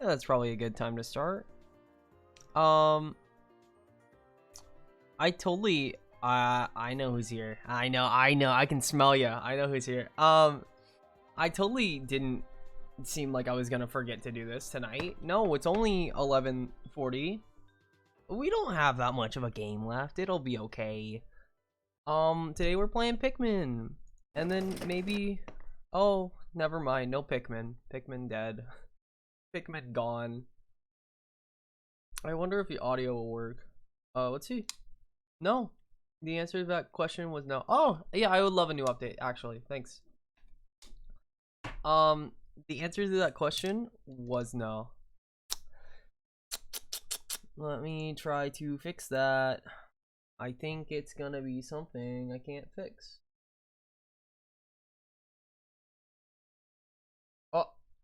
That's probably a good time to start. I know who's here. I know, I can smell you. I know who's here. I totally didn't seem like I was gonna forget to do this tonight. No, it's only 11:40. We don't have that much of a game left. It'll be okay. Today we're playing Pikmin. And then maybe... Oh, never mind. No Pikmin. Pikmin dead. Pikmin gone. I wonder if the audio will work. Let's see. No. The answer to that question was no. Oh, yeah, I would love a new update, actually. Thanks. The answer to that question was no. Let me try to fix that. I think it's gonna be something I can't fix.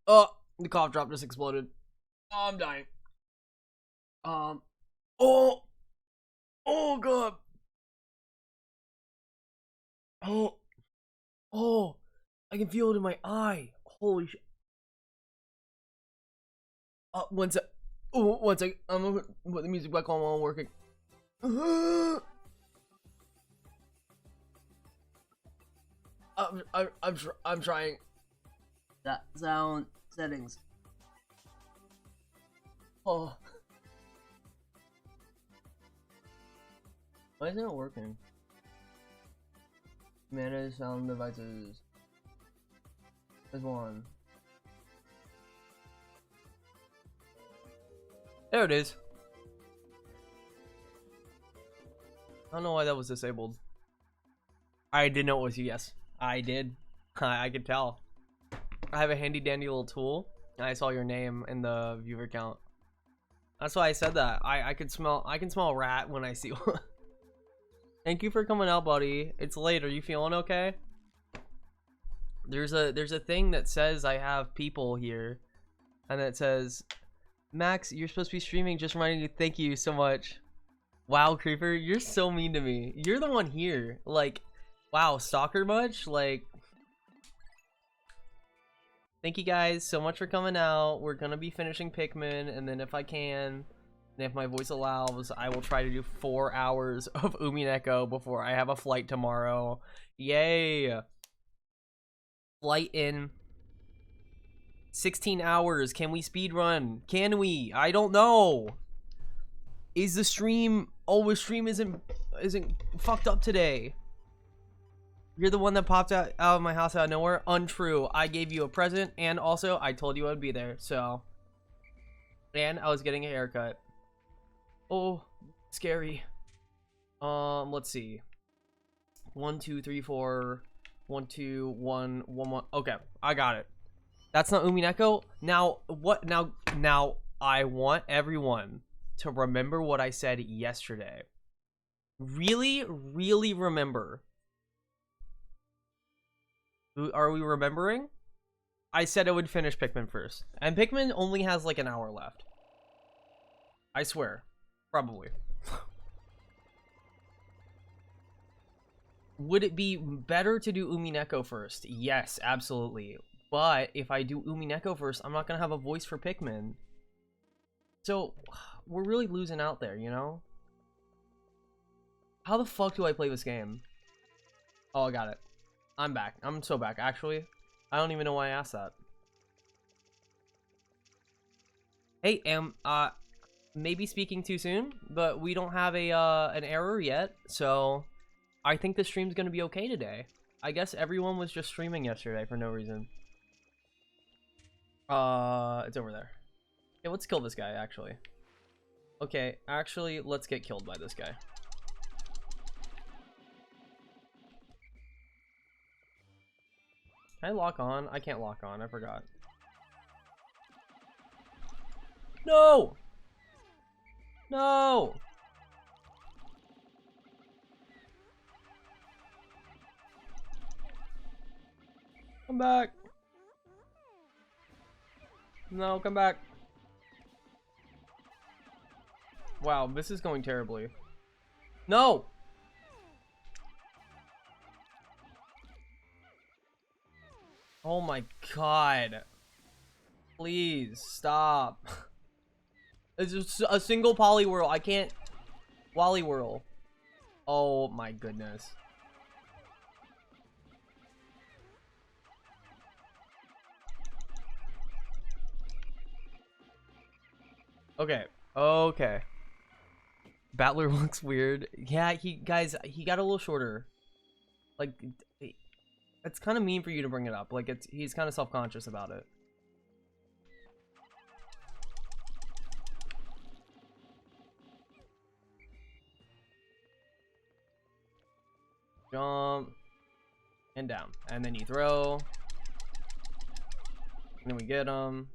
Oh, the cough drop just exploded. Oh, I'm dying. Oh god. Oh, I can feel it in my eye. Holy shit. One sec. Oh, 1 sec. I'm gonna put the music back on while I'm working. I'm trying. That sound settings. Oh. Why isn't it working? Manage sound devices. There's one. There it is. I don't know why that was disabled. I did know it was you, yes. I did. I could tell. I have a handy dandy little tool. And I saw your name in the viewer count. That's why I said that. I can smell a rat when I see one. Thank you for coming out, buddy. It's late. Are you feeling okay? There's a thing that says I have people here, and it says, Max, you're supposed to be streaming. Just reminding you. Thank you so much. Wow, Creeper, you're so mean to me. You're the one here. Like, wow, stalker much? Like, thank you guys so much for coming out. We're gonna be finishing Pikmin, and then if I can, and if my voice allows, I will try to do 4 hours of Umineko before I have a flight tomorrow. Yay! Flight in 16 hours. Can we speedrun? Can we? I don't know. Is the stream... Oh, the stream isn't fucked up today. You're the one that popped out of my house out of nowhere. Untrue. I gave you a present, and also I told you I'd be there, so... And I was getting a haircut. Oh, scary. Let's see. 1, 2, 3, 4. 1, 2, 1, 1, 1. Okay, I got it. That's not Umineko. Now, what? Now, I want everyone to remember what I said yesterday. Really, really remember. Are we remembering? I said I would finish Pikmin first. And Pikmin only has like an hour left. I swear. Probably. Would it be better to do Umineko first? Yes, absolutely. But if I do Umineko first, I'm not going to have a voice for Pikmin. So, we're really losing out there, you know? How the fuck do I play this game? Oh, I got it. I'm back. I'm so back, actually. I don't even know why I asked that. Hey, maybe speaking too soon, but we don't have a an error yet, so I think the stream's gonna be okay today. I guess everyone was just streaming yesterday for no reason. It's over there. Okay, let's kill this guy, actually. Okay, actually, let's get killed by this guy. Can I lock on? I can't lock on, I forgot. No! No! Come back! No, come back. Wow, this is going terribly. No! Oh my god. Please stop. It's just a single poly whirl. I can't. Wally whirl. Oh my goodness. Okay. Okay. Battler looks weird. Yeah, guys, he got a little shorter. Like, it's kind of mean for you to bring it up. Like, he's kind of self-conscious about it. Jump and down, and then you throw, and then we get them,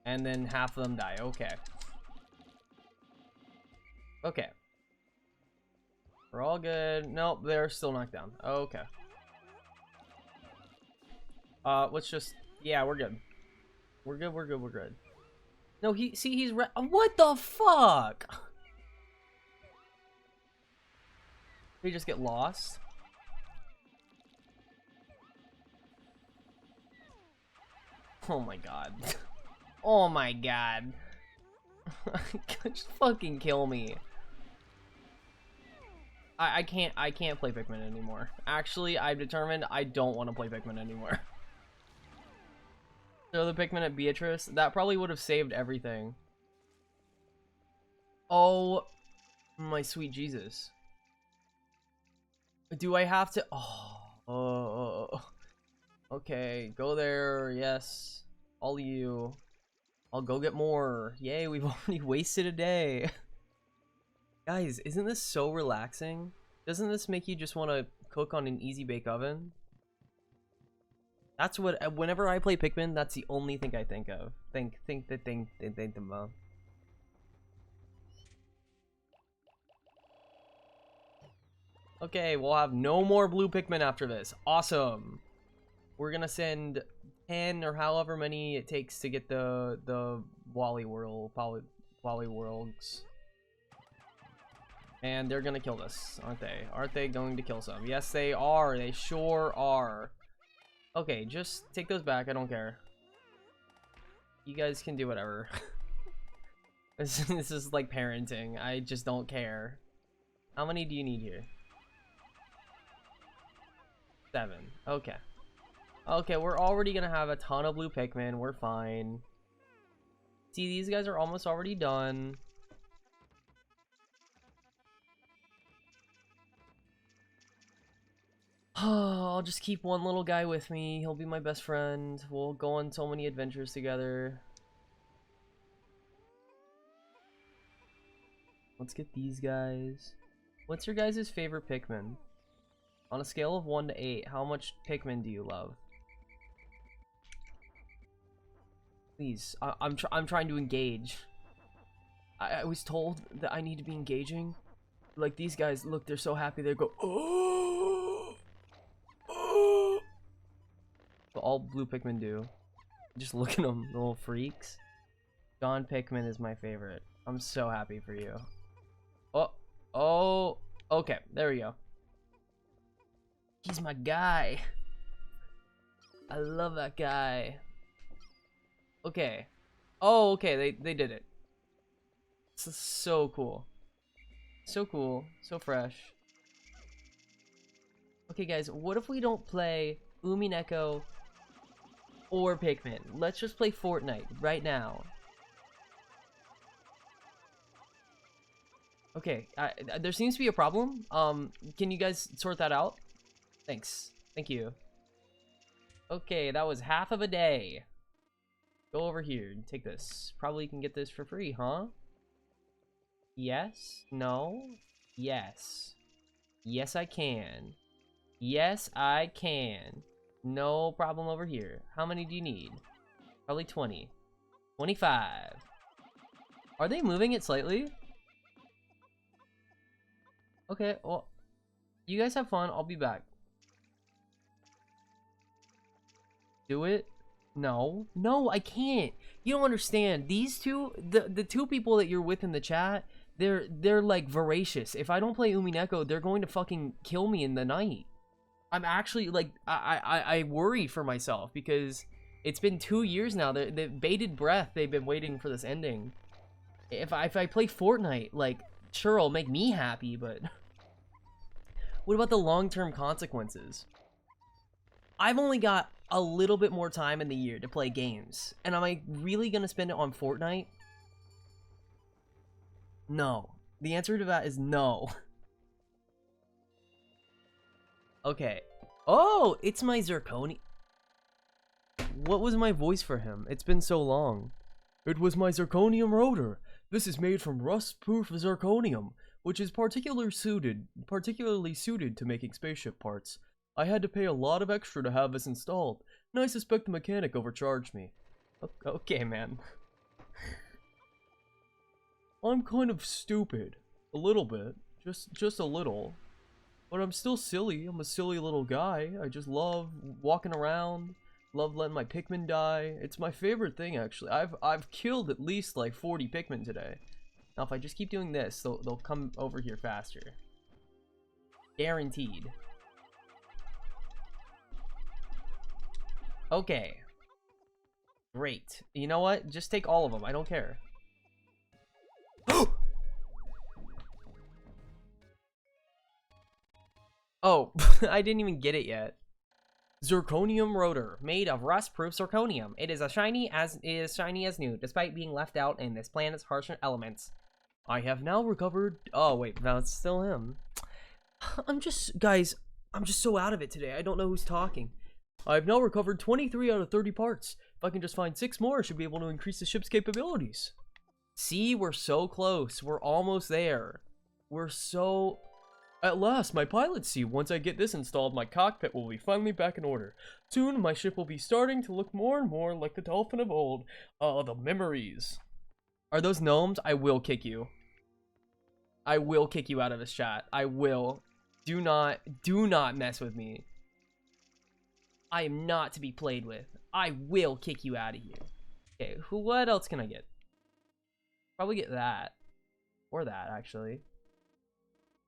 and then half of them die. Okay. Okay. We're all good. Nope, they're still knocked down. Okay. Let's just, yeah, we're good. We're good, we're good, we're good. No, he's what the fuck? They just get lost. Oh my god. Oh my god. Just fucking kill me. I can't play Pikmin anymore. Actually, I've determined I don't want to play Pikmin anymore. Throw the Pikmin at Beatrice. That probably would have saved everything. Oh my sweet Jesus. Do I have to? Oh. Okay, go there. Yes. All of you. I'll go get more. Yay, we've already wasted a day. Guys, isn't this so relaxing? Doesn't this make you just want to cook on an easy bake oven? That's what, whenever I play Pikmin, that's the only thing I think of. Think about. Okay, we'll have no more blue Pikmin after this. Awesome. We're gonna send 10 or however many it takes to get the Wally Worlds. And they're gonna kill us, aren't they? Aren't they going to kill some? Yes, they are. They sure are. Okay, just take those back. I don't care. You guys can do whatever. This is like parenting. I just don't care. How many do you need here? 7. Okay. Okay, we're already gonna have a ton of blue Pikmin. We're fine. See, these guys are almost already done. I'll just keep one little guy with me. He'll be my best friend. We'll go on so many adventures together. Let's get these guys. What's your guys' favorite Pikmin? On a scale of 1 to 8, how much Pikmin do you love? Please, I'm trying to engage. I was told that I need to be engaging. Like, these guys, look, they're so happy. They go, oh, oh. But all blue Pikmin do. Just look at them, little freaks. John Pikmin is my favorite. I'm so happy for you. Oh, okay, there we go. He's my guy. I love that guy. Okay. Oh, okay, they did it. This is so cool. So cool. So fresh. Okay, guys, what if we don't play Umineko or Pikmin? Let's just play Fortnite right now. Okay, there seems to be a problem. Can you guys sort that out? Thanks. Thank you. Okay, that was half of a day. Go over here and take this. Probably can get this for free, huh? Yes? No? Yes. Yes, I can. Yes, I can. No problem over here. How many do you need? Probably 20. 25. Are they moving it slightly? Okay, well, you guys have fun. I'll be back. Do it? No. No, I can't. You don't understand. These two, the two people that you're with in the chat, they're like voracious. If I don't play Umineko, they're going to fucking kill me in the night. I'm actually like, I worry for myself because It's been 2 years now. The bated breath. They've been waiting for this ending. If I play Fortnite, like, sure, it'll make me happy, but what about the long-term consequences? I've only got a little bit more time in the year to play games, and am I really gonna spend it on Fortnite? No. The answer to that is no. Okay. Oh, it's my Zirconium. What was my voice for him? It's been so long. It was my Zirconium rotor. This is made from rust-proof zirconium, which is particularly suited to making spaceship parts. I had to pay a lot of extra to have this installed, and I suspect the mechanic overcharged me. Okay, man. I'm kind of stupid. A little bit. Just a little. But I'm still silly. I'm a silly little guy. I just love walking around. Love letting my Pikmin die. It's my favorite thing, actually. I've killed at least like 40 Pikmin today. Now, if I just keep doing this, they'll come over here faster. Guaranteed. Okay. Great. You know what? Just take all of them. I don't care. Oh, I didn't even get it yet. Zirconium rotor, made of rust-proof zirconium. It is as shiny as new, despite being left out in this planet's harsh elements. I have now recovered. Oh wait, no, it's still him. Guys, I'm just so out of it today. I don't know who's talking. I've now recovered 23 out of 30 parts. If I can just find 6 more, I should be able to increase the ship's capabilities. See, we're so close. We're almost there. We're so... At last, my pilot seat. Once I get this installed, my cockpit will be finally back in order. Soon, my ship will be starting to look more and more like the dolphin of old. The memories. Are those gnomes? I will kick you. I will kick you out of this chat. I will. Do not mess with me. I am not to be played with. I will kick you out of here. Okay, what else can I get? Probably get that. Or that, actually.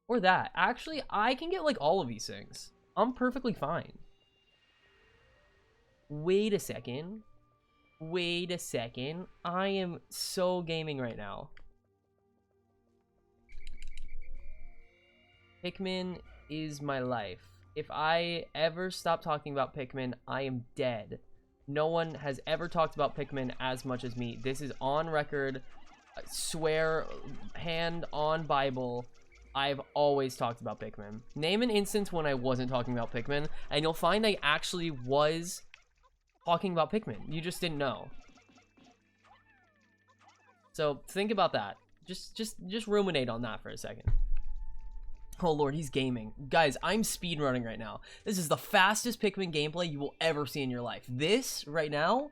Or that. Actually, I can get, like, all of these things. I'm perfectly fine. Wait a second. Wait a second. I am so gaming right now. Pikmin is my life. If I ever stop talking about Pikmin, I am dead. No one has ever talked about Pikmin as much as me. This is on record. I swear, hand on Bible. I've always talked about Pikmin. Name an instance when I wasn't talking about Pikmin, and you'll find I actually was talking about Pikmin. You just didn't know. So think about that. Just ruminate on that for a second. Oh lord, he's gaming. Guys, I'm speedrunning right now. This is the fastest Pikmin gameplay you will ever see in your life. This, right now,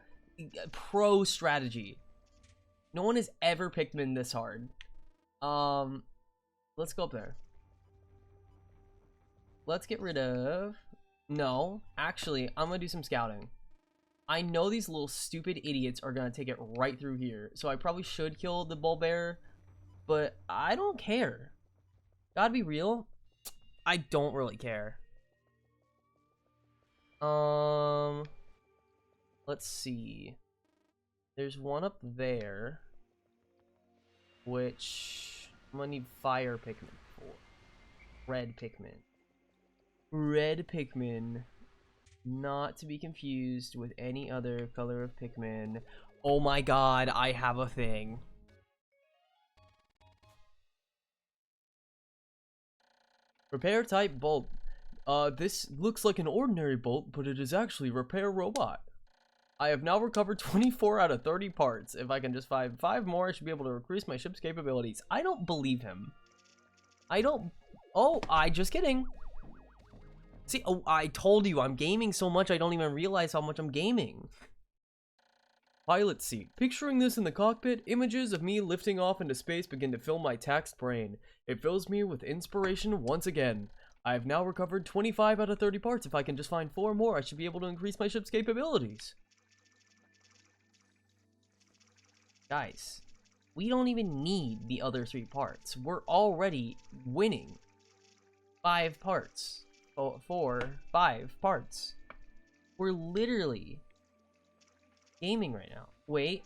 pro strategy. No one has ever Pikmin this hard. Let's go up there. Let's get rid of... No, actually, I'm gonna do some scouting. I know these little stupid idiots are gonna take it right through here, so I probably should kill the bull bear, but I don't care. Gotta be real, I don't really care. Let's see. There's one up there, which I'm gonna need fire Pikmin for. Red Pikmin. Red Pikmin. Not to be confused with any other color of Pikmin. Oh my god, I have a thing. Repair type bolt. This looks like an ordinary bolt, but it is actually a repair robot. I have now recovered 24 out of 30 parts. If I can just find 5 more, I should be able to increase my ship's capabilities. I don't believe him. Just kidding. See, I told you, I'm gaming so much I don't even realize how much I'm gaming. Pilot seat. Picturing this in the cockpit, images of me lifting off into space begin to fill my taxed brain. It fills me with inspiration once again. I have now recovered 25 out of 30 parts. If I can just find 4 more, I should be able to increase my ship's capabilities. Guys, we don't even need the other 3 parts. We're already winning. 5 parts. 5 parts. We're literally gaming right now. Wait.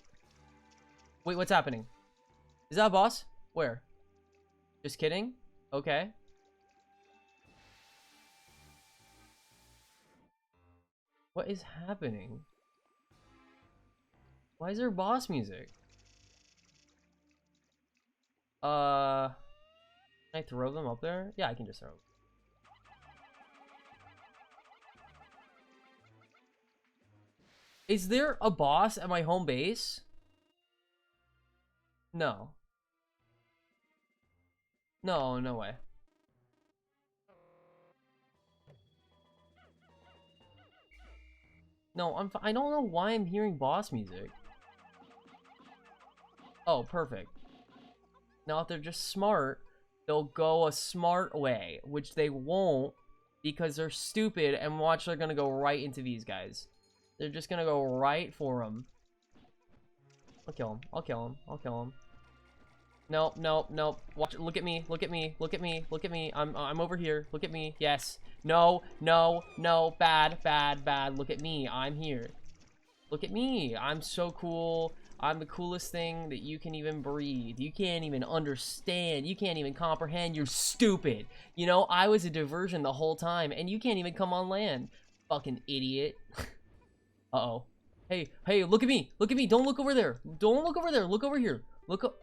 Wait, what's happening? Is that a boss? Where? Just kidding? Okay. What is happening? Why is there boss music? Can I throw them up there? Yeah, I can just throw them. Is there a boss at my home base? No. No, no way. No, I don't know why I'm hearing boss music. Oh, perfect. Now, if they're just smart, they'll go a smart way, which they won't because they're stupid, and watch, they're gonna go right into these guys. They're just gonna go right for them. I'll kill him. I'll kill him. I'll kill him. Nope, nope, nope. Watch. Look at me. Look at me. Look at me. Look at me. I'm over here. Look at me. Yes. No. No. No. Bad. Bad. Bad. Look at me. I'm here. Look at me. I'm so cool. I'm the coolest thing that you can even breathe. You can't even understand. You can't even comprehend. You're stupid. You know, I was a diversion the whole time, and you can't even come on land. Fucking idiot. Uh-oh. Hey, hey, look at me. Look at me. Don't look over there. Don't look over there. Look over here. Look up.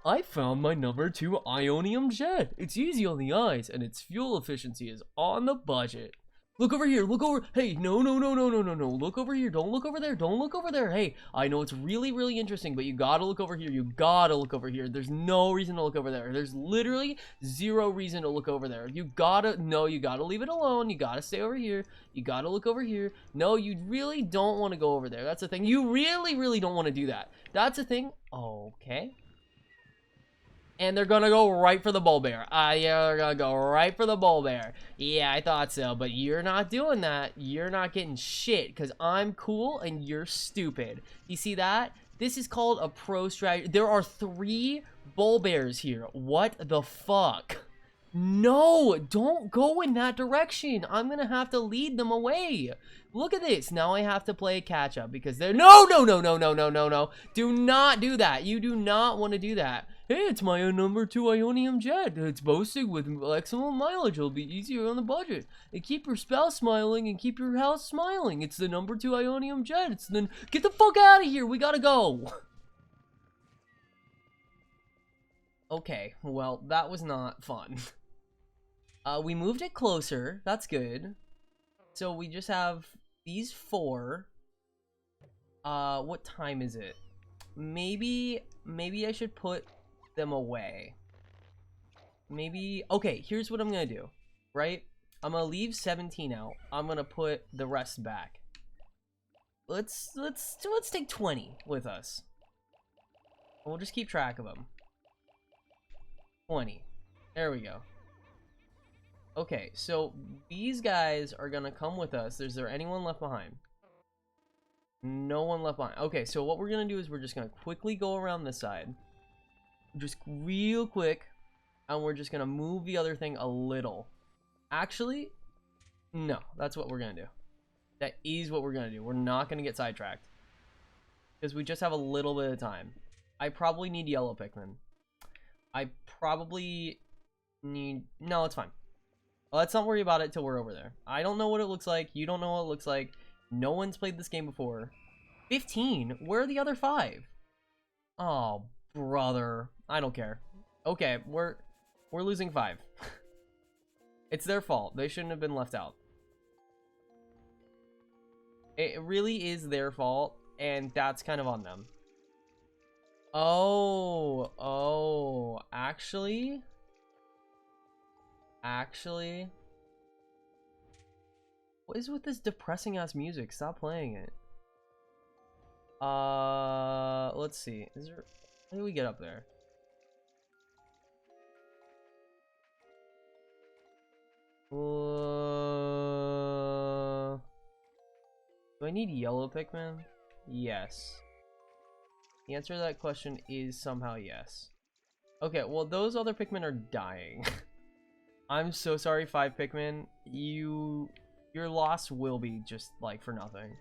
I found my #2 Ionium jet. It's easy on the eyes, and its fuel efficiency is on the budget. Look over here. Look over. Hey, no, no, no, no, no, no, no. Look over here. Don't look over there. Don't look over there. Hey, I know it's really, really interesting, but you gotta look over here. You gotta look over here. There's no reason to look over there. There's literally zero reason to look over there. You gotta leave it alone. You gotta stay over here. You gotta look over here. No, you really don't want to go over there. That's the thing. You really, really don't want to do that. That's the thing. Okay. And they're gonna go right for the bull bear. Yeah, they're gonna go right for the bull bear. Yeah, I thought so, but you're not doing that. You're not getting shit, because I'm cool and you're stupid. You see that? This is called a pro strategy. There are 3 bull bears here. What the fuck? No, don't go in that direction. I'm gonna have to lead them away. Look at this. Now I have to play catch up because they're no. Do not do that. You do not want to do that. Hey, it's my #2 Ionium jet. It's boasting with excellent mileage. It'll be easier on the budget. And keep your spouse smiling and keep your house smiling. It's the #2 Ionium jet. It's the get the fuck out of here. We gotta go. Okay, well, that was not fun. We moved it closer. That's good. So we just have these 4. What time is it? Maybe I should put them away. Maybe. Okay, here's what I'm gonna do. Right? I'm gonna leave 17 out. I'm gonna put the rest back. Let's take 20 with us. We'll just keep track of them. 20. There we go. Okay, so these guys are gonna come with us. Is there anyone left behind? No one left behind. Okay, so what we're gonna do is we're just gonna quickly go around this side. Just real quick. And we're just gonna move the other thing a little. Actually, no, that's what we're gonna do. That is what we're gonna do. We're not gonna get sidetracked. Because we just have a little bit of time. I probably need yellow Pikmin. I probably need... No, it's fine. Let's not worry about it till we're over there. I don't know what it looks like. You don't know what it looks like. No one's played this game before. 15? Where are the other 5? Oh, brother. I don't care. Okay, we're losing 5. It's their fault. They shouldn't have been left out. It really is their fault, and that's kind of on them. Oh, actually, what is with this depressing ass music? Stop playing it. Let's see. Is there, how do we get up there? Do I need yellow Pikmin? Yes. The answer to that question is somehow yes. Okay, well, those other Pikmin are dying. I'm so sorry, 5 Pikmin. Your loss will be just, like, for nothing.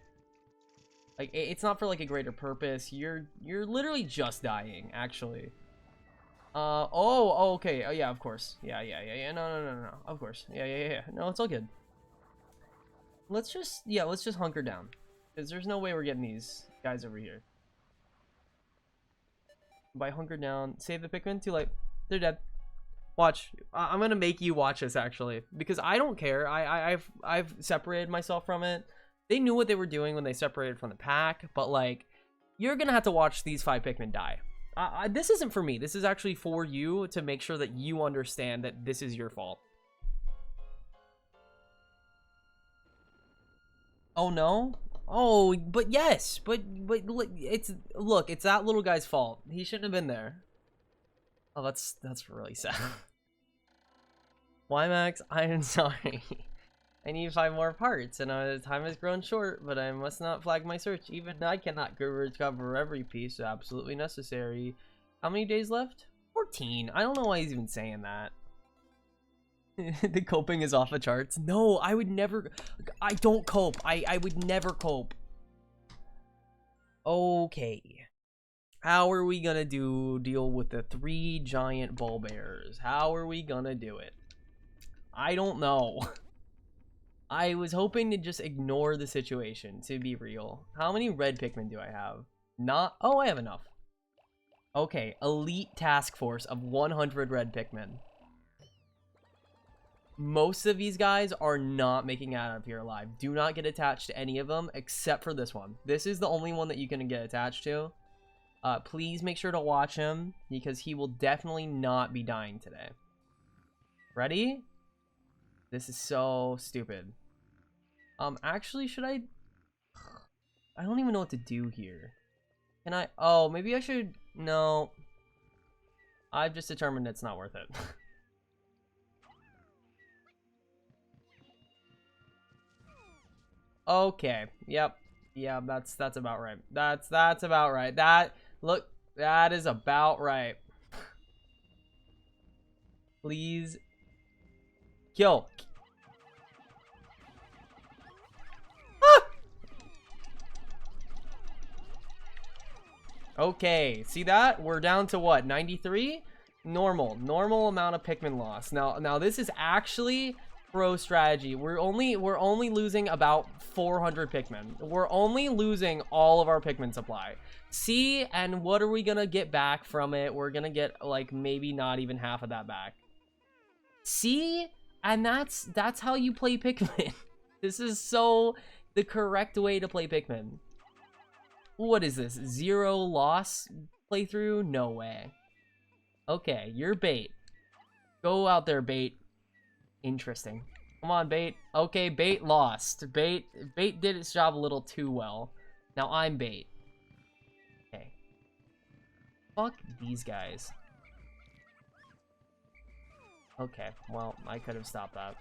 Like, it's not for like a greater purpose. You're literally just dying, actually. Oh, okay. Oh, yeah, of course. Yeah. No. Of course. Yeah. No, it's all good. Let's just hunker down. Because there's no way we're getting these guys over here. By hunker down, save the Pikmin. Too late. They're dead. Watch. I'm gonna make you watch this, actually. Because I don't care. I've separated myself from it. They knew what they were doing when they separated from the pack. But, like, you're gonna have to watch these 5 Pikmin die. This isn't for me. This is actually for you to make sure that you understand that this is your fault. Oh, no? Oh, but yes. But it's that little guy's fault. He shouldn't have been there. Oh, that's really sad. Max? I am sorry. I need 5 more parts, and time has grown short, but I must not flag my search. Even I cannot recover every piece absolutely necessary. How many days left? 14. I don't know why he's even saying that. The coping is off the charts. No, I would never. I don't cope. I would never cope. Okay. How are we gonna deal with the 3 giant ball bears? How are we gonna do it? I don't know. I was hoping to just ignore the situation, to be real. How many red Pikmin do I have? Oh, I have enough. Okay, elite task force of 100 red Pikmin. Most of these guys are not making it out of here alive. Do not get attached to any of them, except for this one. This is the only one that you can get attached to. Please make sure to watch him, because he will definitely not be dying today. Ready? This is so stupid. Actually, should I don't even know what to do here. Can I? Oh, maybe I should. No. I've just determined it's not worth it. Okay. Yep. Yeah, that's about right. That's about right. That is about right. Please kill. Okay, see that? We're down to what? 93? Normal amount of Pikmin loss. Now this is actually pro strategy. We're only losing about 400 Pikmin. We're only losing all of our Pikmin supply. See, and what are we gonna get back from it? We're gonna get like maybe not even half of that back. See? And that's how you play Pikmin. This is so the correct way to play Pikmin. What is this? 0 loss playthrough? No way. Okay, you're bait. Go out there, bait. Interesting. Come on, bait. Okay, bait lost. Bait did its job a little too well. Now I'm bait. Okay. Fuck these guys. Okay, well, I could have stopped that.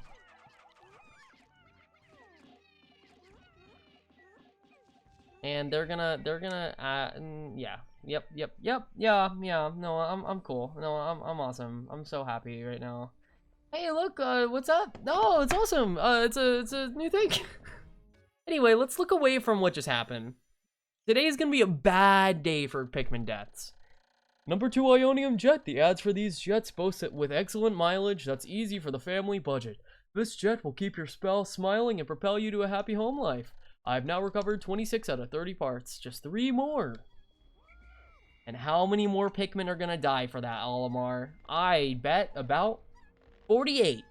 And they're gonna yeah. No, I'm cool. No, I'm awesome. I'm so happy right now. Hey, look, what's up? No, it's awesome. It's a new thing. Anyway, let's look away from what just happened. Today is gonna be a bad day for Pikmin deaths. Number 2 Ionium Jet. The ads for these jets boast it with excellent mileage that's easy for the family budget. This jet will keep your spouse smiling and propel you to a happy home life. I've now recovered 26 out of 30 parts. Just 3 more. And how many more Pikmin are gonna die for that, Olimar? I bet about 48.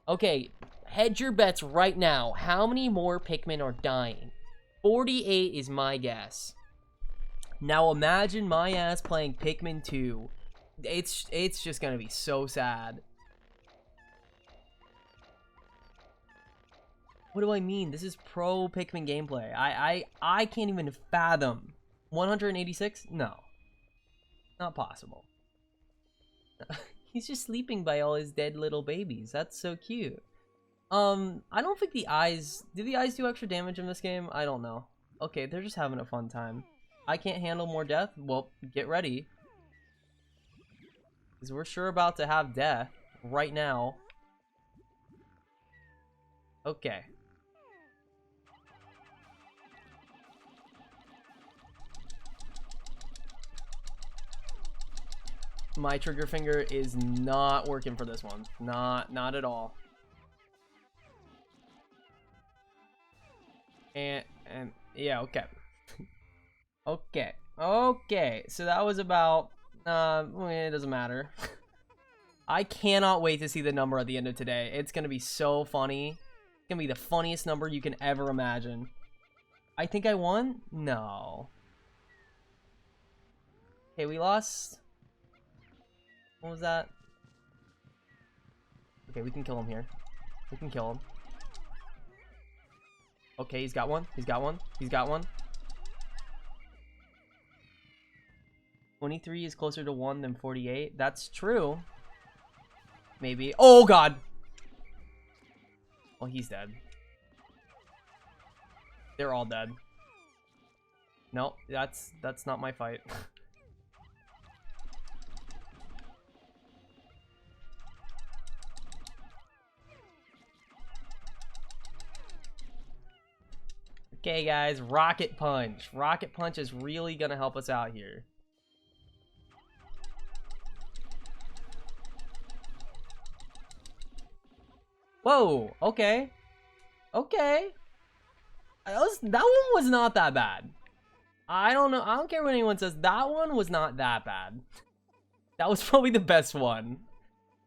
Okay, hedge your bets right now. How many more Pikmin are dying? 48 is my guess. Now imagine my ass playing Pikmin 2. It's just gonna be so sad. What do I mean? This is pro Pikmin gameplay. I can't even fathom. 186? No. Not possible. He's just sleeping by all his dead little babies. That's so cute. I don't think the eyes... Do the eyes do extra damage in this game? I don't know. Okay, they're just having a fun time. I can't handle more death? Well, get ready. Because we're sure about to have death right now. Okay. My trigger finger is not working for this one. Not at all. And yeah, okay. Okay. So that was about it doesn't matter. I cannot wait to see the number at the end of today. It's gonna be so funny. It's gonna be the funniest number you can ever imagine. I think I won? No. Okay, we lost. What was that? Okay, we can kill him here. We can kill him. Okay, he's got one. He's got one. He's got one. 23 is closer to 1 than 48. That's true. Maybe. Oh, God. Well, he's dead. They're all dead. No, that's not my fight. Okay, guys, Rocket Punch. Rocket Punch is really gonna help us out here. Whoa, okay. Okay. That one was not that bad. I don't know. I don't care what anyone says. That one was not that bad. That was probably the best one.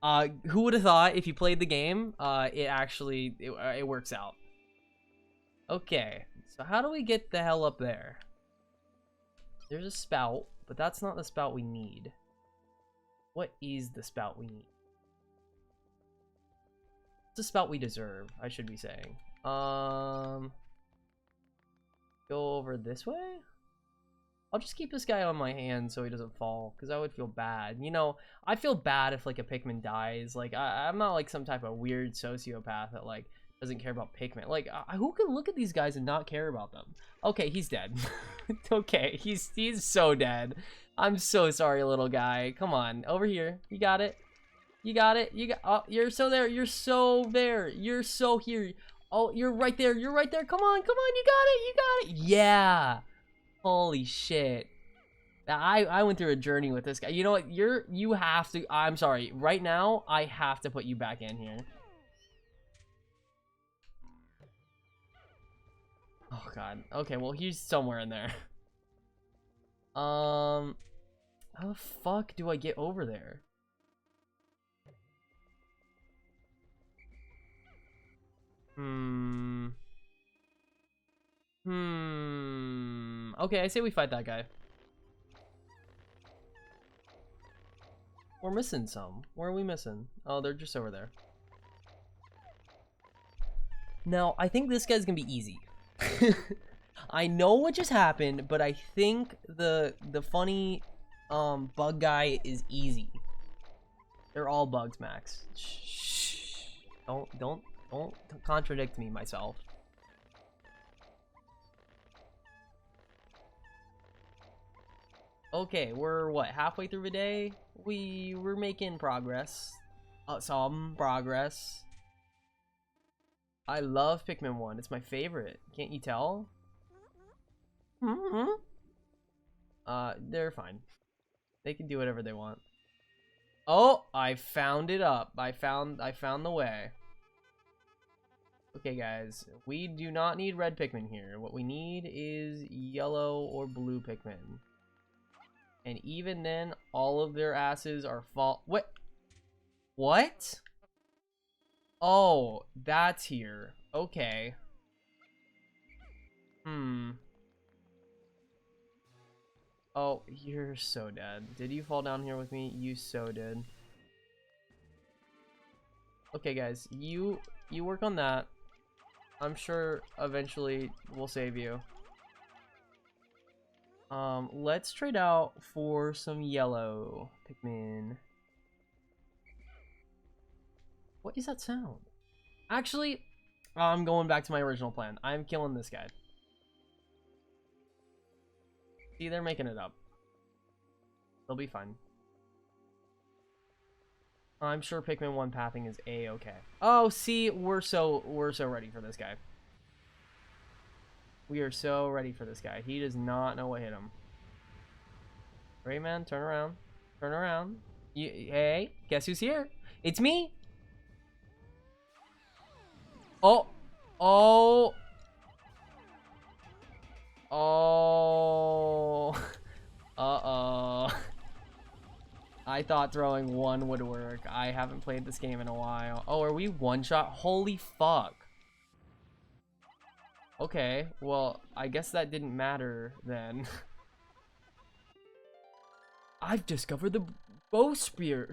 Who would have thought if you played the game, it works out. Okay, so how do we get the hell up there? There's a spout, but that's not the spout we need. What is the spout we need? It's the spout we deserve, I should be saying. Go over this way? I'll just keep this guy on my hand so he doesn't fall, because I would feel bad. You know, I feel bad if, like, a Pikmin dies. Like, I'm not, like, some type of weird sociopath that, like, doesn't care about Pikmin. Like, who can look at these guys and not care about them? Okay, he's dead. Okay, he's so dead. I'm so sorry, little guy. Come on, over here. You got it. You got it. Oh, you're so there. You're so there. You're so here. Oh, you're right there. You're right there. Come on. You got it. You got it. Yeah. Holy shit. I went through a journey with this guy. You know what? You have to. I'm sorry. Right now, I have to put you back in here. Oh god. Okay, well he's somewhere in there. How the fuck do I get over there? Okay, I say we fight that guy. We're missing some. Where are we missing? Oh, they're just over there. Now, I think this guy's gonna be easy. I know what just happened, but I think the funny bug guy is easy. They're all bugs, Max. Shh. Don't contradict me myself. Okay, we're what, halfway through the day? We're making progress. Some progress. I love Pikmin 1. It's my favorite. Can't you tell? They're fine. They can do whatever they want. Oh, I found it up. I found the way. Okay, guys. We do not need red Pikmin here. What we need is yellow or blue Pikmin. And even then, all of their asses are What? Oh, that's here. Okay. Oh, you're so dead. Did you fall down here with me? You so did. Okay, guys. You work on that. I'm sure eventually we'll save you. Let's trade out for some yellow Pikmin. What is that sound? Actually, I'm going back to my original plan. I'm killing this guy. See, they're making it up. They'll be fine. I'm sure Pikmin 1 pathing is a-okay. Oh, see, we're so ready for this guy. We are so ready for this guy. He does not know what hit him. Rayman, turn around. Turn around. Hey, guess who's here? It's me. Oh, oh, oh. Uh-oh. I thought throwing one would work. I haven't played this game in a while. Oh, are we one shot? Holy fuck. Okay, well, I guess that didn't matter then. I've discovered the bowsprit.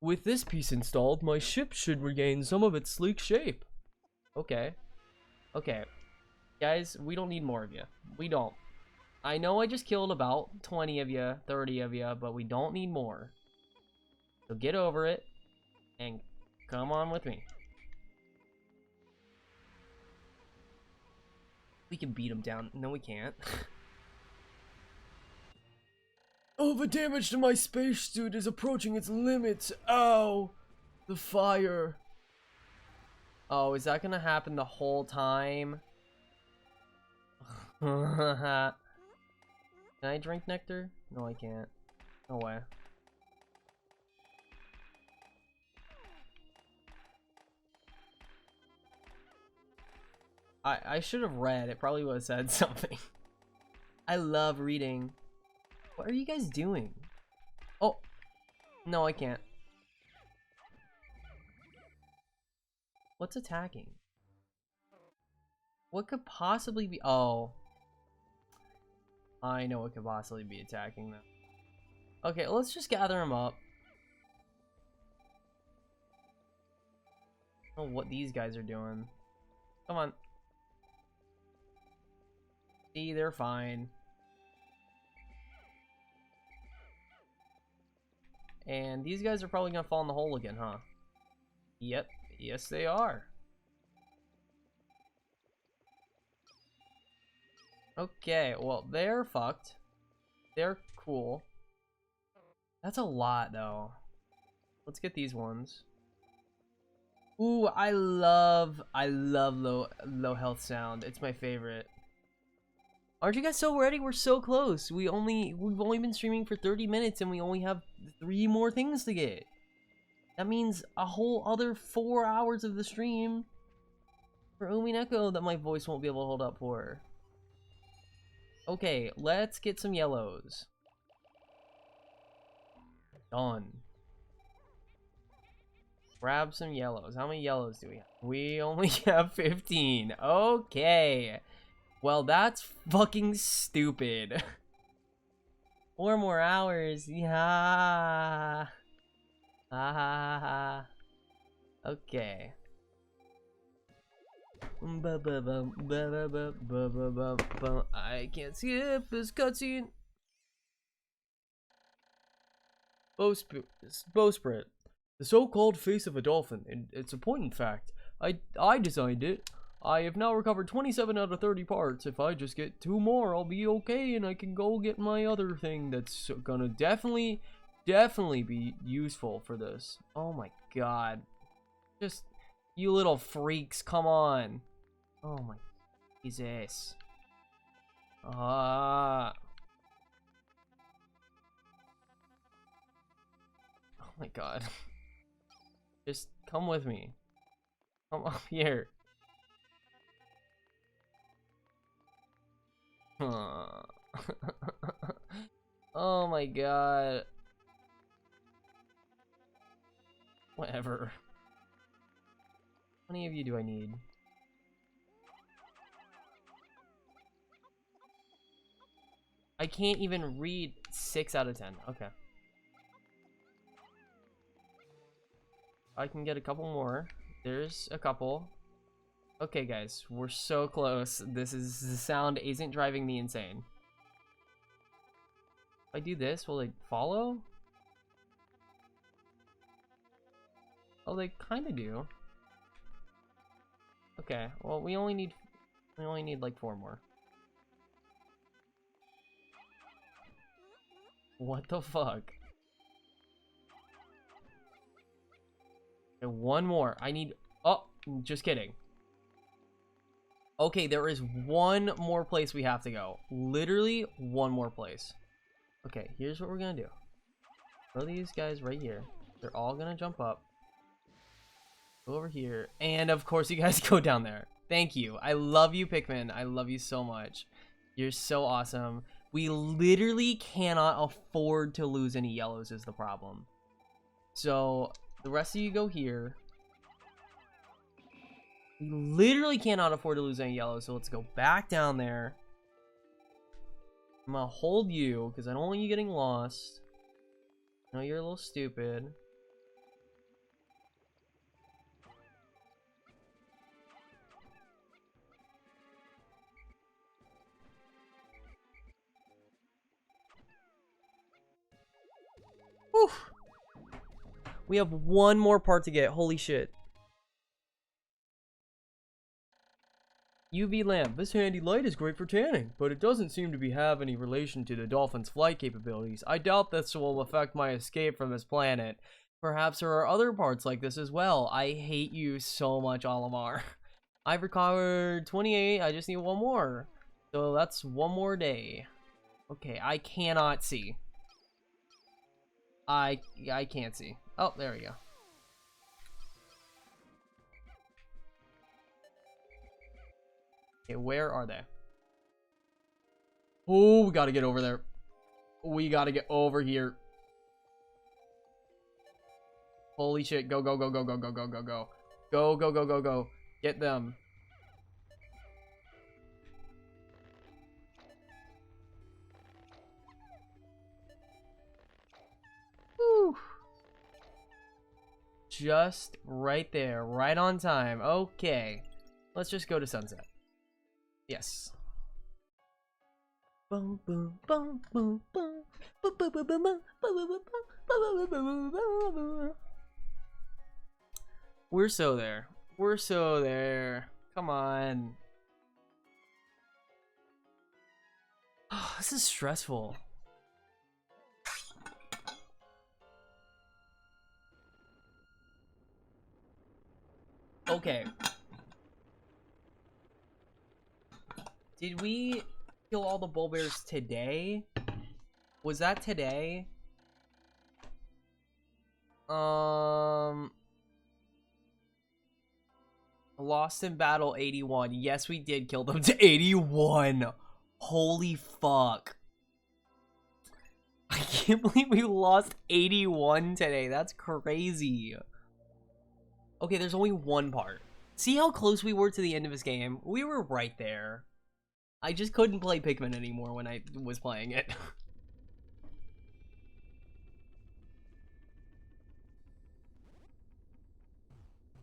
With this piece installed, my ship should regain some of its sleek shape. Okay. Okay. Guys, we don't need more of you. We don't. I know I just killed about 20 of you, 30 of you, but we don't need more. So get over it and come on with me. We can beat him down. No, we can't. Oh, the damage to my spacesuit is approaching its limits. Ow! The fire. Oh, is that gonna happen the whole time? Can I drink nectar? No, I can't. No way. I should have read. It probably would have said something. I love reading. What are you guys doing? Oh. No, I can't. What's attacking? What could possibly be... Oh. I know what could possibly be attacking them. Okay, let's just gather them up. I don't know what these guys are doing. Come on. See, they're fine. And these guys are probably gonna fall in the hole again, huh? Yep. Yes, they are. Okay, well, they're fucked. They're cool. That's a lot, though. Let's get these ones. Ooh, I love low health sound. It's my favorite. Aren't you guys so ready? We're so close. We've only been streaming for 30 minutes and we only have 3 more things to get. That means a whole other 4 hours of the stream for Umineko that my voice won't be able to hold up for. Okay, let's get some yellows. Done. Grab some yellows. How many yellows do we have? We only have 15. Okay. Well, that's fucking stupid. 4 more hours. Yeah. Ah. Okay. I can't skip this cutscene. Bowsprit. The so-called face of a dolphin. And it's a poignant fact. I designed it. I have now recovered 27 out of 30 parts. If I just get 2 more, I'll be okay, and I can go get my other thing that's gonna definitely be useful for this. Oh my god. Just, you little freaks, come on. Oh my Jesus. Ah. Oh my god. Just come with me. Come up here. Oh my god. Whatever. How many of you do I need? I can't even read 6 out of 10. Okay. I can get a couple more. There's a couple. Okay, guys, we're so close. The sound isn't driving me insane. If I do this, will they follow? Oh, they kind of do. Okay, well, we only need like 4 more. What the fuck? Okay, 1 more. I need. Oh, just kidding. Okay, there is 1 more place we have to go. Literally 1 more place. Okay, here's what we're gonna do. Throw these guys right here. They're all gonna jump up. Go over here. And of course you guys go down there. Thank you. I love you, Pikmin. I love you so much. You're so awesome. We literally cannot afford to lose any yellows is the problem. So the rest of you go here. We literally cannot afford to lose any yellows, so let's go back down there. I'm gonna hold you because I don't want you getting lost. I know you're a little stupid. Whew. We have one more part to get. Holy shit. UV lamp. This handy light is great for tanning, but it doesn't seem to have any relation to the dolphin's flight capabilities. I doubt this will affect my escape from this planet. Perhaps there are other parts like this as well. I hate you so much, Olimar. I've recovered 28. I just need one more. So that's one more day. Okay, I cannot see. I can't see. Oh, there we go. Okay, where are they? Oh, we gotta get over there. We gotta get over here. Holy shit. Go, go, go, go, go, go, go, go, go. Go, go, go, go, go. Get them. Whew. Just right there. Right on time. Okay. Let's just go to sunset. Yes. Boom, boom, boom, boom, boom. Boom, boom, boom, boom, boom. We're so there. We're so there. Come on. Oh, this is stressful. Okay. Did we kill all the bull bears today? Was that today? Lost in battle 81. Yes, we did kill them to 81. Holy fuck. I can't believe we lost 81 today. That's crazy. Okay, there's only one part. See how close we were to the end of this game? We were right there. I just couldn't play Pikmin anymore when I was playing it.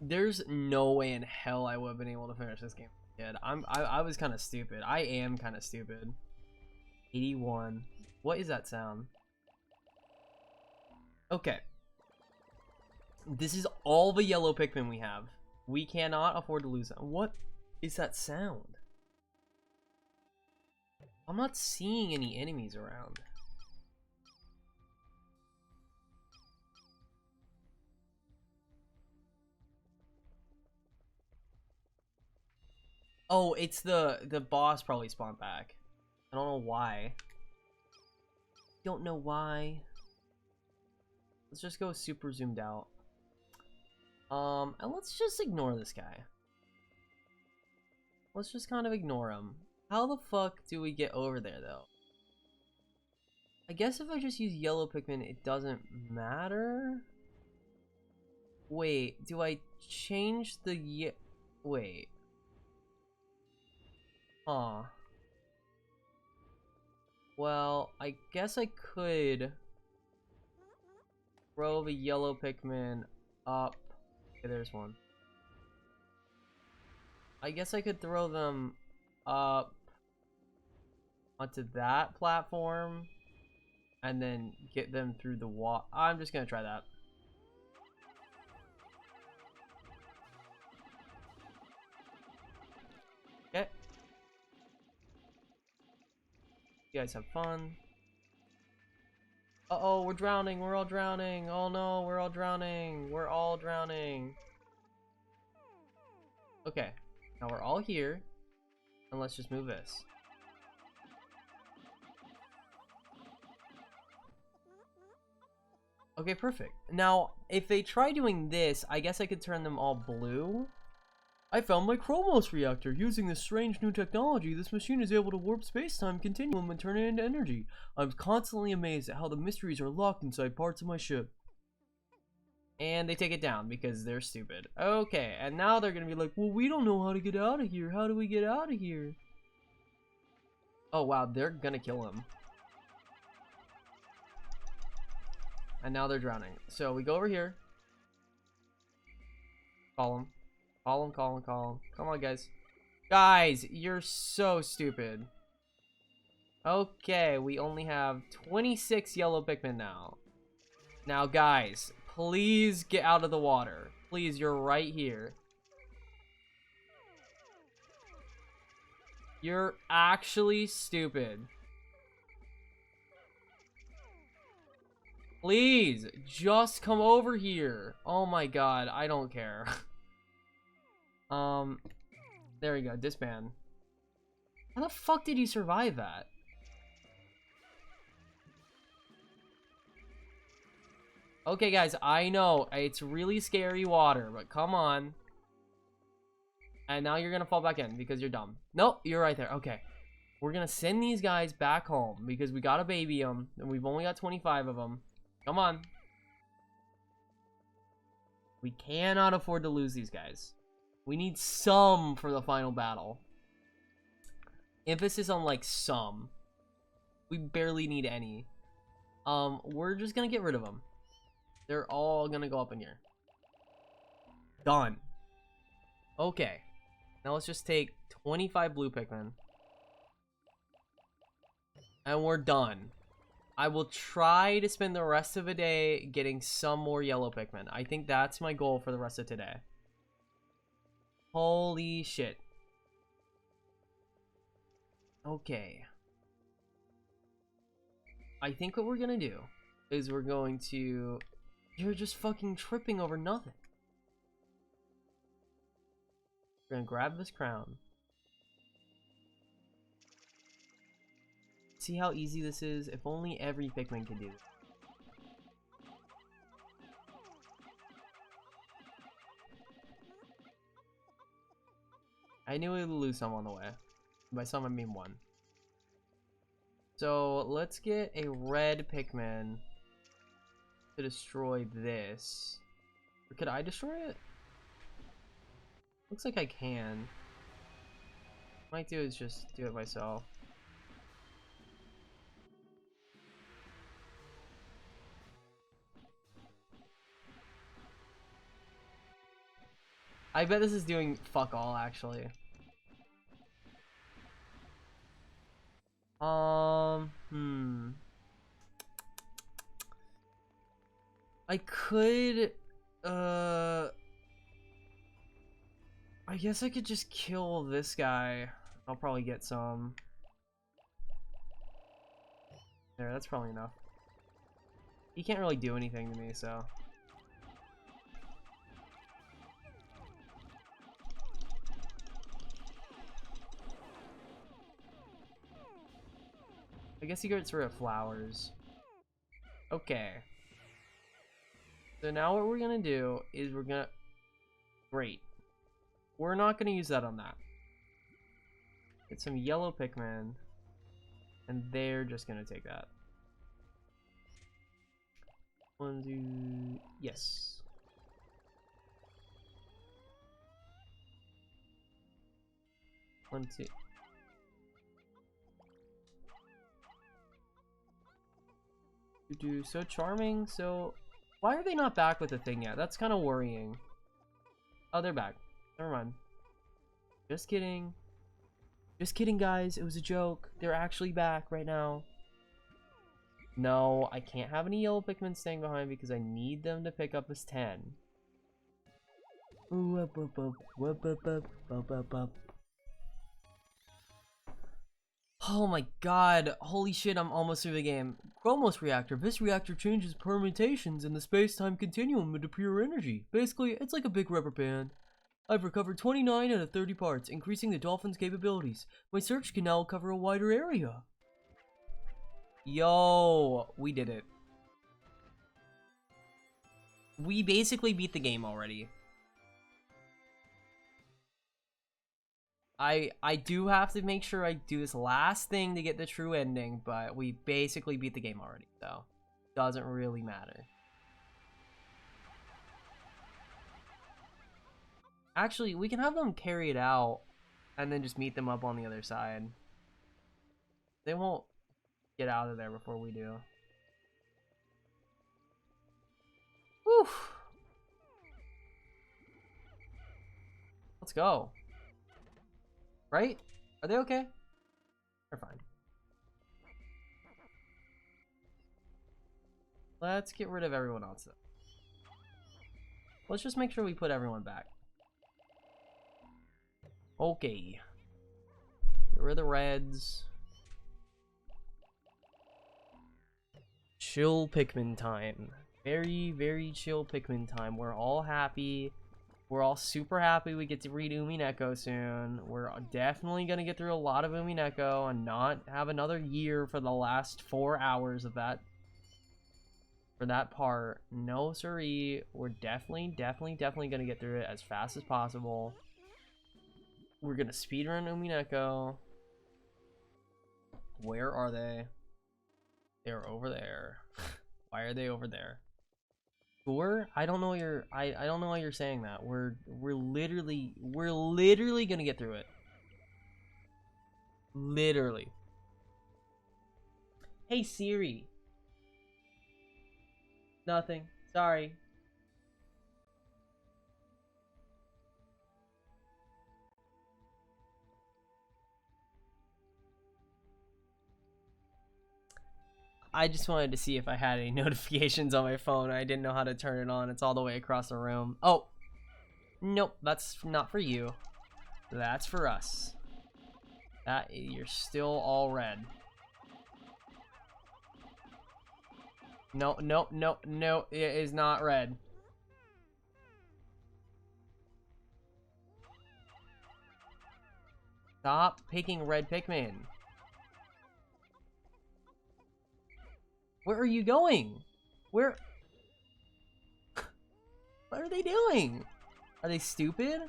There's no way in hell I would have been able to finish this game. I was kind of stupid. I am kind of stupid. 81. What is that sound? Okay. This is all the yellow Pikmin we have. We cannot afford to lose them. What is that sound? I'm not seeing any enemies around. Oh, it's the boss probably spawned back. I don't know why. Don't know why. Let's just go super zoomed out. And let's just ignore this guy. Let's just kind of ignore him. How the fuck do we get over there, though? I guess if I just use yellow Pikmin, it doesn't matter? Wait, do I change the wait. Huh. Well, I guess I could throw the yellow Pikmin up. Okay, there's one. I guess I could throw them up onto that platform and then get them through the wall. I'm just gonna try that. Okay. You guys have fun. Uh-oh, we're drowning. We're all drowning. Oh no, we're all drowning. We're all drowning. Okay. Now we're all here. And let's just move this. Okay, perfect. Now, if they try doing this, I guess I could turn them all blue. I found my Chromos reactor. Using this strange new technology, this machine is able to warp space-time continuum and turn it into energy. I'm constantly amazed at how the mysteries are locked inside parts of my ship. And they take it down because they're stupid. Okay, and now they're gonna be like, well, we don't know how to get out of here. How do we get out of here? Oh, wow, they're gonna kill him. And now they're drowning. So we go over here. Call him. Call him, call him, call him. Come on, guys. Guys, you're so stupid. Okay, we only have 26 yellow Pikmin now. Now, guys, please get out of the water. Please, you're right here. You're actually stupid. Please, just come over here. Oh my god, I don't care. There we go, disband. How the fuck did you survive that? Okay, guys, I know it's really scary water, but come on. And now you're gonna fall back in because you're dumb. Nope, you're right there. Okay. We're gonna send these guys back home because we gotta baby them, and we've only got 25 of them. Come on. We cannot afford to lose these guys. We need some for the final battle. Emphasis on, like, some. We barely need any. We're just gonna get rid of them. They're all gonna go up in here. Done. Okay. Now let's just take 25 blue Pikmin. And we're done. I will try to spend the rest of the day getting some more yellow Pikmin. I think that's my goal for the rest of today. Holy shit. Okay. I think what we're gonna do is we're going to... You're just fucking tripping over nothing. We're gonna grab this crown. See how easy this is? If only every Pikmin could do it. I knew we would lose some on the way. By some, I mean one. So, let's get a red Pikmin to destroy this. Or could I destroy it? Looks like I can. What I might do is just do it myself. I bet this is doing fuck all, actually. I could, I guess I could just kill this guy. I'll probably get some. There, that's probably enough. He can't really do anything to me, so. I guess he gets rid of flowers. Okay. So now what we're gonna do is we're gonna... Great. We're not gonna use that on that. Get some yellow Pikmin. And they're just gonna take that. 1, 2... Yes. One, two. So charming. So why are they not back with the thing yet? That's kind of worrying. Oh, they're back. Never mind. Just kidding. Just kidding, guys. It was a joke. They're actually back right now. No, I can't have any yellow Pikmin staying behind because I need them to pick up this 10. Oh my god, holy shit, I'm almost through the game. Chromos reactor. This reactor changes permutations in the space-time continuum into pure energy. Basically, it's like a big rubber band. I've recovered 29 out of 30 parts, increasing the dolphin's capabilities. My search can now cover a wider area. Yo, we did it. We basically beat the game already. I do have to make sure I do this last thing to get the true ending, but we basically beat the game already, so doesn't really matter. Actually, we can have them carry it out and then just meet them up on the other side. They won't get out of there before we do. Whew. Let's go. Right? Are they okay? They're fine. Let's get rid of everyone else, though. Let's just make sure we put everyone back. Okay. Get rid of the reds. Chill Pikmin time. Very, very chill Pikmin time. We're all happy. We're all super happy we get to read Umineko soon. We're definitely going to get through a lot of Umineko and not have another year for the last 4 hours of that. For that part. No siree. We're definitely going to get through it as fast as possible. We're going to speedrun Umineko. Where are they? They're over there. Why are they over there? Sure? I don't know you're I don't know why you're saying that. We're literally gonna get through it. Literally. Hey Siri. Nothing. Sorry. I just wanted to see if I had any notifications on my phone. I didn't know how to turn it on. It's all the way across the room. Oh. Nope, that's not for you. That's for us. You're still all red. No, no, no, no, it is not red. Stop picking red Pikmin. Where are you going? Where? What are they doing? Are they stupid?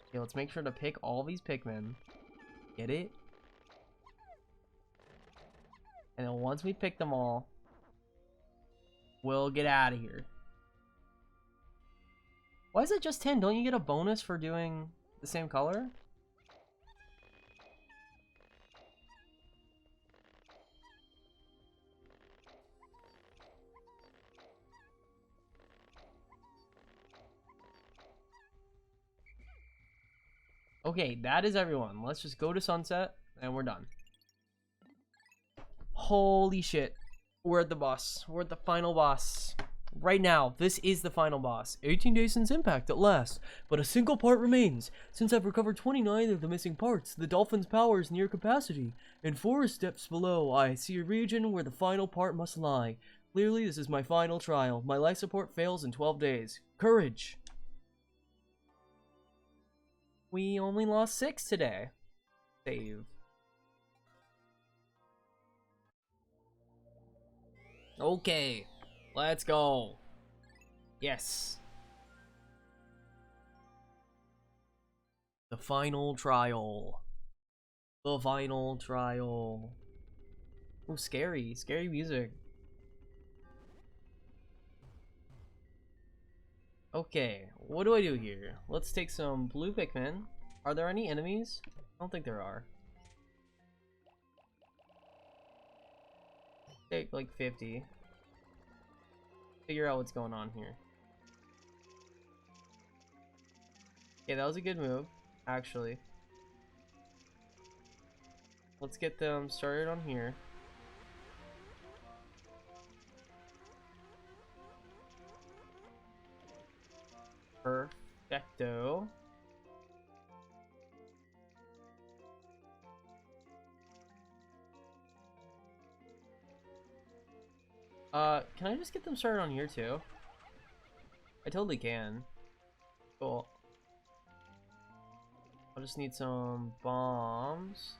Okay, let's make sure to pick all these Pikmin. Get it? And then once we pick them all, we'll get out of here. Why is it just 10? Don't you get a bonus for doing the same color? Okay, that is everyone. Let's just go to sunset and we're done. Holy shit. We're at the boss. We're at the final boss. Right now, this is the final boss. 18 days since impact at last, but a single part remains. Since I've recovered 29 of the missing parts, the dolphin's power is near capacity. In 4 steps below, I see a region where the final part must lie. Clearly, this is my final trial. My life support fails in 12 days. Courage! We only lost 6 today. Save. Okay. Let's go. Yes. The final trial. The final trial. Oh, scary. Scary music. Okay, what do I do here? Let's take some blue Pikmin. Are there any enemies? I don't think there are. Take like 50. Figure out what's going on here. Okay, that was a good move, actually. Let's get them started on here. Perfecto. Can I just get them started on here too? I totally can. Cool. I'll just need some bombs.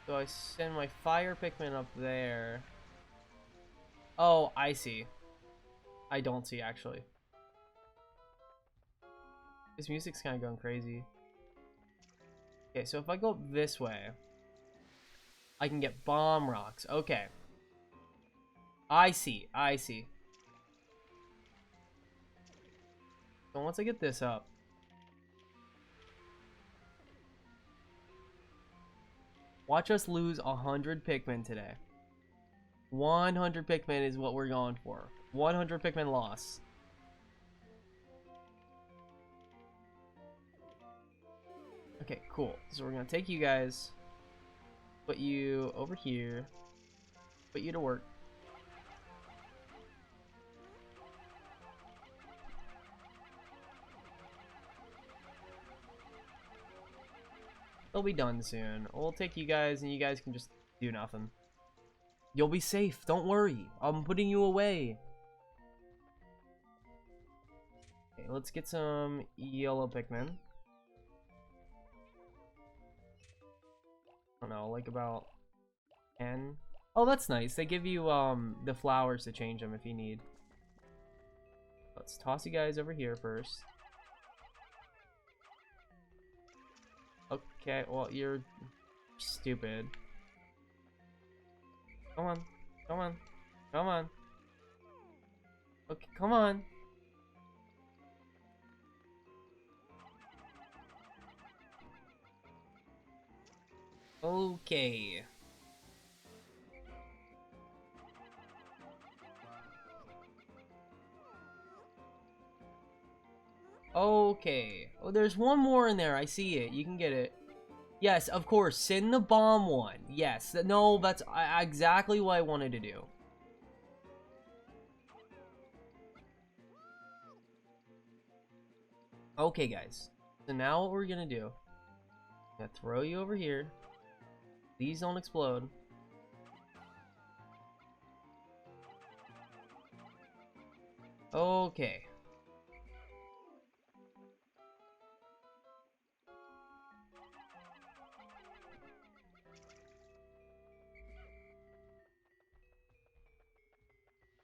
So I send my fire Pikmin up there. Oh, I see. I don't see, actually. This music's kind of going crazy. Okay, so if I go this way, I can get bomb rocks. Okay. I see. I see. So once I get this up, watch us lose 100 Pikmin today. 100 Pikmin is what we're going for. 100 Pikmin loss. Okay, cool. So we're gonna take you guys, put you over here, put you to work. They'll be done soon. We'll take you guys and you guys can just do nothing. You'll be safe. Don't worry. I'm putting you away. Okay, let's get some yellow Pikmin. I don't know, like about 10. Oh, that's nice. They give you the flowers to change them if you need. Let's toss you guys over here first. Okay, well, you're stupid. Come on. Come on. Come on. Okay, come on. Okay. Okay. Oh, there's one more in there. I see it. You can get it. Yes, of course. Send the bomb one. Yes. No, that's exactly what I wanted to do. Okay, guys. So now what we're gonna do, I'm gonna throw you over here. Please don't explode. Okay.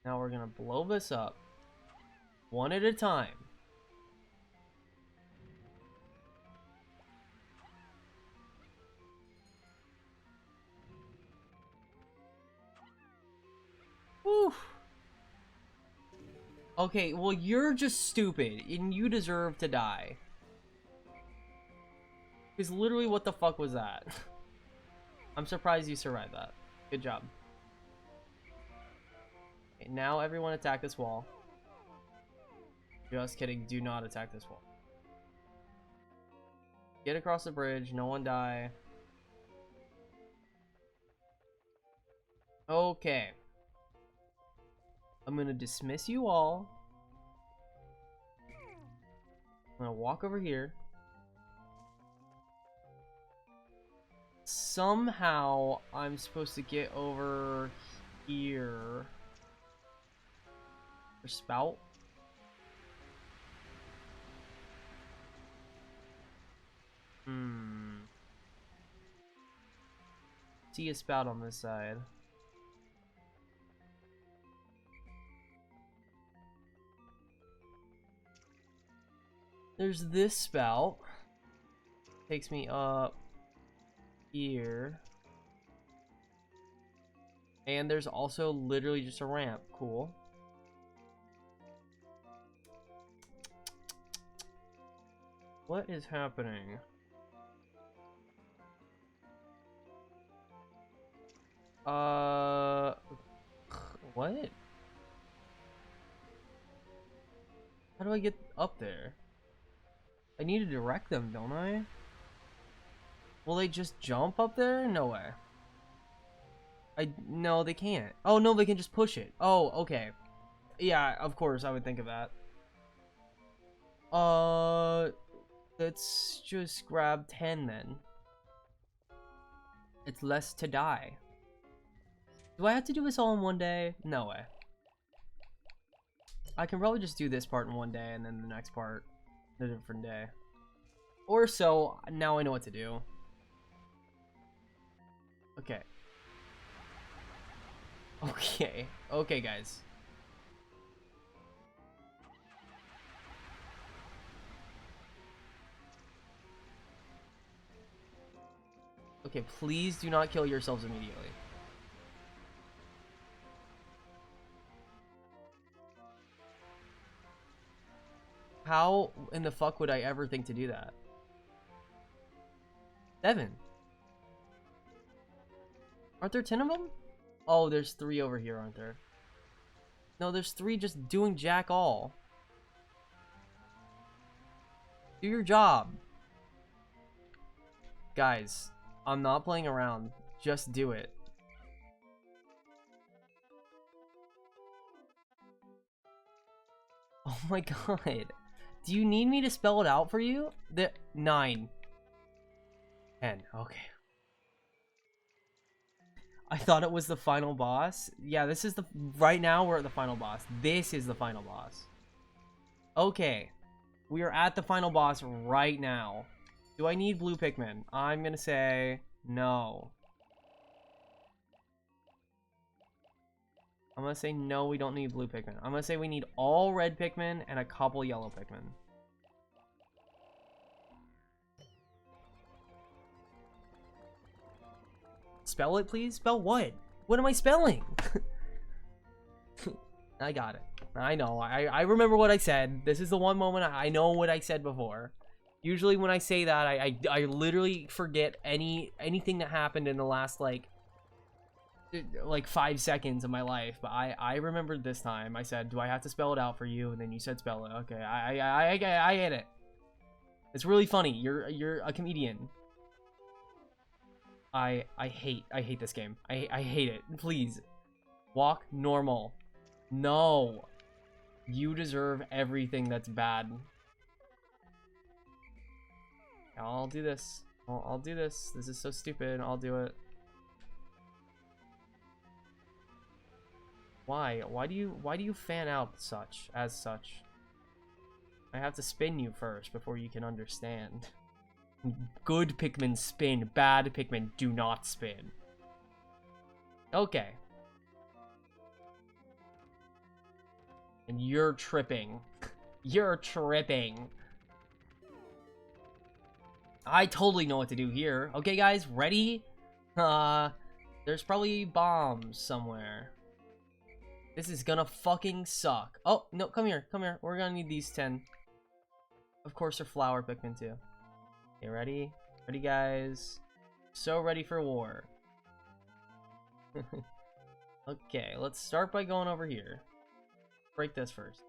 Now we're gonna blow this up one at a time. Whew. Okay, well, you're just stupid and you deserve to die. Because literally, what the fuck was that? I'm surprised you survived that. Good job. Okay, now everyone attack this wall. Just kidding, do not attack this wall. Get across the bridge, no one die. Okay. I'm gonna dismiss you all. I'm gonna walk over here. Somehow, I'm supposed to get over here. For spout. See a spout on this side. There's this spout. Takes me up here. And there's also literally just a ramp. Cool. What is happening? What? How do I get up there? I need to direct them, don't I? Will they just jump up there? No way. No, they can't. Oh, no, they can just push it. Oh, okay. Yeah, of course, I would think of that. Let's just grab 10 then. It's less to die. Do I have to do this all in one day? No way. I can probably just do this part in one day and then the next part a different day. Or so, now I know what to do. Okay. Okay. Okay, guys. Okay, please do not kill yourselves immediately. How in the fuck would I ever think to do that? 7. Aren't there 10 of them? Oh, there's 3 over here, aren't there? No, there's 3 just doing jack all. Do your job. Guys, I'm not playing around. Just do it. Oh my god. Do you need me to spell it out for you? 9. 10. Okay. I thought it was the final boss. Yeah, this is the... Right now, we're at the final boss. This is the final boss. Okay. We are at the final boss right now. Do I need blue Pikmin? I'm gonna say no. I'm gonna say no, we don't need blue Pikmin. I'm gonna say we need all red Pikmin and a couple yellow Pikmin. Spell it, please? Spell what? What am I spelling? I got it. I know. I remember what I said. This is the one moment I know what I said before. Usually when I say that, I literally forget anything that happened in the last, like 5 seconds of my life. But I remembered this time. I said, do I have to spell it out for you? And then you said spell it. Okay, I get it. It's really funny. You're a comedian. I hate this game. I hate it. Please. Walk normal. No. You deserve everything that's bad. I'll do this. I'll do this. This is so stupid. I'll do it. Why? Why do you fan out as such? I have to spin you first before you can understand. Good Pikmin spin. Bad Pikmin do not spin. Okay. And you're tripping. You're tripping. I totally know what to do here. Okay, guys, ready? There's probably bombs somewhere. This is gonna fucking suck. Oh, no, come here, come here. We're gonna need these 10. Of course, they're flower Pikmin too. Okay, ready? Ready, guys? So ready for war. Okay, let's start by going over here. Break this first.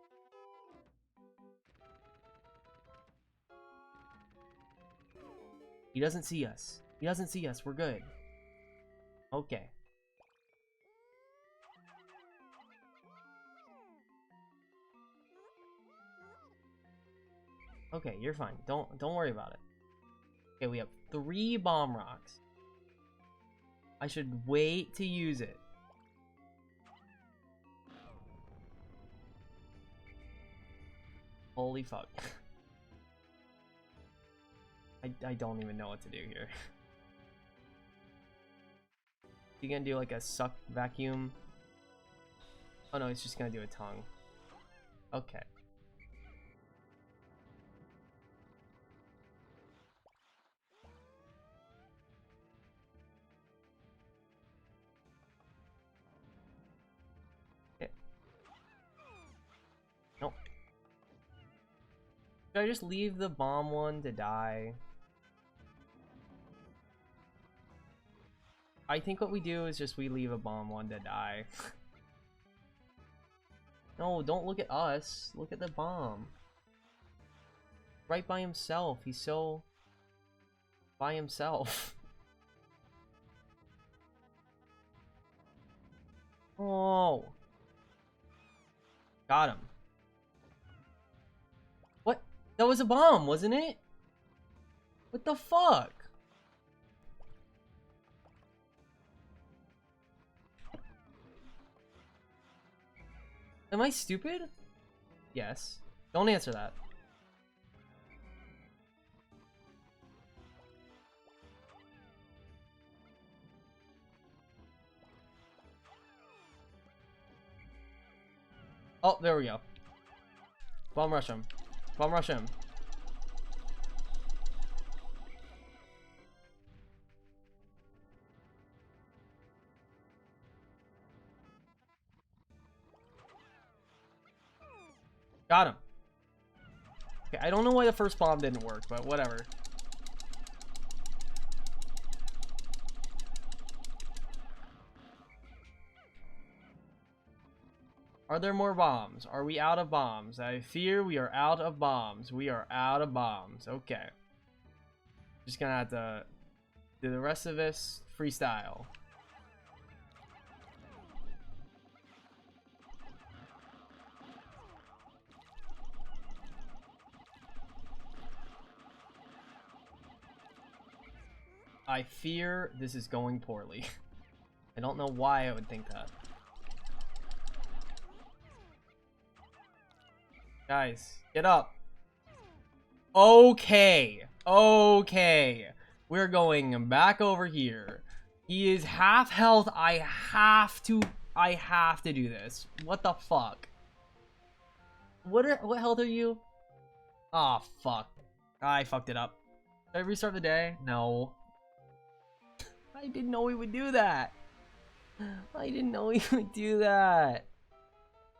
He doesn't see us. He doesn't see us. We're good. Okay. Okay, you're fine. Don't worry about it. Okay, we have 3 bomb rocks. I should wait to use it. Holy fuck. I don't even know what to do here. You gonna do like a suck vacuum? Oh no, it's just gonna do a tongue. Okay. Nope. Should I just leave the bomb one to die? I think what we do is just we leave a bomb one to die. No, don't look at us. Look at the bomb. Right by himself. He's so... by himself. Oh. Got him. What? That was a bomb, wasn't it? What the fuck? Am I stupid? Yes. Don't answer that. Oh, there we go. Bomb rush him. Bomb rush him. Got him. Okay, I don't know why the first bomb didn't work, but whatever. Are there more bombs? Are we out of bombs? I fear we are out of bombs. We are out of bombs. Okay. Just gonna have to do the rest of this freestyle. I fear this is going poorly. I don't know why I would think that. Guys, get up. Okay. Okay. We're going back over here. He is half health. I have to do this. What the fuck? What health are you? Oh, fuck. I fucked it up. Did I restart the day? No. I didn't know he would do that. I didn't know he would do that.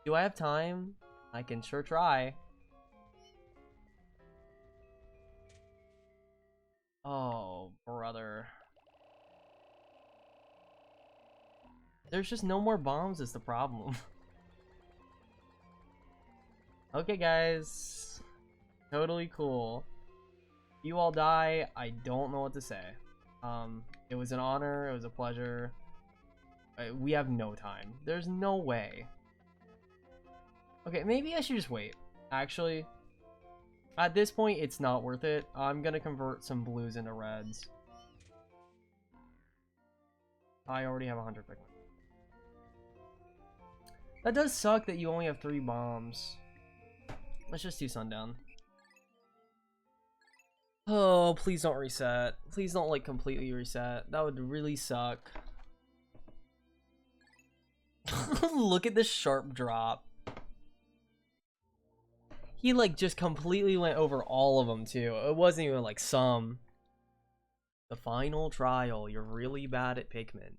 Do I have time? I can sure try. Oh, brother. There's just no more bombs is the problem. Okay, guys. Totally cool. You all die. I don't know what to say. It was an honor. It was a pleasure. We have no time. There's no way. Okay, maybe I should just wait. Actually, at this point, it's not worth it. I'm gonna convert some blues into reds. I already have 100 Pikmin. That does suck that you only have 3 bombs. Let's just do sundown. Oh, please don't reset. Please don't, like, completely reset. That would really suck. Look at this sharp drop. He, like, just completely went over all of them, too. It wasn't even, like, some. The final trial. You're really bad at Pikmin.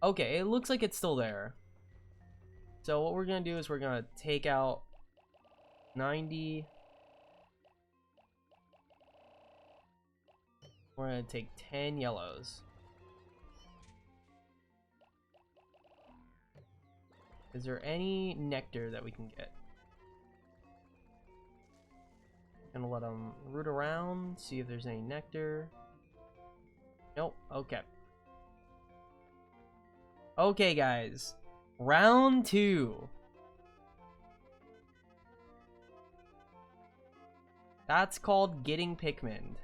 Okay, it looks like it's still there. So what we're going to do is we're going to take out 90. We're going to take 10 yellows. Is there any nectar that we can get? Gonna let them root around, see if there's any nectar. Nope. Okay. Okay, guys. Round 2. That's called getting Pikmin.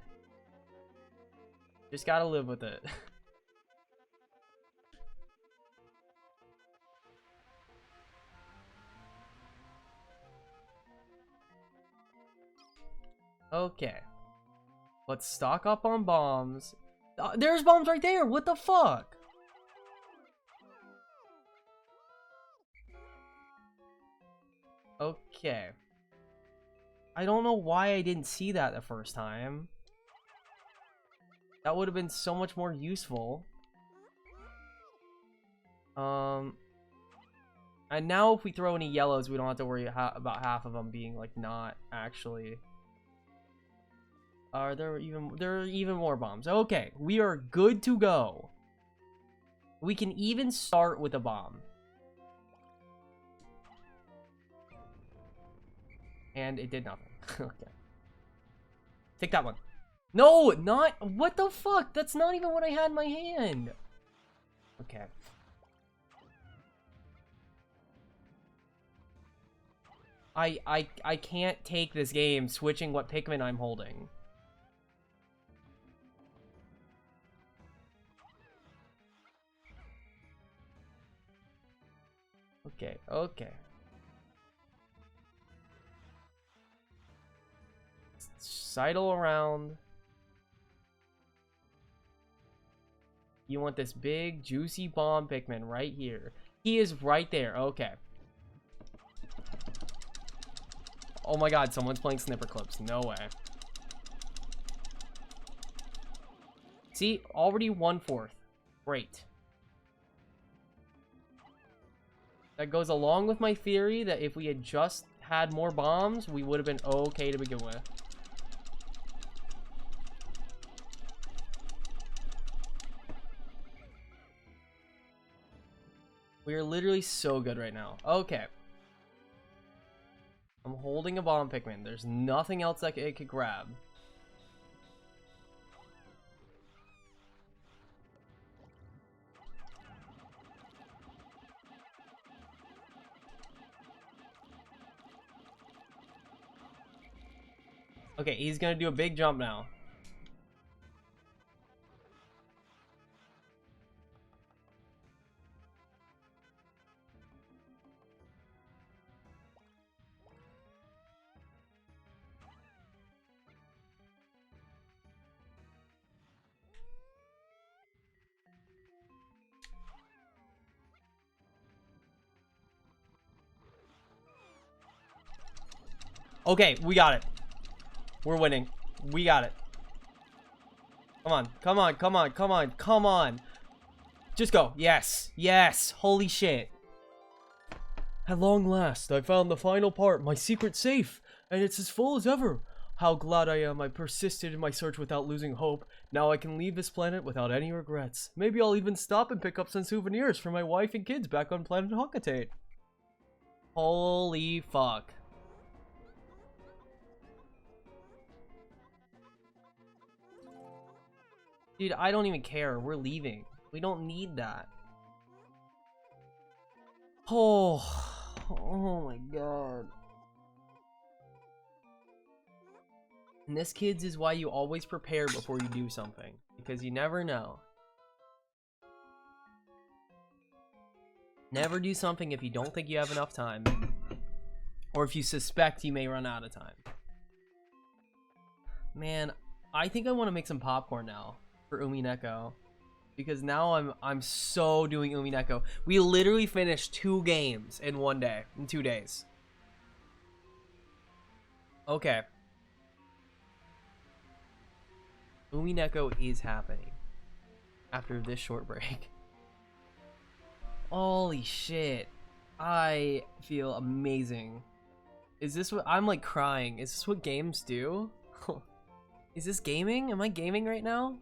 Just gotta live with it. Okay. Let's stock up on bombs. There's bombs right there. What the fuck? Okay. I don't know why I didn't see that the first time. That would have been so much more useful. And now if we throw any yellows, we don't have to worry about half of them being, like, not actually. There are even more bombs. Okay, we are good to go. We can even start with a bomb. And it did nothing. Okay. Take that one. No, not. What the fuck? That's not even what I had in my hand. Okay. I can't take this game switching what Pikmin I'm holding. Okay, okay. Sidle around. You want this big, juicy bomb Pikmin right here. He is right there. Okay. Oh my god, someone's playing snipper clips. No way. See, already 1/4. Great. That goes along with my theory that if we had just had more bombs, we would have been okay to begin with. We are literally so good right now. Okay. I'm holding a bomb Pikmin. There's nothing else that it could grab. Okay, he's gonna do a big jump now. Okay, we got it. We're winning. We got it. Come on, come on, come on, come on, come on. Just go. Yes, yes. Holy shit. At long last, I found the final part, my secret safe, and it's as full as ever. How glad I am I persisted in my search without losing hope. Now I can leave this planet without any regrets. Maybe I'll even stop and pick up some souvenirs for my wife and kids back on planet Hakatate. Holy fuck. Dude, I don't even care. We're leaving. We don't need that. Oh my god. And this, kids, is why you always prepare before you do something. Because you never know. Never do something if you don't think you have enough time. Or if you suspect you may run out of time. Man, I think I want to make some popcorn now for Umineko. Because now I'm so doing Umineko. We literally finished 2 games in 1 day. In 2 days. Okay. Umineko is happening. After this short break. Holy shit. I feel amazing. Is this what I'm like crying? Is this what games do? Is this gaming? Am I gaming right now?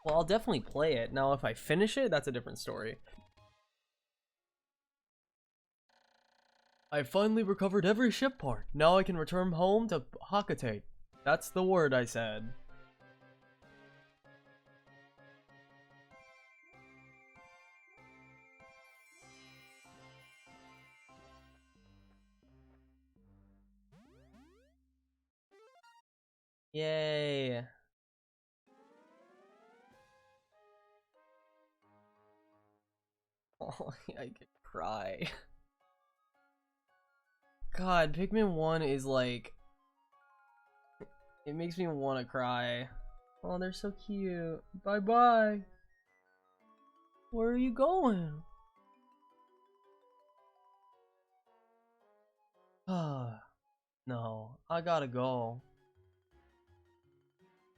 Well, I'll definitely play it. Now, if I finish it, that's a different story. I finally recovered every ship part. Now I can return home to Hakatate. That's the word I said. Yay. Oh, I could cry. God, Pikmin 1 is like... It makes me want to cry. Oh, they're so cute. Bye-bye. Where are you going? Ah, no. I gotta go.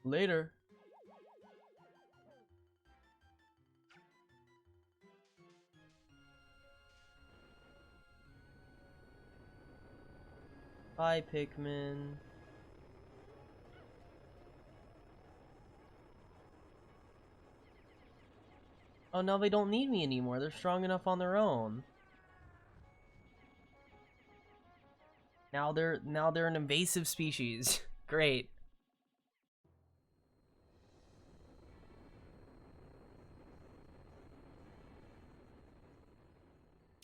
Later. Bye, Pikmin. Oh, now they don't need me anymore. They're strong enough on their own. Now they're an invasive species. Great.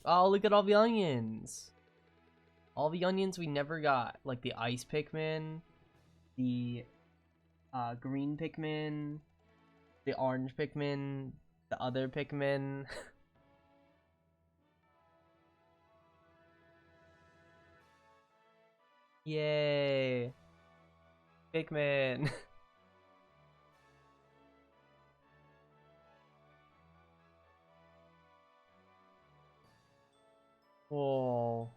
Oh, look at all the onions. All the onions we never got, like the ice Pikmin, the green Pikmin, the orange Pikmin, the other Pikmin. Yay! Pikmin! Whoa.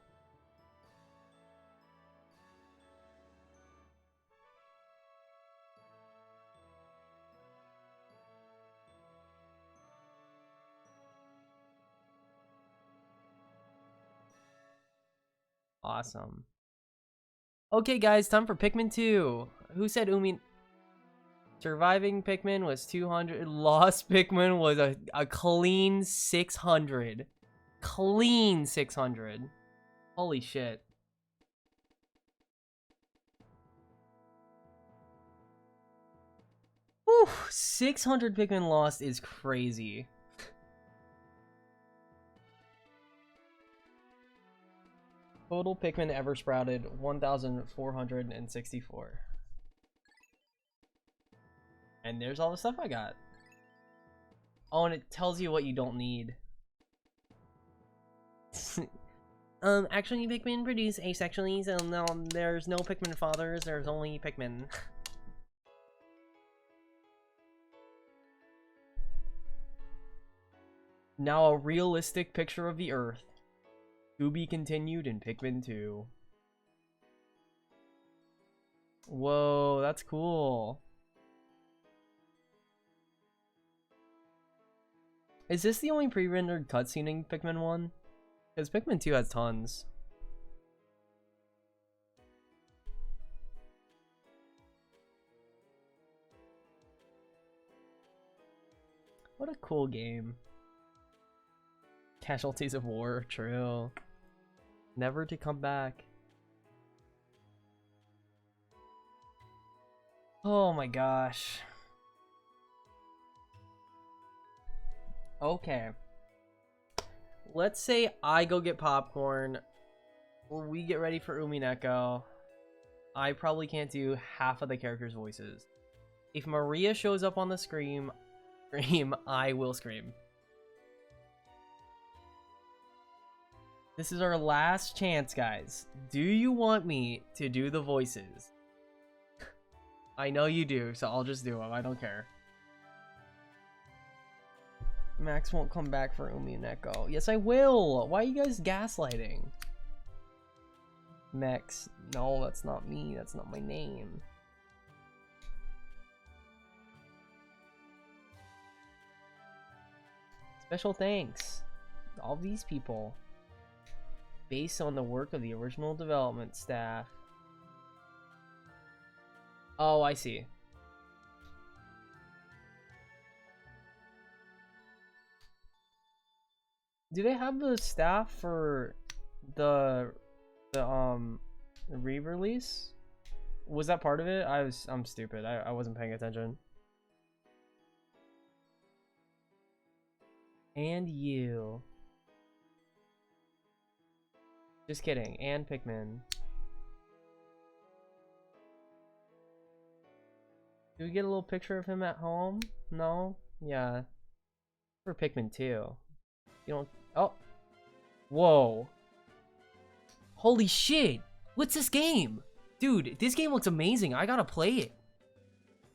Awesome. Okay, guys, time for Pikmin 2. Who said surviving Pikmin was 200? Lost Pikmin was a clean 600. Clean 600. Holy shit. Whew, 600 Pikmin lost is crazy. Total Pikmin ever sprouted, 1,464. And there's all the stuff I got. Oh, and it tells you what you don't need. Actually, Pikmin produce asexually, so no, there's no Pikmin fathers, there's only Pikmin. Now a realistic picture of the Earth. To be continued in Pikmin 2. Whoa, that's cool. Is this the only pre-rendered cutscene in Pikmin 1? Because Pikmin 2 has tons. What a cool game. Casualties of war, true. Never to come back. Oh my gosh. Okay. Let's say I go get popcorn. We get ready for Umineko. I probably can't do half of the characters' voices. If Maria shows up on the screen, I will scream. This is our last chance, guys. Do you want me to do the voices? I know you do, so I'll just do them. I don't care. Max won't come back for Umineko. Yes, I will. Why are you guys gaslighting? Max. No, that's not me. That's not my name. Special thanks to all these people. Based on the work of the original development staff. Oh, I see. Do they have the staff for the re-release? Was that part of it? I'm stupid. I wasn't paying attention. And you. Just kidding. And Pikmin. Do we get a little picture of him at home? No? Yeah. For Pikmin 2. You don't... Oh! Whoa. Holy shit! What's this game? Dude, this game looks amazing. I gotta play it.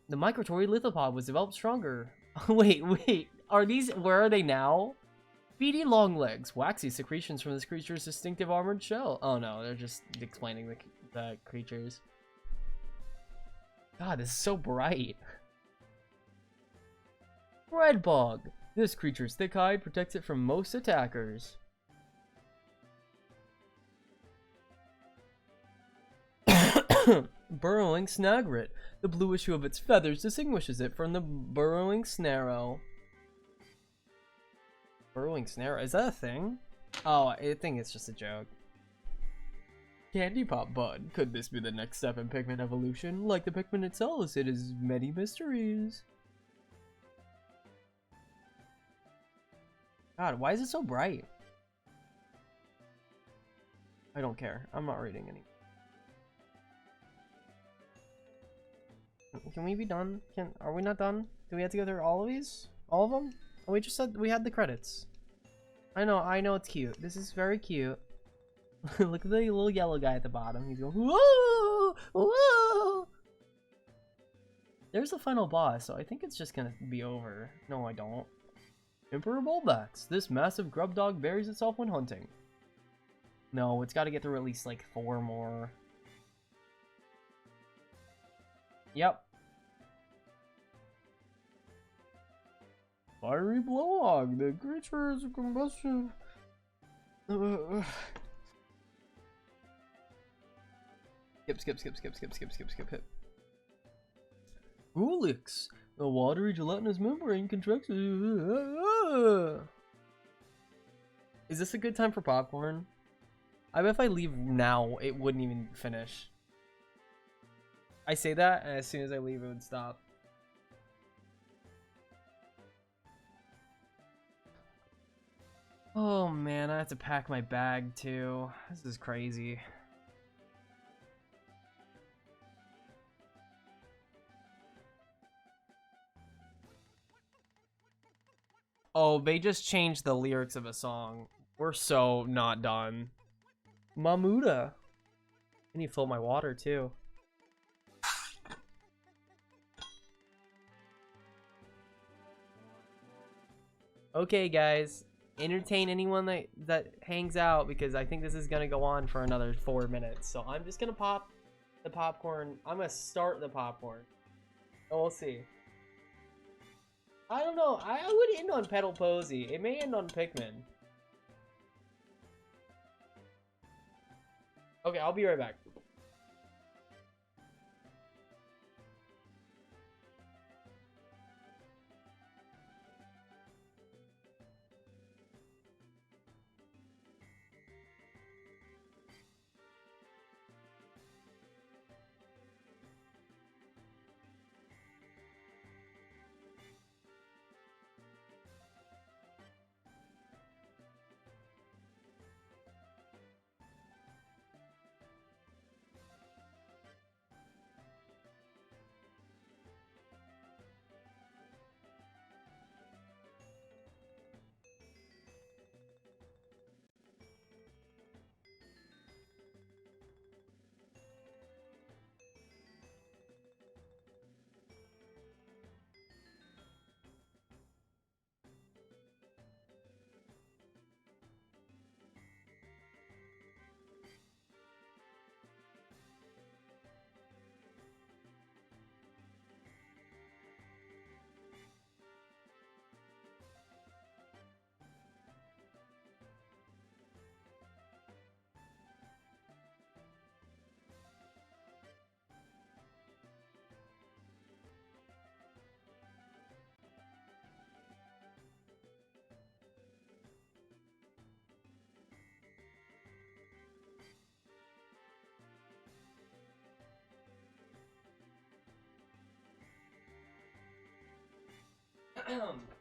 The Microtori Lithopod was developed stronger. wait. Are these... Where are they now? Beady long legs. Waxy secretions from this creature's distinctive armored shell. Oh no, they're just explaining the creatures. God, this is so bright. Red bug. This creature's thick hide protects it from most attackers. Burrowing snagret. The blue issue of its feathers distinguishes it from the burrowing snarrow. Burrowing snarrow? Is that a thing? Oh, I think it's just a joke. Candy Pop Bud. Could this be the next step in Pikmin evolution? Like the Pikmin itself, it has many mysteries. God, why is it so bright? I don't care. I'm not reading any. Can we be done? Are we not done? Do we have to go through all of these? All of them? Oh, we just said we had the credits. I know it's cute. This is very cute. Look at the little yellow guy at the bottom. He's going, whoa, whoa. There's the final boss, so I think it's just gonna be over. No, I don't. Emperor Bulbax. This massive grub dog buries itself when hunting. No, it's got to get through at least like 4 more. Yep. Fiery blowhog. The creature is a combustion. Skip. Gulix. The watery gelatinous membrane contracts. Is this a good time for popcorn? I bet if I leave now, it wouldn't even finish. I say that, and as soon as I leave, it would stop. Oh man, I have to pack my bag too. This is crazy. Oh, they just changed the lyrics of a song. We're so not done. Mamuda. I need to fill my water too. Okay, guys. Entertain anyone that hangs out, because I think this is gonna go on for another 4 minutes. So I'm just gonna pop the popcorn. I'm gonna start the popcorn. And we'll see. I don't know. I would end on Petal Posey. It may end on Pikmin. Okay, I'll be right back.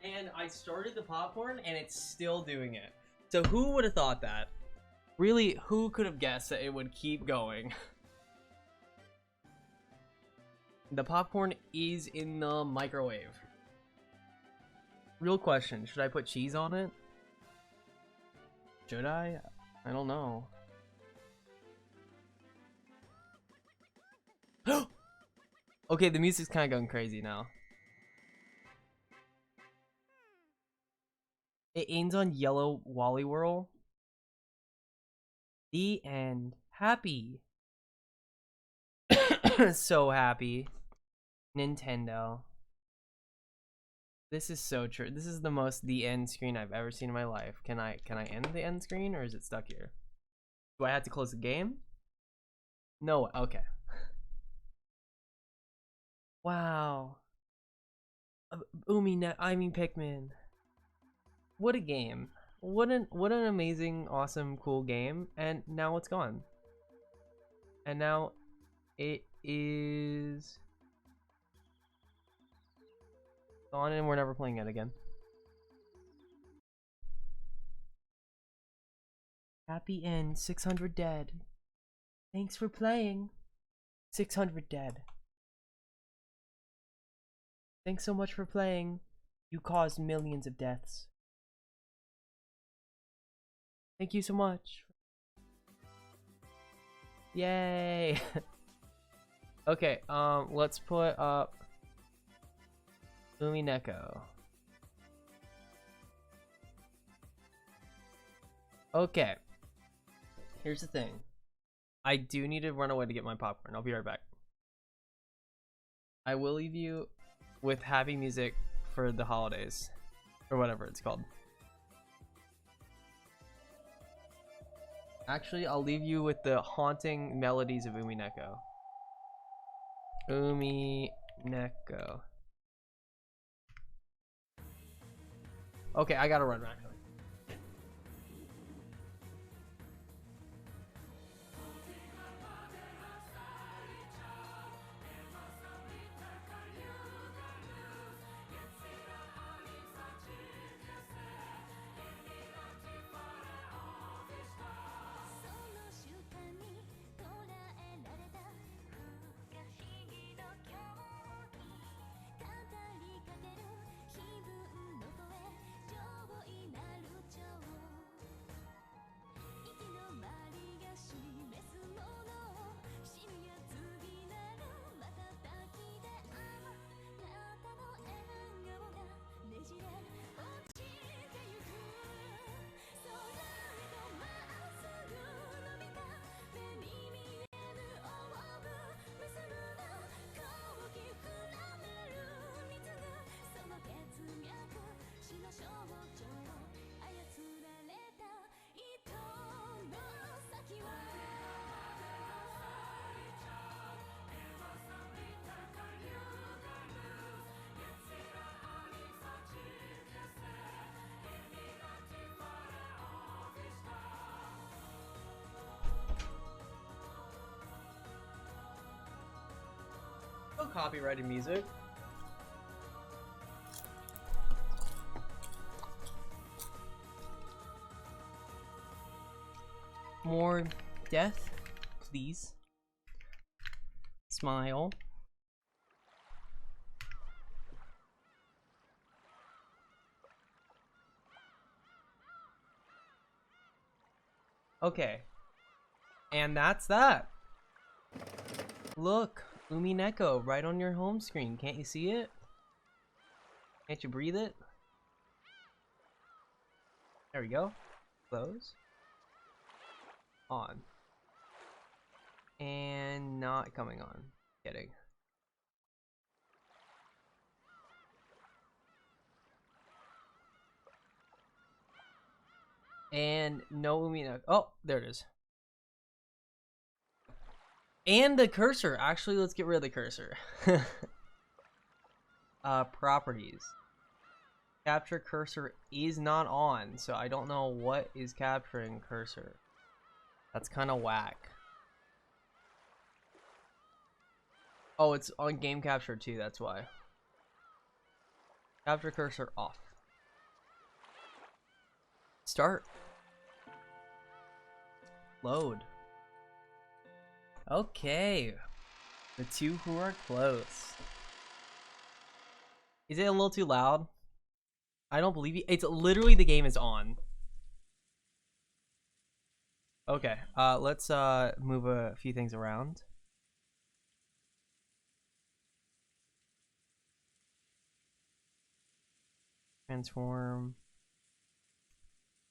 And I started the popcorn and it's still doing it. So who would have thought that? Really, who could have guessed that it would keep going? The popcorn is in the microwave. Real question, should I put cheese on it? Should I? I don't know. Okay, the music's kind of going crazy now. It ends on yellow Wally Whirl. The end. Happy. So happy. Nintendo. This is so true. This is the most the end screen I've ever seen in my life. Can I end the end screen, or is it stuck here? Do I have to close the game? No. Okay. Wow. Pikmin. What a game. What an amazing, awesome, cool game. And now it's gone. And now it is gone, and we're never playing it again. Happy end. 600 dead. Thanks for playing. 600 dead. Thanks so much for playing. You caused millions of deaths. Thank you so much. Yay. Okay, let's put up Umineko. Okay. Here's the thing. I do need to run away to get my popcorn. I'll be right back. I will leave you with happy music for the holidays. Or whatever it's called. Actually, I'll leave you with the haunting melodies of Umineko. Umineko. Okay, I gotta run back. No copyrighted music. More death, please. Smile. Okay. And that's that. Look, Umineko right on your home screen. Can't you see it? Can't you breathe it? There we go. Close. On. And not coming on. Kidding. And no Umineko. Oh, there it is. And the cursor. Actually, let's get rid of the cursor. Properties. Capture cursor is not on, so I don't know what is capturing cursor. That's kind of whack. Oh, it's on game capture too, that's why. Capture cursor off. Start. Load. Okay. The two who are close. Is it a little too loud? I don't believe you. It's literally the game is on. Okay, let's move a few things around. Transform.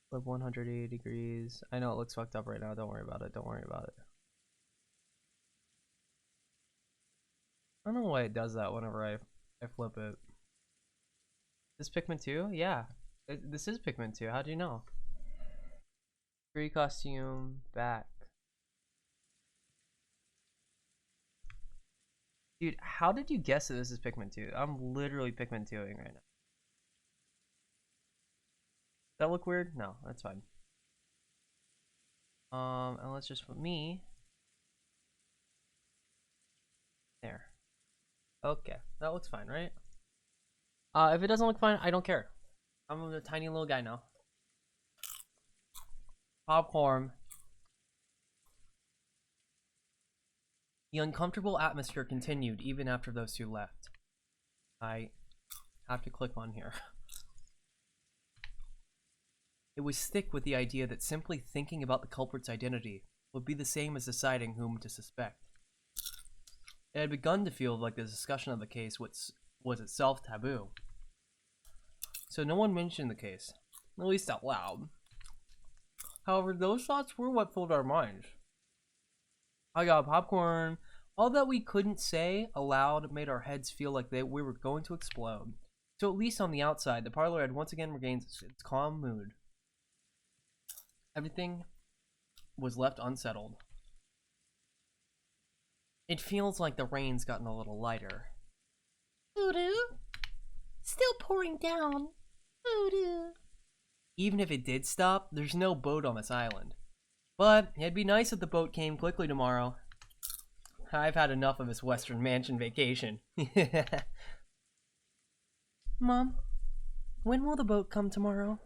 Flip 180 degrees. I know it looks fucked up right now. Don't worry about it. Don't worry about it. I don't know why it does that whenever I flip it. This Pikmin 2? Yeah. This is Pikmin 2. How do you know? Free costume. Back. Dude, how did you guess that this is Pikmin 2? I'm literally Pikmin 2ing right now. Does that look weird? No, that's fine. And let's just put me there. Okay, that looks fine, right? If it doesn't look fine, I don't care. I'm a tiny little guy now. Popcorn. The uncomfortable atmosphere continued even after those two left. I have to click on here. It was thick with the idea that simply thinking about the culprit's identity would be the same as deciding whom to suspect. It had begun to feel like the discussion of the case was itself taboo. So no one mentioned the case, at least out loud. However, those thoughts were what filled our minds. I got popcorn. All that we couldn't say aloud made our heads feel like we were going to explode. So at least on the outside, the parlor had once again regained its calm mood. Everything was left unsettled. It feels like the rain's gotten a little lighter. Voodoo? Still pouring down. Voodoo. Even if it did stop, there's no boat on this island. But it'd be nice if the boat came quickly tomorrow. I've had enough of this Western Mansion vacation. Mom, when will the boat come tomorrow?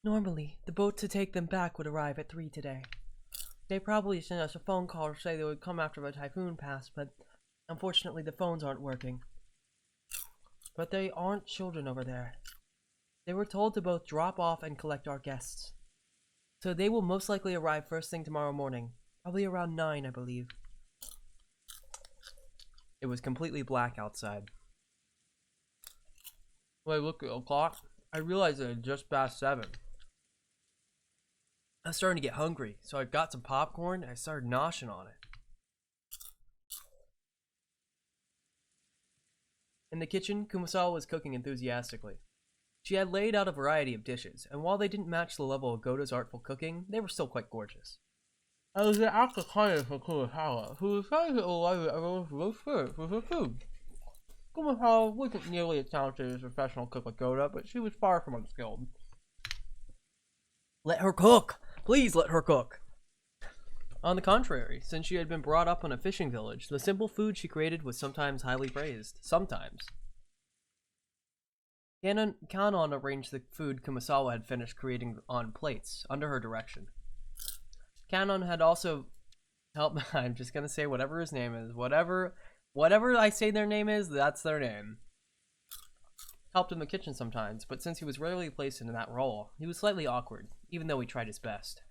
Normally, the boat to take them back would arrive at 3 today. They probably sent us a phone call to say they would come after the typhoon passed, but unfortunately the phones aren't working. But they aren't children over there. They were told to both drop off and collect our guests. So they will most likely arrive first thing tomorrow morning. Probably around 9, I believe. It was completely black outside. When I looked at the clock, I realized it had just passed 7. I was starting to get hungry, so I got some popcorn and I started noshing on it. In the kitchen, Kumasawa was cooking enthusiastically. She had laid out a variety of dishes, and while they didn't match the level of Goda's artful cooking, they were still quite gorgeous. I was after client for Kumasawa, who was trying to allow everyone's low spirits with her food. Kumasawa wasn't nearly as talented as a professional cook like Goda, but she was far from unskilled. Let her cook! Please let her cook! On the contrary, since she had been brought up in a fishing village, the simple food she created was sometimes highly praised. Sometimes. Kanon arranged the food Kumasawa had finished creating on plates, under her direction. Kanon had also helped— I'm just gonna say whatever his name is. Whatever I say their name is, that's their name. Helped in the kitchen sometimes, but since he was rarely placed into that role, he was slightly awkward, even though he tried his best.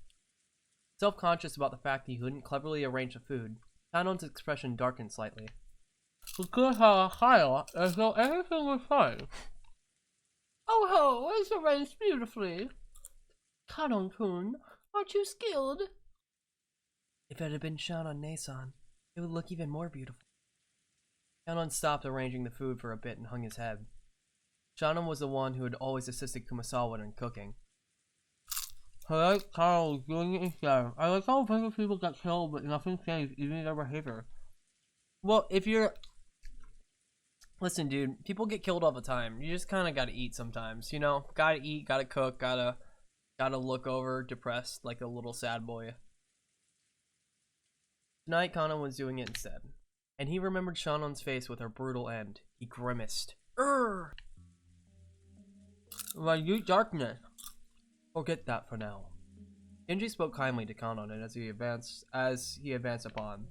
Self-conscious about the fact that he couldn't cleverly arrange the food, Kanon's expression darkened slightly. We could have a hire as though everything was fine. Oh ho, it's arranged beautifully. Kanon-kun, aren't you skilled? If it had been shown on Nason, it would look even more beautiful. Kanon stopped arranging the food for a bit and hung his head. Shannon was the one who had always assisted Kumasawa in cooking. I like Carl doing it instead. I like how plenty of people get killed but nothing changed, even their behavior. Well, if you're... Listen, dude, people get killed all the time. You just kind of gotta eat sometimes, you know? Gotta eat, gotta cook, gotta look over depressed like a little sad boy. Tonight, Kana was doing it instead. And he remembered Shannon's face with her brutal end. He grimaced. Urgh! My new darkness. Forget that for now. Genji spoke kindly to Kanon as he advanced upon.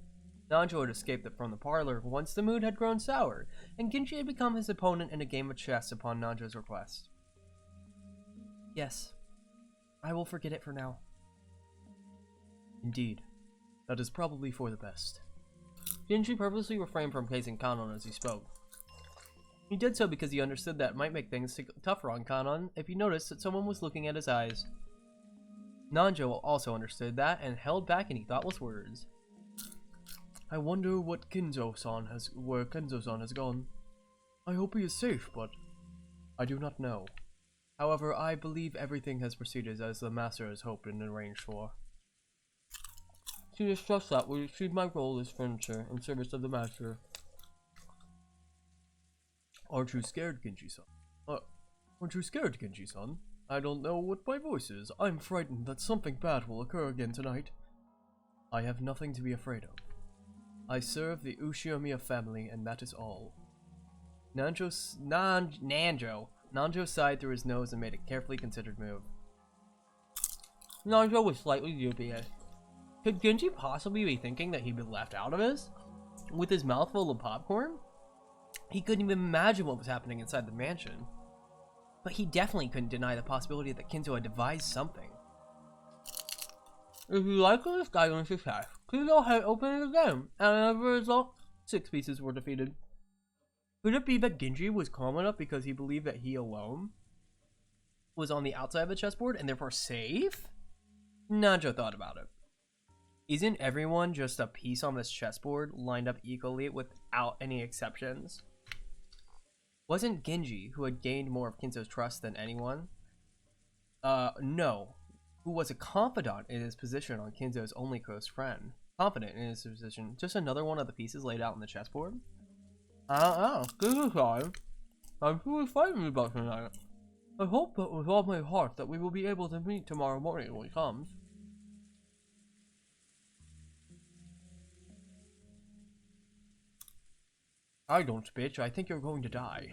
Nanjo had escaped from the parlor once the mood had grown sour, and Genji had become his opponent in a game of chess upon Nanjo's request. Yes, I will forget it for now. Indeed, that is probably for the best. Genji purposely refrained from praising Kanon as he spoke. He did so because he understood that it might make things tougher on Kanon if he noticed that someone was looking at his eyes. Nanjo also understood that and held back any thoughtless words. I wonder where Kenzo-san has gone. I hope he is safe, but I do not know. However, I believe everything has proceeded as the master has hoped and arranged for. To discuss that, we retrieve my role as furniture in service of the master. Aren't you scared, Genji-san? Aren't you scared, Genji-san? I don't know what my voice is. I'm frightened that something bad will occur again tonight. I have nothing to be afraid of. I serve the Uchinomiya family, and that is all. Nanjo Nanjo sighed through his nose and made a carefully considered move. Nanjo was slightly dubious. Could Genji possibly be thinking that he'd been left out of this? With his mouth full of popcorn? He couldn't even imagine what was happening inside the mansion. But he definitely couldn't deny the possibility that Kinzo had devised something. If you like this guidance attack, please go ahead and open it again. And as a result, 6 pieces were defeated. Could it be that Genji was calm enough because he believed that he alone was on the outside of the chessboard and therefore safe? Nanjo thought about it. Isn't everyone just a piece on this chessboard lined up equally without any exceptions? Wasn't Genji, who had gained more of Kinzo's trust than anyone? No. Who was a confidant in his position on Kinzo's only close friend. Confident in his position. Just another one of the pieces laid out on the chessboard? I don't know. This is fine. I'm really fighting about tonight. I hope that with all my heart that we will be able to meet tomorrow morning when it comes. I don't, bitch. I think you're going to die.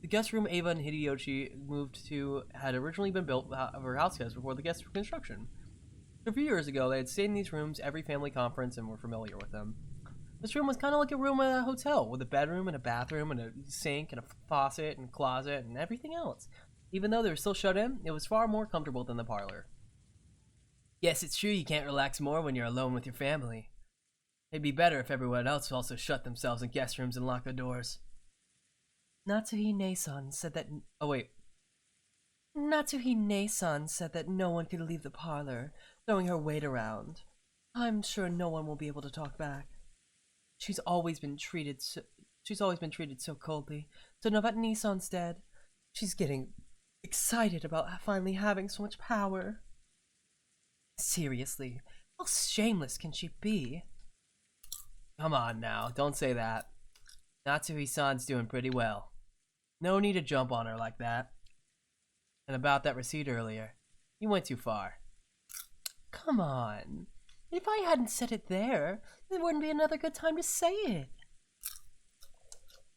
The guest room Ava and Hideyoshi moved to had originally been built for house guests before the guest construction. A few years ago, they had stayed in these rooms every family conference and were familiar with them. This room was kind of like a room at a hotel, with a bedroom and a bathroom and a sink and a faucet and closet and everything else. Even though they were still shut in, it was far more comfortable than the parlor. Yes, it's true you can't relax more when you're alone with your family. It'd be better if everyone else also shut themselves in guest rooms and locked the doors. Natsuhine-san said that... Oh, wait. Natsuhine-san said that no one could leave the parlor, throwing her weight around. I'm sure no one will be able to talk back. She's always been treated so coldly, so now that Nissan's dead, she's getting excited about finally having so much power. Seriously, how shameless can she be? Come on now, don't say that. Natsuhi-san's doing pretty well. No need to jump on her like that. And about that receipt earlier, you went too far. Come on. If I hadn't said it there wouldn't be another good time to say it.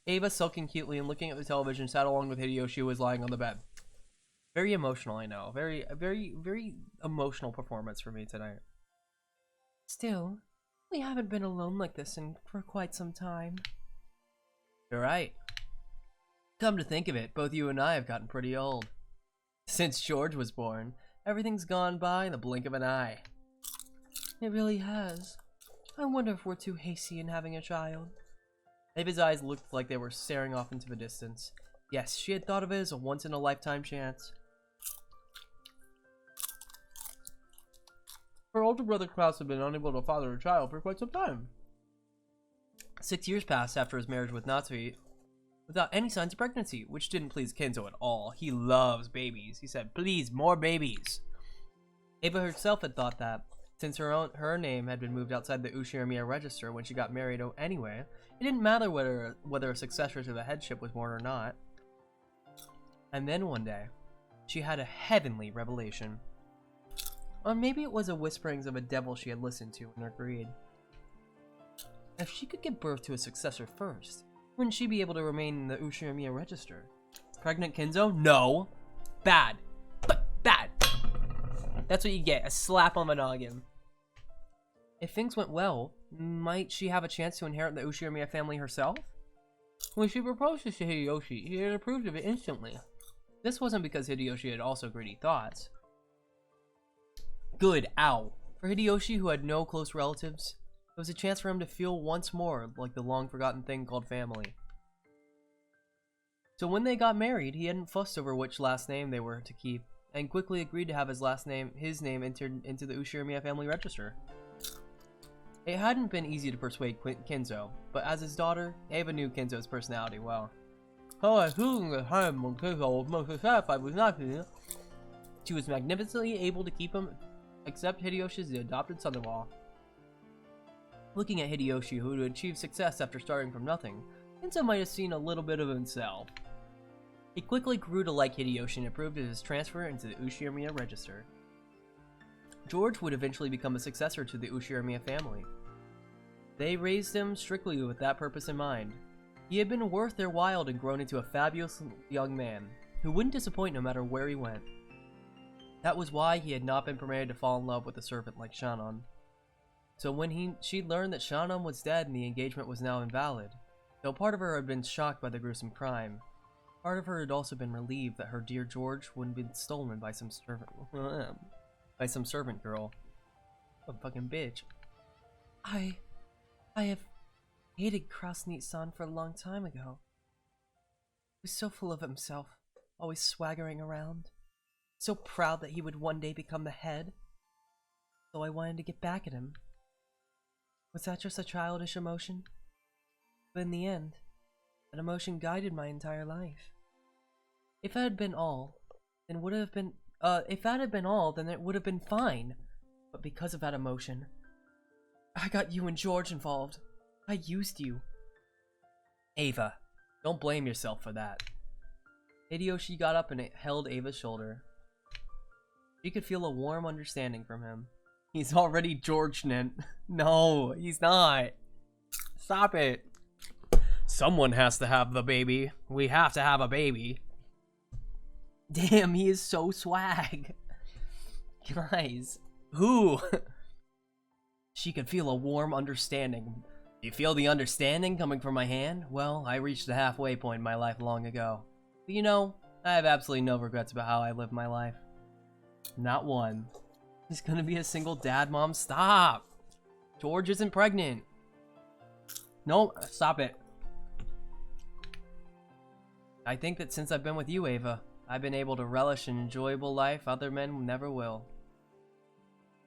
Ava, sulking cutely and looking at the television, sat along with Hideyoshi, who was lying on the bed. Very emotional, I know. Very emotional performance for me tonight. Still, we haven't been alone like this for quite some time. You're right. Come to think of it, both you and I have gotten pretty old. Since George was born, everything's gone by in the blink of an eye. It really has. I wonder if we're too hasty in having a child. Ava's eyes looked like they were staring off into the distance. Yes, she had thought of it as a once-in-a-lifetime chance. Her older brother Klaus had been unable to father a child for quite some time. 6 years passed after his marriage with Natsui without any signs of pregnancy, which didn't please Kenzo at all. He loves babies. He said, please, more babies. Ava herself had thought that, since her name had been moved outside the Ushiramiya register when she got married anyway, it didn't matter whether a successor to the headship was born or not. And then one day, she had a heavenly revelation. Or maybe it was a whisperings of a devil she had listened to and agreed. If she could give birth to a successor first, wouldn't she be able to remain in the Ushiramiya register? Pregnant Kenzo? No! Bad! Bad! That's what you get, a slap on the noggin. If things went well, might she have a chance to inherit the Ushiramiya family herself? When she proposed to Hideyoshi, he had approved of it instantly. This wasn't because Hideyoshi had also greedy thoughts. Good, ow. For Hideyoshi, who had no close relatives, it was a chance for him to feel once more like the long-forgotten thing called family. So when they got married, he hadn't fussed over which last name they were to keep, and quickly agreed to have his name entered into the Ushiramiya family register. It hadn't been easy to persuade Kenzo, but as his daughter, Ava knew Kenzo's personality well. She was magnificently able to keep him, except Hideyoshi as the adopted son-in-law. Looking at Hideyoshi, who had achieved success after starting from nothing, Kenzo might have seen a little bit of himself. He quickly grew to like Hideyoshi and approved of his transfer into the Ushiramiya register. George would eventually become a successor to the Ushiramiya family. They raised him strictly with that purpose in mind. He had been worth their while and grown into a fabulous young man, who wouldn't disappoint no matter where he went. That was why he had not been permitted to fall in love with a servant like Shannon. So when she learned that Shannon was dead and the engagement was now invalid, though part of her had been shocked by the gruesome crime, part of her had also been relieved that her dear George wouldn't have been stolen by some servant girl. A fucking bitch. I have hated Krasnit-san for a long time ago. He was so full of himself, always swaggering around, so proud that he would one day become the head. So I wanted to get back at him. Was that just a childish emotion? But in the end, that emotion guided my entire life. If that had been all, then it would have been fine. But because of that emotion, I got you and George involved. I used you. Ava, don't blame yourself for that. Hideyoshi got up and held Ava's shoulder. She could feel a warm understanding from him. He's already George-nent. No, he's not. Stop it. Someone has to have the baby. We have to have a baby. Damn, he is so swag. Guys, who? She could feel a warm understanding. Do you feel the understanding coming from my hand? Well, I reached the halfway point in my life long ago. But you know, I have absolutely no regrets about how I lived my life. Not one. He's gonna be a single dad, Mom. Stop! George isn't pregnant. No, stop it. I think that since I've been with you, Ava, I've been able to relish an enjoyable life other men never will.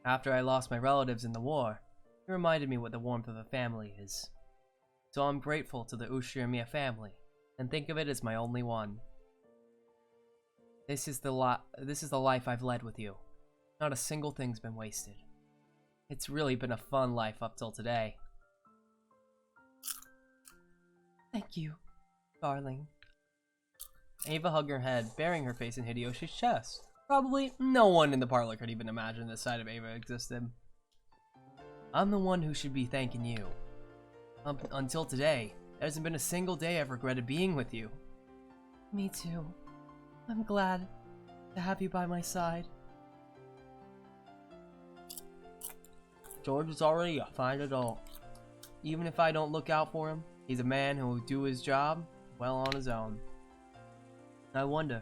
After I lost my relatives in the war, it reminded me what the warmth of a family is. So I'm grateful to the Ushirimiya family, and think of it as my only one. This is the life I've led with you. Not a single thing's been wasted. It's really been a fun life up till today. Thank you, darling. Ava hugged her head, burying her face in Hideyoshi's chest. Probably no one in the parlor could even imagine this side of Ava existed. I'm the one who should be thanking you. Until today, there hasn't been a single day I've regretted being with you. Me too. I'm glad to have you by my side. George is already a fine adult. Even if I don't look out for him, he's a man who will do his job well on his own. I wonder,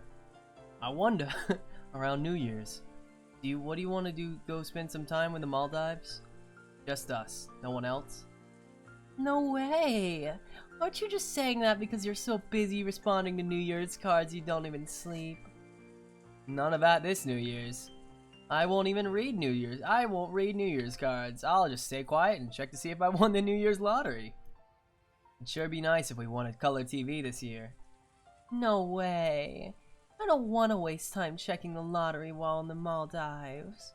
around New Year's, what do you want to do? Go spend some time with the Maldives? Just us, no one else? No way! Aren't you just saying that because you're so busy responding to New Year's cards you don't even sleep? None of that this New Year's. I won't read New Year's cards. I'll just stay quiet and check to see if I won the New Year's lottery. It'd sure be nice if we won a color TV this year. No way. I don't want to waste time checking the lottery while in the Maldives.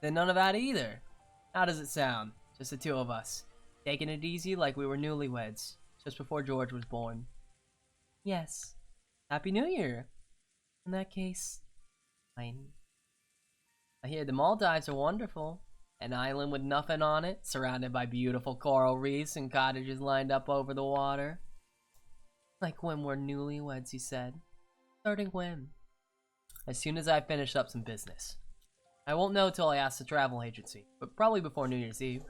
Then none of that either. How does it sound? Just the two of us, taking it easy like we were newlyweds, just before George was born. Yes. Happy New Year. In that case, fine. I hear the Maldives are wonderful. An island with nothing on it, surrounded by beautiful coral reefs and cottages lined up over the water. Like when we're newlyweds, you said. Starting when? As soon as I finish up some business. I won't know till I ask the travel agency, but probably before New Year's Eve.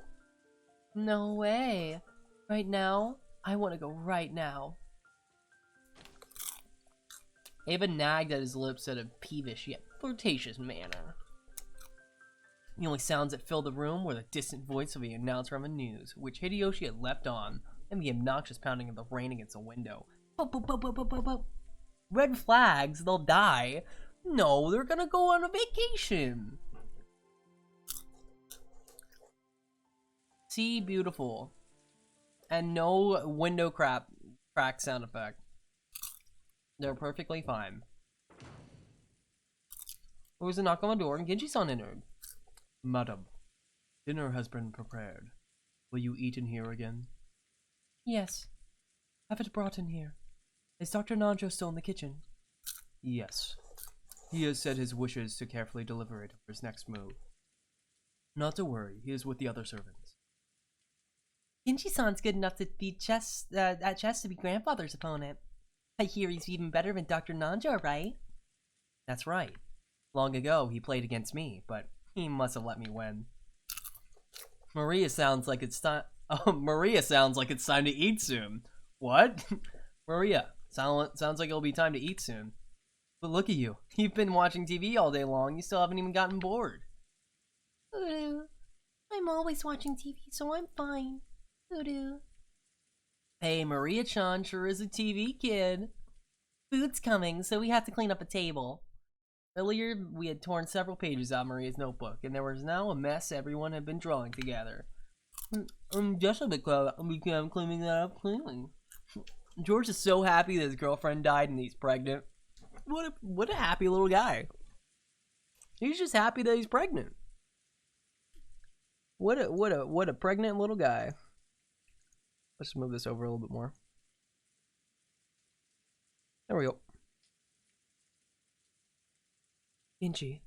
No way. Right now? I want to go right now. Ava nagged at his lips in a peevish yet flirtatious manner. The only sounds that filled the room were the distant voice of the announcer on the news, which Hideyoshi had left on, and the obnoxious pounding of the rain against the window. Red flags, they'll die. No, they're gonna go on a vacation. See, beautiful. And no window crack sound effect. They're perfectly fine. There was a knock on the door and Genji-san entered. Madam, dinner has been prepared. Will you eat in here again? Yes. Have it brought in here. Is Dr. Nanjo still in the kitchen? Yes. He has said his wishes to carefully deliberate over his next move. Not to worry, he is with the other servants. Genji-san's good enough to be at chess to be grandfather's opponent. I hear he's even better than Dr. Nanjo, right? That's right. Long ago, he played against me, but he must have let me win. Maria sounds like it's time. Oh, Maria sounds like it's time to eat soon. What? Maria, sounds like it'll be time to eat soon. But look at you. You've been watching TV all day long. You still haven't even gotten bored. I'm always watching TV, so I'm fine. Hey, Maria-chan sure is a TV kid. Food's coming, so we have to clean up a table. Earlier, we had torn several pages out of Maria's notebook, and there was now a mess everyone had been drawing together. I'm just a bit I'm cleaning that up cleanly. George is so happy that his girlfriend died and he's pregnant. What a happy little guy. He's just happy that he's pregnant. What a pregnant little guy. Let's move this over a little bit more. There we go. Genji.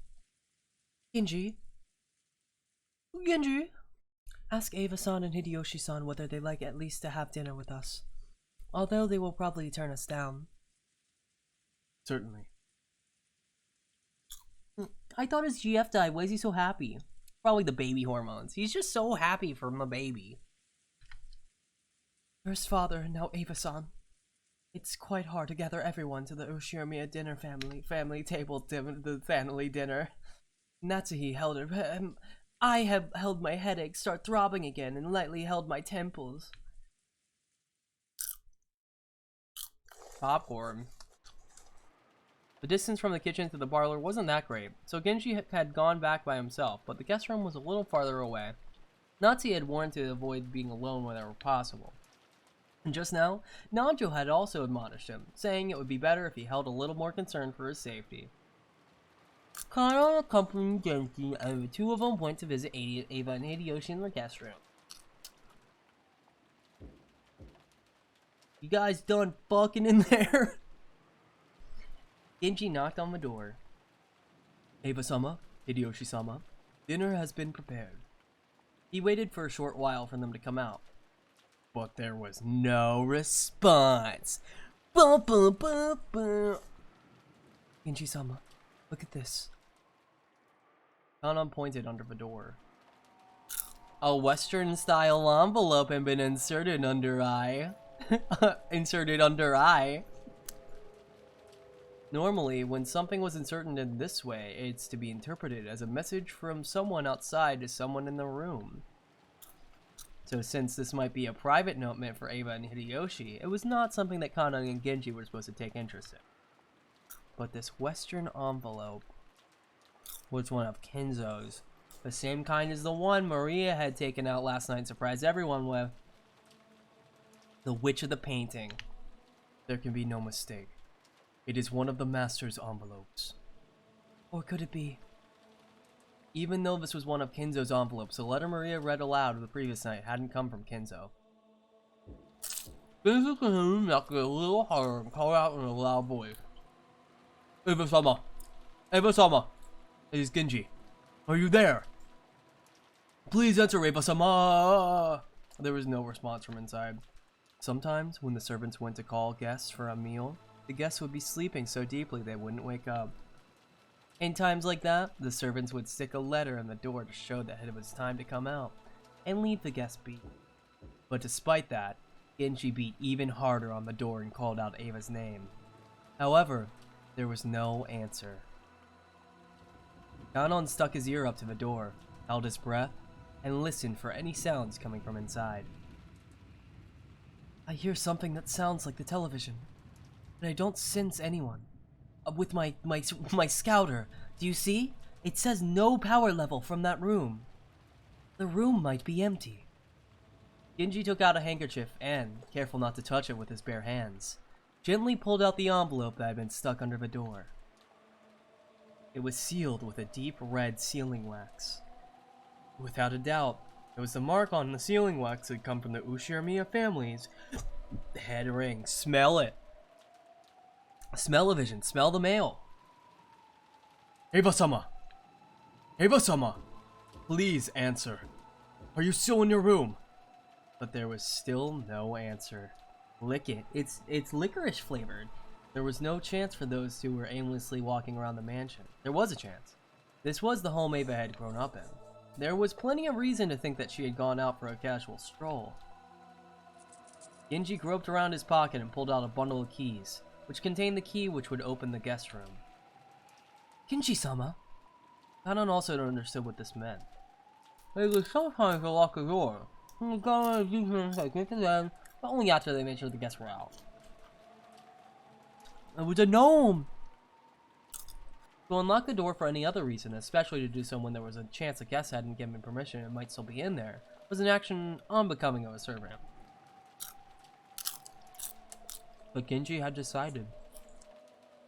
Ask Ava-san and Hideyoshi-san whether they'd like at least to have dinner with us. Although they will probably turn us down. Certainly. I thought his GF died. Why is he so happy? Probably the baby hormones. He's just so happy from a baby. First father, now Ava-san. It's quite hard to gather everyone to the Ushiramiya dinner family table, the family dinner. Natsuhi held her. I have held my headache start throbbing again and lightly held my temples. Popcorn. The distance from the kitchen to the parlor wasn't that great, so Genji had gone back by himself, but the guest room was a little farther away. Natsuhi had warned to avoid being alone whenever possible. And just now, Nanjo had also admonished him, saying it would be better if he held a little more concern for his safety. Kana accompanied Genji, and the two of them went to visit Ava and Hideyoshi in the guest room. You guys done fucking in there? Genji knocked on the door. Ava-sama, Hideyoshi-sama, dinner has been prepared. He waited for a short while for them to come out. But there was no response. Genji-sama, look at this. Kanon pointed under the door. A Western-style envelope had been inserted under eye. Inserted under eye. Normally, when something was inserted in this way, it's to be interpreted as a message from someone outside to someone in the room. So since this might be a private note meant for Ava and Hideyoshi, it was not something that Kana and Genji were supposed to take interest in. But this Western envelope was one of Kenzo's, the same kind as the one Maria had taken out last night and surprised everyone with. The Witch of the Painting. There can be no mistake. It is one of the Master's envelopes. Or could it be? Even though this was one of Kenzo's envelopes, the letter Maria read aloud the previous night hadn't come from Kenzo. Kenzo can knock it a little harder and call out in a loud voice. Ava-sama! Ava-sama! It is Genji. Are you there? Please answer, Ava-sama! There was no response from inside. Sometimes, when the servants went to call guests for a meal, the guests would be sleeping so deeply they wouldn't wake up. In times like that, the servants would stick a letter in the door to show that it was time to come out, and leave the guest be. But despite that, Genji beat even harder on the door and called out Ava's name. However, there was no answer. Kanon stuck his ear up to the door, held his breath, and listened for any sounds coming from inside. I hear something that sounds like the television, but I don't sense anyone. With my scouter, do you see? It says no power level from that room. The room might be empty. Genji took out a handkerchief and, careful not to touch it with his bare hands, gently pulled out the envelope that had been stuck under the door. It was sealed with a deep red sealing wax. Without a doubt, it was the mark on the sealing wax that had come from the Ushiramiya family's head ring. Smell it! Smell-o-vision, smell the mail. Ava-sama! Ava-sama! Please answer. Are you still in your room? But there was still no answer. Lick it. It's licorice flavored. There was no chance for those two who were aimlessly walking around the mansion. There was a chance. This was the home Ava had grown up in. There was plenty of reason to think that she had gone out for a casual stroll. Genji groped around his pocket and pulled out a bundle of keys, which contained the key which would open the guest room. Genji-sama? Kanon also understood what this meant. They would sometimes lock the door, but only after they made sure the guests were out. It was a gnome! To unlock the door for any other reason, especially to do so when there was a chance the guest hadn't given permission and might still be in there, was an action unbecoming of a servant. But Genji had decided.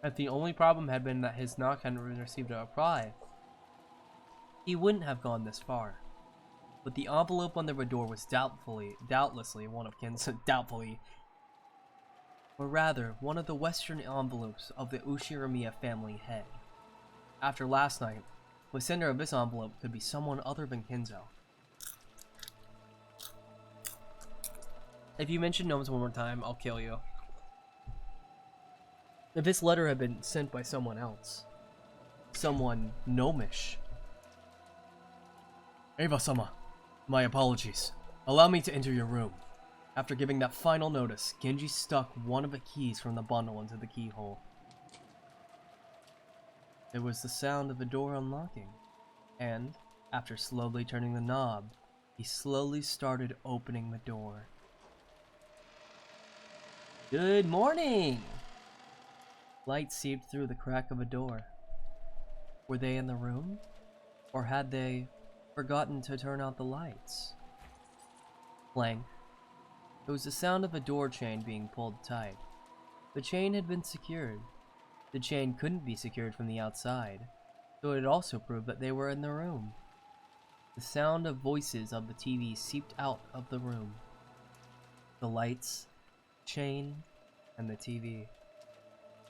If the only problem had been that his knock hadn't received a reply, he wouldn't have gone this far. But the envelope on the door was doubtlessly one of one of the western envelopes of the Ushiramiya family head. After last night, the sender of this envelope could be someone other than Kinzo. If you mention gnomes one more time, I'll kill you. If this letter had been sent by someone else, someone gnomish. Eva-sama, my apologies. Allow me to enter your room. After giving that final notice, Genji stuck one of the keys from the bundle into the keyhole. There was the sound of the door unlocking, and, after slowly turning the knob, he slowly started opening the door. Good morning! Light seeped through the crack of a door. Were they in the room? Or had they forgotten to turn out the lights? Clank. It was the sound of a door chain being pulled tight. The chain had been secured. The chain couldn't be secured from the outside, so it also proved that they were in the room. The sound of voices of the TV seeped out of the room. The lights, chain, and the TV.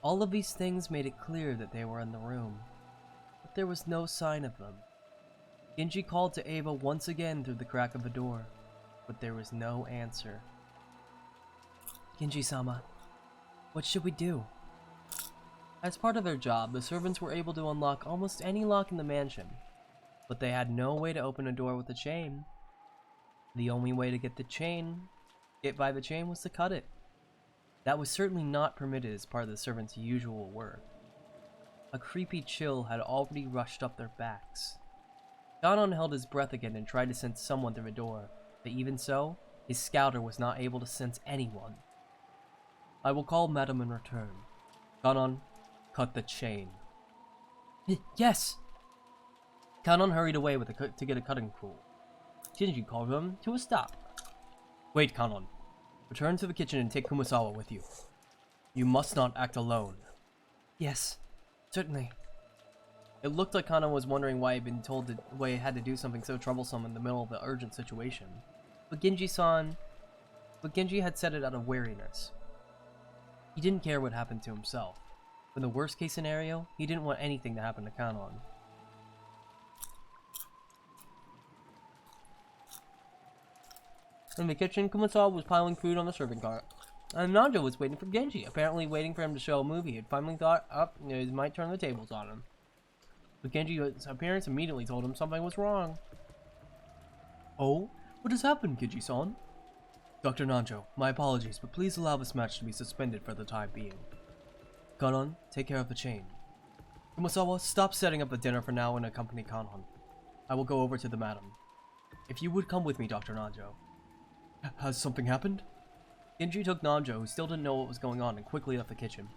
All of these things made it clear that they were in the room, but there was no sign of them. Genji called to Ava once again through the crack of a door, but there was no answer. Genji-sama, what should we do? As part of their job, the servants were able to unlock almost any lock in the mansion, but they had no way to open a door with a chain. The only way to get by the chain was to cut it. That was certainly not permitted as part of the servants' usual work. A creepy chill had already rushed up their backs. Kanon held his breath again and tried to sense someone through the door, but even so, his scouter was not able to sense anyone. I will call Madam in return. Kanon, cut the chain. Yes! Kanon hurried away to get a cutting tool. Genji called him to a stop. Wait, Kanon. Return to the kitchen and take Kumasawa with you. You must not act alone. Yes, certainly. It looked like Kanon was wondering why he had to do something so troublesome in the middle of the urgent situation. But Genji had said it out of wariness. He didn't care what happened to himself. In the worst case scenario, he didn't want anything to happen to Kanon. In the kitchen, Kumasawa was piling food on the serving cart, and Nanjo was waiting for Genji, apparently waiting for him to show a movie. He had finally thought, he might turn the tables on him. But Genji's appearance immediately told him something was wrong. Oh? What has happened, Genji-san? Dr. Nanjo, my apologies, but please allow this match to be suspended for the time being. Kanon, take care of the chain. Kumasawa, stop setting up the dinner for now and accompany Kanon. I will go over to the madam. If you would come with me, Dr. Nanjo. Has something happened? Genji took Nanjo, who still didn't know what was going on, and quickly left the kitchen.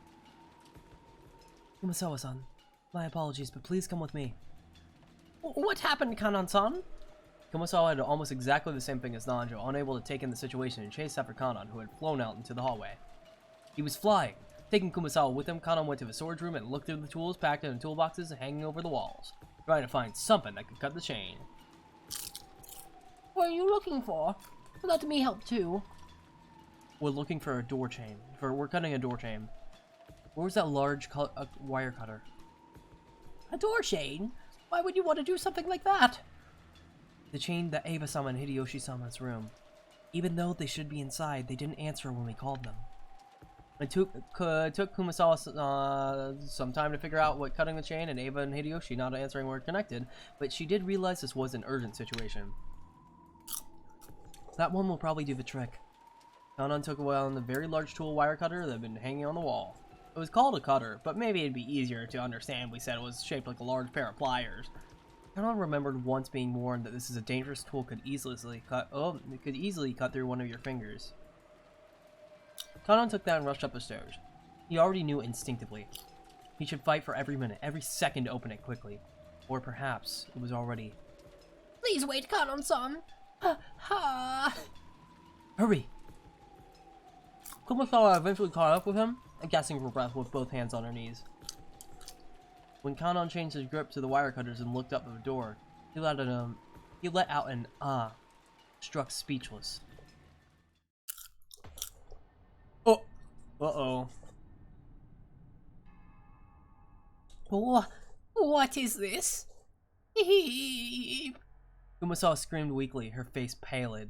Kumasawa-san, my apologies, but please come with me. What happened, Kanon-san? Kumasawa had almost exactly the same thing as Nanjo, unable to take in the situation and chase after Kanon, who had flown out into the hallway. He was flying. Taking Kumasawa with him, Kanon went to the storage room and looked through the tools packed in toolboxes hanging over the walls, trying to find something that could cut the chain. What are you looking for? Let me help too. We're looking for a door chain. We're cutting a door chain. Where's that large wire cutter? A door chain? Why would you want to do something like that? The chain that Ava-sama and Hideyoshi-sama's room. Even though they should be inside, they didn't answer when we called them. It took Kumasawa some time to figure out what cutting the chain and Ava and Hideyoshi not answering were connected, but she did realize this was an urgent situation. That one will probably do the trick. Kanon took away on the very large tool wire cutter that had been hanging on the wall. It was called a cutter, but maybe it'd be easier to understand if we said it was shaped like a large pair of pliers. Kanon remembered once being warned that this is a dangerous tool could easily cut through one of your fingers. Kanon took that and rushed up the stairs. He already knew instinctively. He should fight for every minute, every second to open it quickly. Or perhaps it was already... Please wait, Kanon-san. Hurry! Kumasawa eventually caught up with him, gasping for breath with both hands on her knees. When Kanon changed his grip to the wire cutters and looked up at the door, he let out an ah, struck speechless. Oh! Uh-oh. What is this? Kumasawa screamed weakly, her face pallid.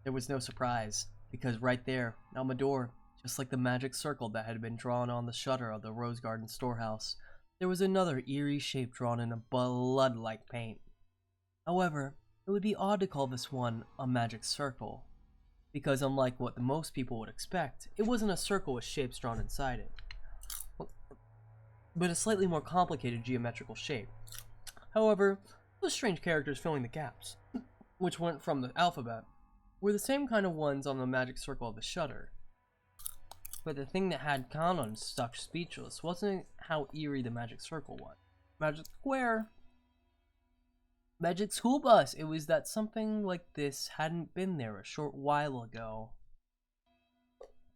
There was no surprise, because right there, on the door, just like the magic circle that had been drawn on the shutter of the Rose Garden storehouse, there was another eerie shape drawn in a blood-like paint. However, it would be odd to call this one a magic circle, because unlike what most people would expect, it wasn't a circle with shapes drawn inside it, but a slightly more complicated geometrical shape. However, those strange characters filling the gaps, which went from the alphabet, were the same kind of ones on the magic circle of the shutter. But the thing that had Kanon stuck speechless wasn't how eerie the magic circle was. Magic square. Magic school bus. It was that something like this hadn't been there a short while ago.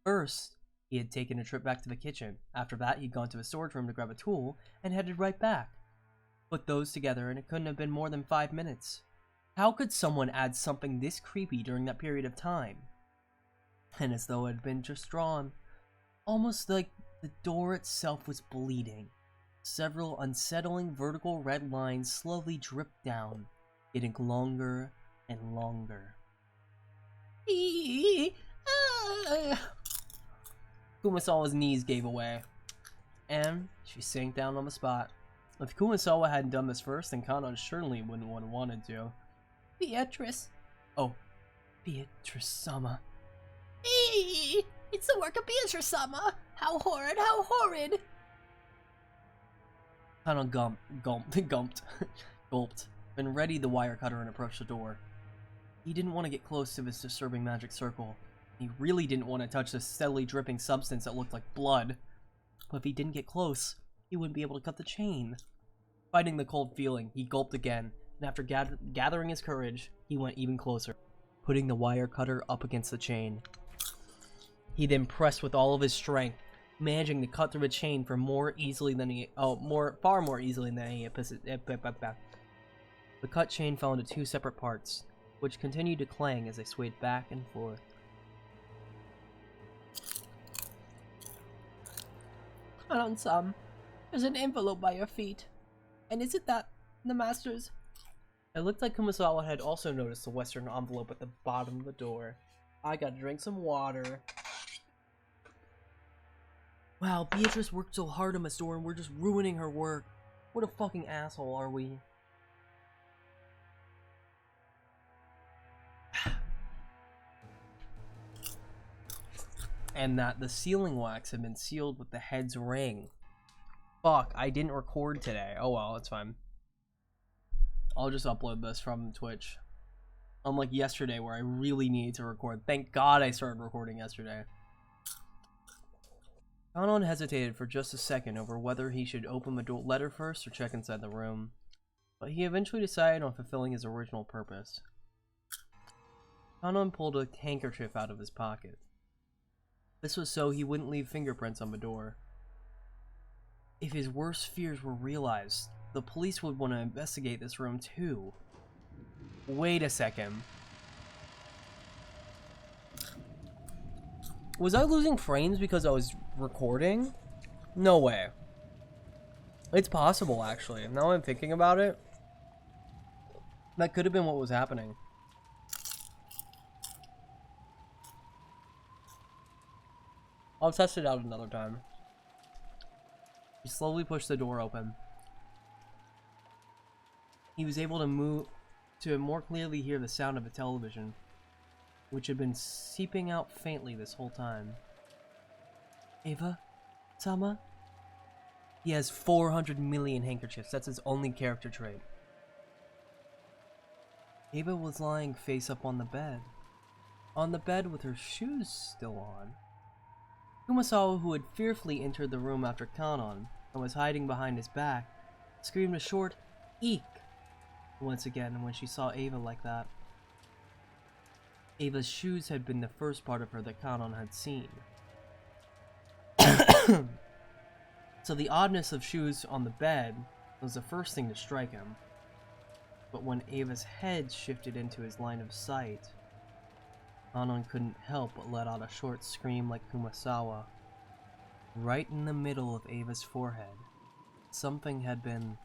First, he had taken a trip back to the kitchen. After that, he'd gone to a storage room to grab a tool and headed right back. Put those together and it couldn't have been more than 5 minutes. How could someone add something this creepy during that period of time? And as though it had been just drawn, almost like the door itself was bleeding. Several unsettling vertical red lines slowly dripped down, getting longer and longer. Kumasawa's knees gave away, and she sank down on the spot. If Kumasawa hadn't done this first, then Kanon certainly wouldn't have wanted to. Beatrice. Oh, Beatrice-sama. It's the work of Beatrice-sama. How horrid, how horrid. Kanon gulped, then readied the wire cutter and approached the door. He didn't want to get close to this disturbing magic circle. He really didn't want to touch this steadily dripping substance that looked like blood. But if he didn't get close, he wouldn't be able to cut the chain. Fighting the cold feeling, he gulped again, and after gathering his courage, he went even closer, putting the wire cutter up against the chain. He then pressed with all of his strength, managing to cut through the chain far more easily than he The cut chain fell into 2 separate parts, which continued to clang as they swayed back and forth. Kanon-san, there's an envelope by your feet. And is it that the master's? It looked like Kumasawa had also noticed the western envelope at the bottom of the door. I gotta drink some water. Wow, Beatrice worked so hard on this door and we're just ruining her work. What a fucking asshole are we? And that the sealing wax had been sealed with the head's ring. Fuck, I didn't record today. Oh well, it's fine. I'll just upload this from Twitch. Unlike yesterday where I really needed to record. Thank God I started recording yesterday. Kanon hesitated for just a second over whether he should open the letter first or check inside the room. But he eventually decided on fulfilling his original purpose. Kanon pulled a handkerchief out of his pocket. This was so he wouldn't leave fingerprints on the door. If his worst fears were realized, the police would want to investigate this room too. Wait a second. Was I losing frames because I was recording? No way. It's possible, actually. Now I'm thinking about it. That could have been what was happening. I'll test it out another time. He slowly pushed the door open. He was able to more clearly hear the sound of a television, which had been seeping out faintly this whole time. Eva? Sama? He has 400 million handkerchiefs. That's his only character trait. Eva was lying face up on the bed. On the bed with her shoes still on. Kumasawa, who had fearfully entered the room after Kanon and was hiding behind his back, screamed a short eek once again when she saw Eva like that. Ava's shoes had been the first part of her that Kanon had seen. So the oddness of shoes on the bed was the first thing to strike him. But when Ava's head shifted into his line of sight, Kanon couldn't help but let out a short scream like Kumasawa. Right in the middle of Ava's forehead, something had been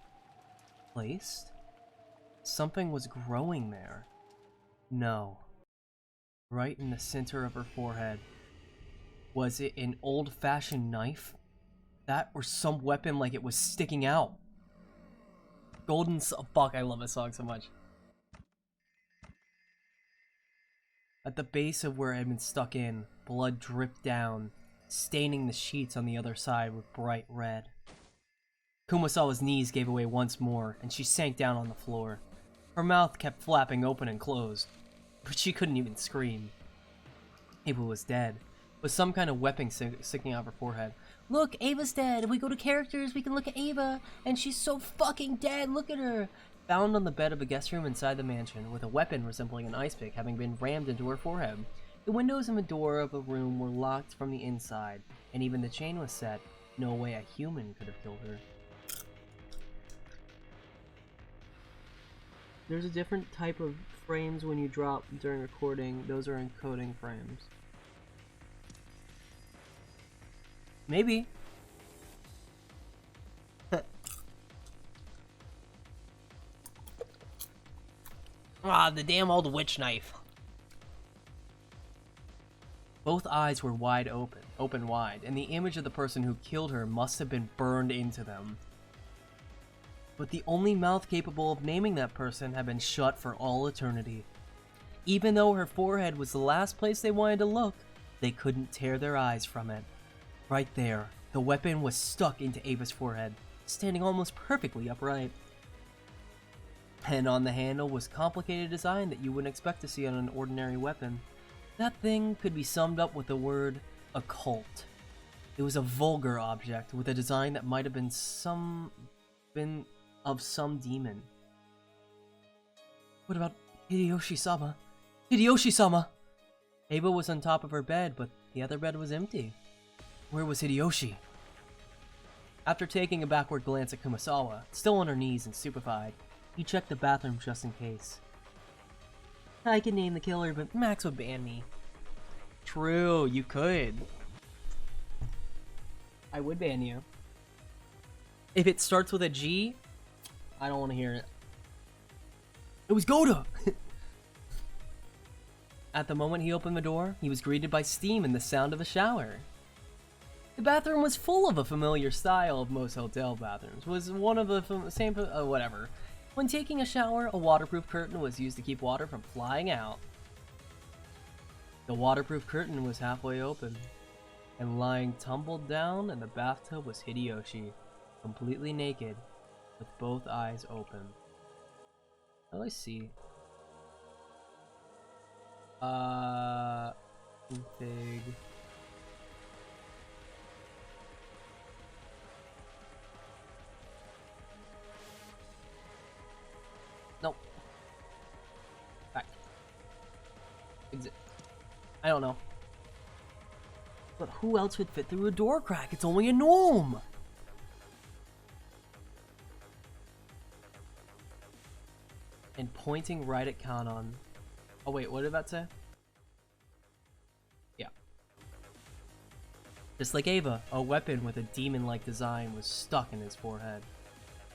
placed? Something was growing there. No. Right in the center of her forehead. Was it an old-fashioned knife? That or some weapon like it was sticking out? Fuck, I love this song so much. At the base of where it had been stuck in, blood dripped down, staining the sheets on the other side with bright red. Kumasawa's knees gave away once more, and she sank down on the floor. Her mouth kept flapping open and closed, but she couldn't even scream. Ava was dead, with some kind of weapon sticking out of her forehead. Look, Ava's dead. If we go to characters, we can look at Ava, and she's so fucking dead. Look at her. Found on the bed of a guest room inside the mansion, with a weapon resembling an ice pick having been rammed into her forehead. The windows and the door of the room were locked from the inside, and even the chain was set. No way a human could have killed her. There's a different type of frames when you drop during recording. Those are encoding frames. Maybe. Ah, the damn old witch knife. Both eyes were wide open wide, and the image of the person who killed her must have been burned into them. But the only mouth capable of naming that person had been shut for all eternity. Even though her forehead was the last place they wanted to look, they couldn't tear their eyes from it. Right there, the weapon was stuck into Ava's forehead, standing almost perfectly upright. And on the handle was complicated design that you wouldn't expect to see on an ordinary weapon. That thing could be summed up with the word occult. It was a vulgar object with a design that might have been of some demon. What about Hideyoshi-sama? Hideyoshi-sama! Ava was on top of her bed, but the other bed was empty. Where was Hideyoshi? After taking a backward glance at Kumasawa, still on her knees and stupefied, he checked the bathroom just in case. I could name the killer, but Max would ban me. True, you could. I would ban you. If it starts with a G, I don't want to hear it. It was Goda! At the moment he opened the door, he was greeted by steam and the sound of a shower. The bathroom was full of a familiar style of most hotel bathrooms. Was one of the same, whatever. When taking a shower, a waterproof curtain was used to keep water from flying out. The waterproof curtain was halfway open, and lying tumbled down in the bathtub was Hideyoshi, completely naked, with both eyes open. How do I see? Config. Nope. Back. Exit. I don't know. But who else would fit through a door crack? It's only a gnome! And pointing right at Kanon. Oh wait, what did that say? Yeah. Just like Ava, a weapon with a demon-like design was stuck in his forehead.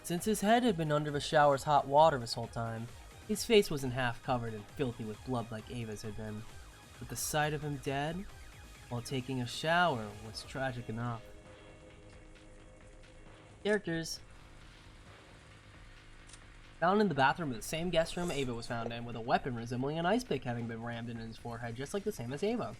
Since his head had been under the shower's hot water this whole time, his face wasn't half covered and filthy with blood like Ava's had been. But the sight of him dead, while taking a shower was tragic enough. Characters. Found in the bathroom of the same guest room Ava was found in, with a weapon resembling an ice pick having been rammed in his forehead, just like the same as Ava.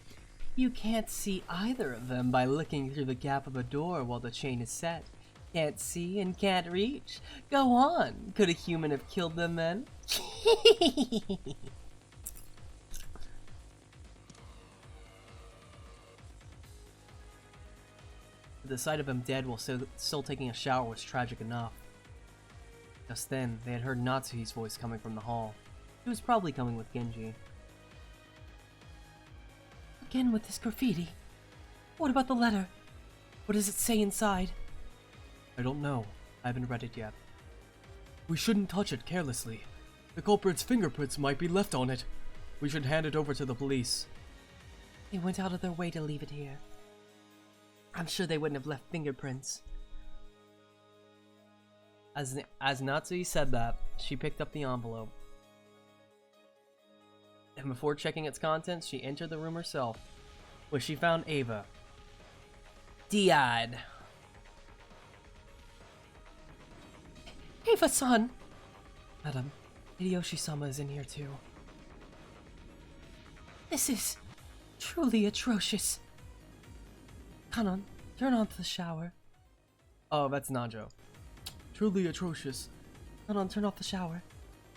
You can't see either of them by looking through the gap of a door while the chain is set. Can't see and can't reach. Go on. Could a human have killed them then? The sight of him dead while still taking a shower was tragic enough. Just then, they had heard Natsuhi's voice coming from the hall. He was probably coming with Genji. Again with this graffiti. What about the letter? What does it say inside? I don't know. I haven't read it yet. We shouldn't touch it carelessly. The culprit's fingerprints might be left on it. We should hand it over to the police. They went out of their way to leave it here. I'm sure they wouldn't have left fingerprints. As Natsuhi said that, she picked up the envelope. And before checking its contents, she entered the room herself, where she found Ava. Dead. Ava-san! Madam, Hideyoshi-sama is in here too. This is truly atrocious. Kanon, turn on the shower. Oh, that's Najo. Truly atrocious. Kanon, turn off the shower.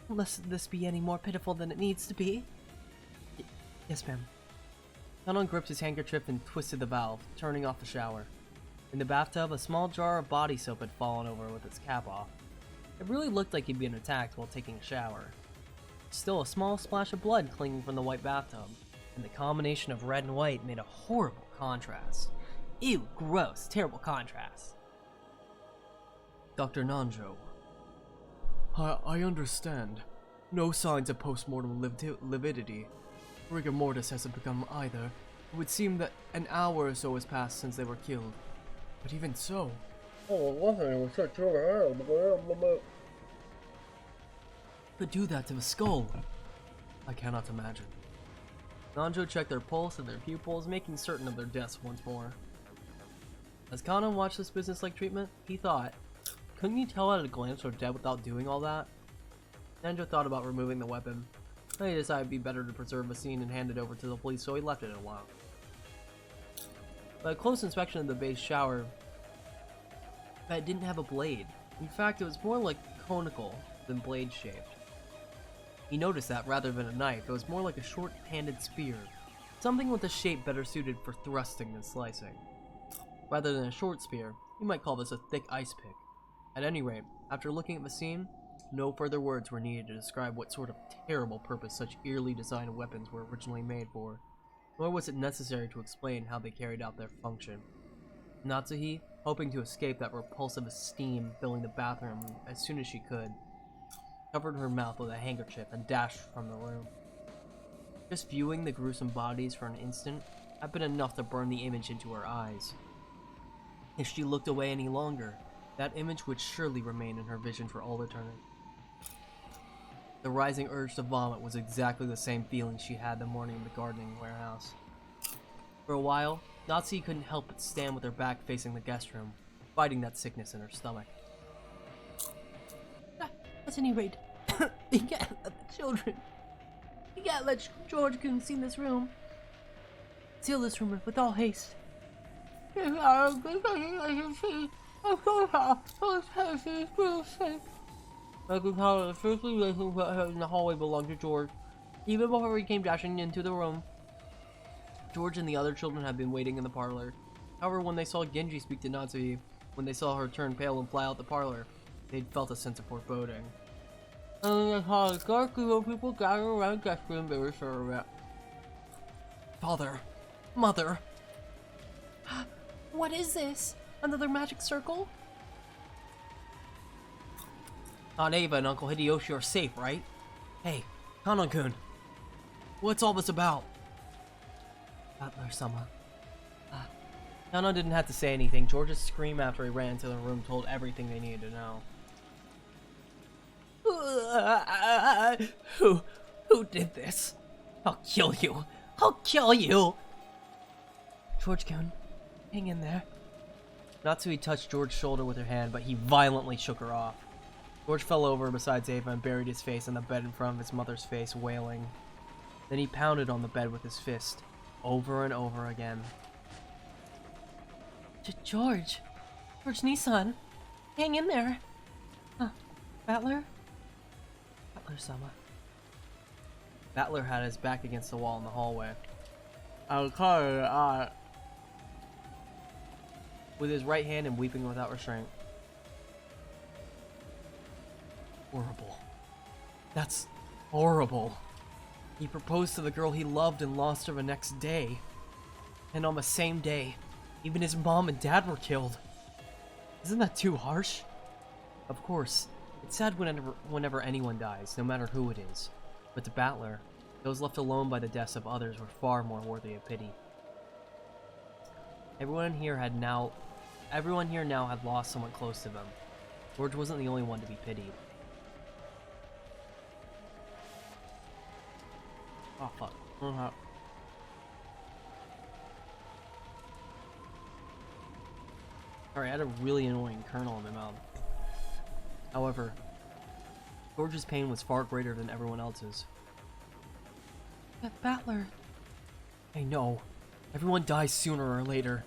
Unless this be any more pitiful than it needs to be. Yes, ma'am. Kanon gripped his handkerchief and twisted the valve, turning off the shower. In the bathtub, a small jar of body soap had fallen over with its cap off. It really looked like he'd been attacked while taking a shower. Still, a small splash of blood clinging from the white bathtub, and the combination of red and white made a horrible contrast. Ew, gross, terrible contrast. Dr. Nanjo. I understand. No signs of post-mortem lividity. Rigor mortis hasn't become either. It would seem that an hour or so has passed since they were killed. But even so... Could do that to the skull. I cannot imagine. Nanjo checked their pulse and their pupils, making certain of their deaths once more. As Kanon watched this business-like treatment, he thought, couldn't you tell at a glance they're dead without doing all that? Nanjo thought about removing the weapon. Then he decided it'd be better to preserve the scene and hand it over to the police, so he left it a while. But a close inspection of the base shower, it didn't have a blade. In fact, it was more like conical than blade-shaped. He noticed that rather than a knife, it was more like a short-handed spear, something with a shape better suited for thrusting than slicing. Rather than a short spear, you might call this a thick ice pick. At any rate, after looking at the scene, no further words were needed to describe what sort of terrible purpose such eerily designed weapons were originally made for, nor was it necessary to explain how they carried out their function. Natsuhi, hoping to escape that repulsive steam filling the bathroom as soon as she could, covered her mouth with a handkerchief and dashed from the room. Just viewing the gruesome bodies for an instant had been enough to burn the image into her eyes. If she looked away any longer, that image would surely remain in her vision for all eternity. The rising urge to vomit was exactly the same feeling she had the morning in the gardening warehouse. For a while, Natsuhi couldn't help but stand with her back facing the guest room, fighting that sickness in her stomach. At any rate, you can't let the children. You can't let George-kun see this room. Seal this room with all haste. I could tell the first relation in the hallway belonged to George. Even before he came dashing into the room, George and the other children had been waiting in the parlor. However, when they saw Genji speak to Natsuhi, when they saw her turn pale and fly out the parlor, they'd felt a sense of foreboding. And they saw dark little people gathering around the guest room, they were sure of it. Father! Mother! What is this? Another magic circle? Aunt Ava and Uncle Hideyoshi are safe, right? Hey, Kanon-kun, what's all this about? Butler-sama. Kanon didn't have to say anything. George's scream after he ran into the room told everything they needed to know. Who did this? I'll kill you. I'll kill you! George-kun, hang in there. Natsui touched George's shoulder with her hand, but he violently shook her off. George fell over beside Ava and buried his face on the bed in front of his mother's face, wailing. Then he pounded on the bed with his fist, over and over again. George Nissan, hang in there. Battler? Battler-sama. Battler had his back against the wall in the hallway. With his right hand and weeping without restraint. Horrible. That's horrible. He proposed to the girl he loved and lost her the next day. And on the same day, even his mom and dad were killed. Isn't that too harsh? Of course, it's sad whenever anyone dies, no matter who it is. But to Battler, those left alone by the deaths of others were far more worthy of pity. Everyone here now had lost someone close to them. George wasn't the only one to be pitied. Oh fuck. Sorry, I had a really annoying kernel in my mouth. However, George's pain was far greater than everyone else's. That Battler. I know. Everyone dies sooner or later.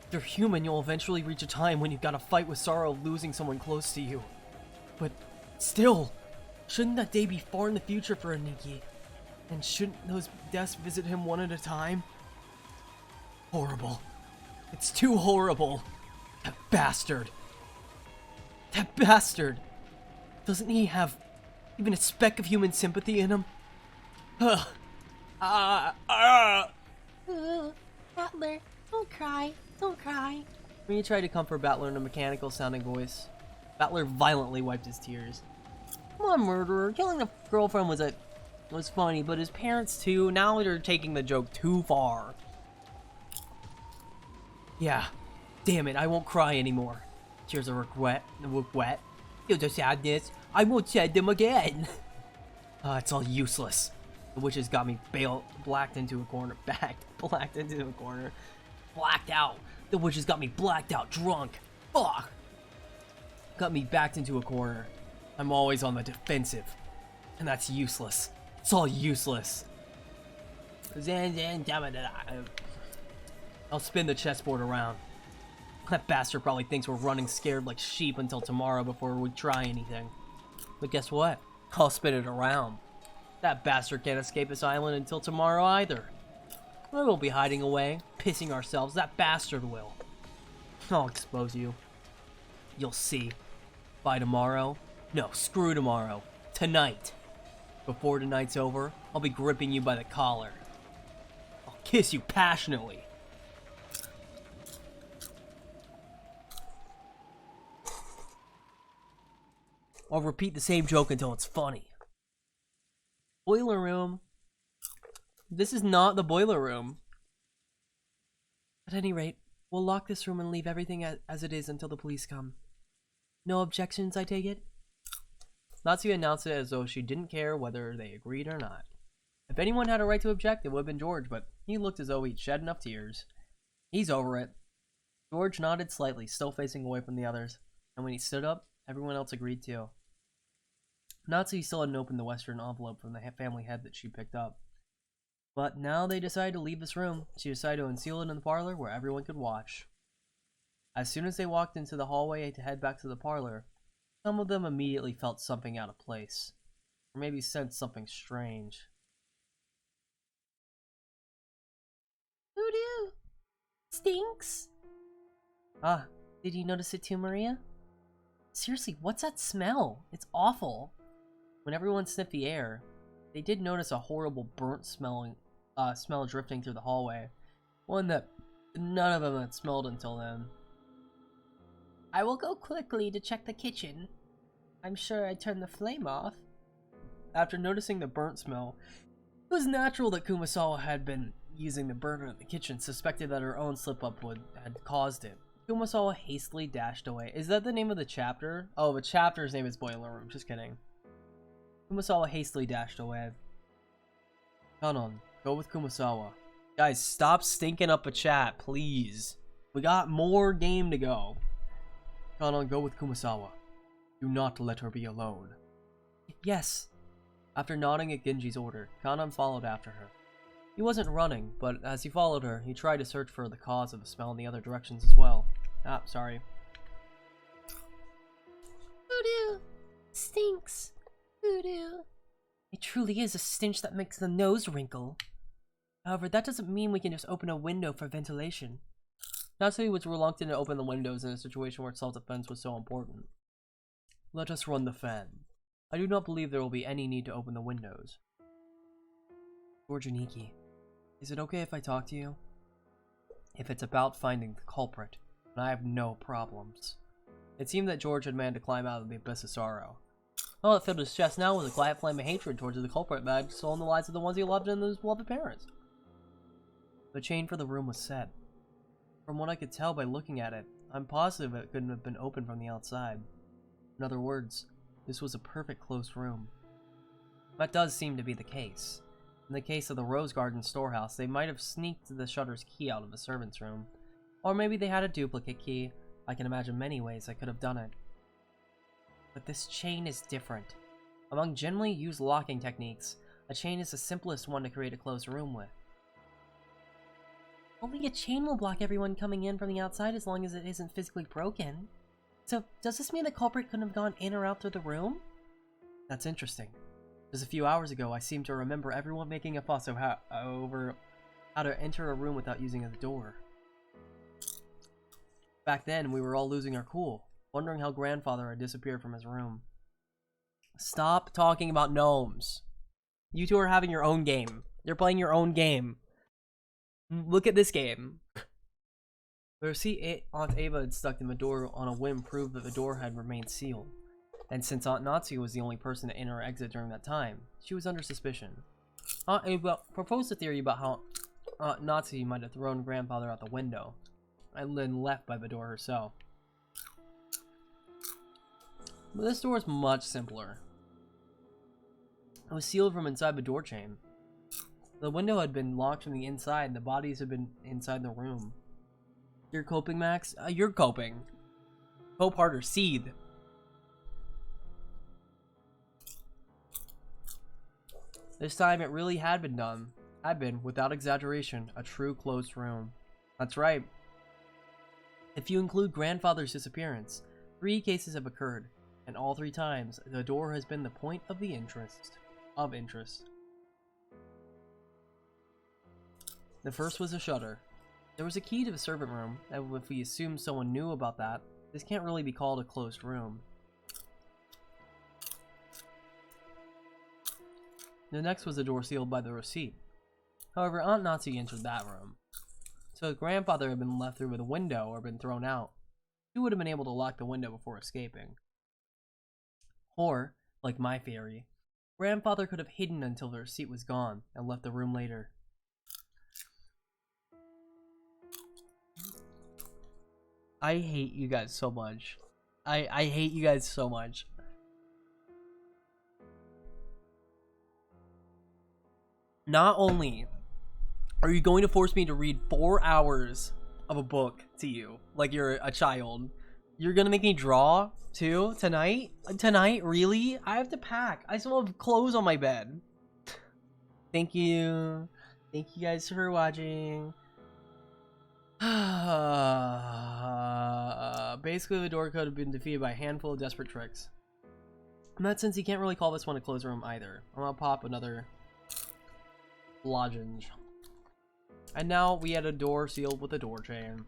If you're human, you'll eventually reach a time when you've got to fight with sorrow of losing someone close to you. But still, shouldn't that day be far in the future for Aniki? And shouldn't those deaths visit him one at a time? Horrible. It's too horrible. That bastard. That bastard. Doesn't he have even a speck of human sympathy in him? Battler, don't cry. When you tried to comfort Battler in a mechanical-sounding voice, Battler violently wiped his tears. Come on, murderer. Killing a girlfriend was funny, but his parents too. Now they're taking the joke too far. Yeah, damn it. I won't cry anymore. Tears of regret. Tears of sadness. I won't shed them again. It's all useless. The witches got me blacked into a corner. Blacked into a corner. Blacked out. The witches got me blacked out, drunk. Fuck. Got me backed into a corner. I'm always on the defensive. And that's useless. It's all useless. I'll spin the chessboard around. That bastard probably thinks we're running scared like sheep until tomorrow before we try anything. But guess what? I'll spin it around. That bastard can't escape this island until tomorrow either. We'll be hiding away, pissing ourselves. That bastard will. I'll expose you. You'll see. By tomorrow? No, screw tomorrow. Tonight. Before tonight's over, I'll be gripping you by the collar. I'll kiss you passionately. I'll repeat the same joke until it's funny. Boiler room. This is not the boiler room. At any rate, we'll lock this room and leave everything as it is until the police come. No objections, I take it? Natsuki announced it as though she didn't care whether they agreed or not. If anyone had a right to object, it would have been George, but he looked as though he'd shed enough tears. He's over it. George nodded slightly, still facing away from the others, and when he stood up, everyone else agreed too. Natsuki still hadn't opened the Western envelope from the family head that she picked up. But now they decided to leave this room. She decided to unseal it in the parlor where everyone could watch. As soon as they walked into the hallway to head back to the parlor, some of them immediately felt something out of place. Or maybe sensed something strange. Voodoo! Stinks! Ah, did you notice it too, Maria? Seriously, what's that smell? It's awful. When everyone sniffed the air, they did notice a horrible burnt smell drifting through the hallway. One that none of them had smelled until then. I will go quickly to check the kitchen. I'm sure I turned the flame off. After noticing the burnt smell, it was natural that Kumasawa had been using the burner in the kitchen, suspected that her own slip-up had caused it. Kumasawa hastily dashed away. Is that the name of the chapter? Oh, the chapter's name is Boiler Room. Just kidding. Kumasawa hastily dashed away. Kanon, go with Kumasawa. Guys, stop stinking up a chat, please. We got more game to go. Kanan, go with Kumasawa. Do not let her be alone. Yes. After nodding at Genji's order, Kanan followed after her. He wasn't running, but as he followed her, he tried to search for the cause of the smell in the other directions as well. Ah, sorry. Voodoo! Stinks! Voodoo! It truly is a stench that makes the nose wrinkle. However, that doesn't mean we can just open a window for ventilation. Natsui was reluctant to open the windows in a situation where self-defense was so important. Let us run the fan. I do not believe there will be any need to open the windows. George and Iki, is it okay if I talk to you? If it's about finding the culprit, then I have no problems. It seemed that George had managed to climb out of the abyss of sorrow. All that filled his chest now was a quiet flame of hatred towards the culprit that had stolen the lives of the ones he loved and his beloved parents. The chain for the room was set. From what I could tell by looking at it, I'm positive it couldn't have been opened from the outside. In other words, this was a perfect closed room. That does seem to be the case. In the case of the Rose Garden storehouse, they might have sneaked the shutter's key out of the servant's room. Or maybe they had a duplicate key. I can imagine many ways I could have done it. But this chain is different. Among generally used locking techniques, a chain is the simplest one to create a closed room with. Only a chain will block everyone coming in from the outside as long as it isn't physically broken. So, does this mean the culprit couldn't have gone in or out through the room? That's interesting. Just a few hours ago, I seem to remember everyone making a fuss over how to enter a room without using the door. Back then, we were all losing our cool, wondering how grandfather had disappeared from his room. Stop talking about gnomes. You two are having your own game. You're playing your own game. Look at this game. The receipt Aunt Ava had stuck in the door on a whim proved that the door had remained sealed. And since Aunt Natsu was the only person to enter or exit during that time, she was under suspicion. Aunt Ava proposed a theory about how Aunt Natsu might have thrown grandfather out the window, and then left by the door herself. But this door is much simpler. It was sealed from inside the door chain. The window had been locked from the inside, and the bodies had been inside the room. You're coping, Max? You're coping. Cope harder. Seethe. This time it really had been done. Had been, without exaggeration, a true closed room. That's right. If you include grandfather's disappearance, 3 cases have occurred, and all 3 times, the door has been the point of the interest. The first was a shutter. There was a key to the servant room, and if we assume someone knew about that, this can't really be called a closed room. The next was a door sealed by the receipt. However, Aunt Natsu entered that room. So if grandfather had been left through with a window or been thrown out, she would have been able to lock the window before escaping. Or, like my theory, grandfather could have hidden until the receipt was gone and left the room later. I hate you guys so much. I hate you guys so much. Not only are you going to force me to read 4 hours of a book to you like you're a child, you're gonna make me draw too tonight? Tonight? Really? I have to pack. I still have clothes on my bed. Thank you. Thank you guys for watching. Basically, the door could have been defeated by a handful of desperate tricks. In that sense, you can't really call this one a closed room either. I'm gonna pop another lozenge. And now we had a door sealed with a door chain.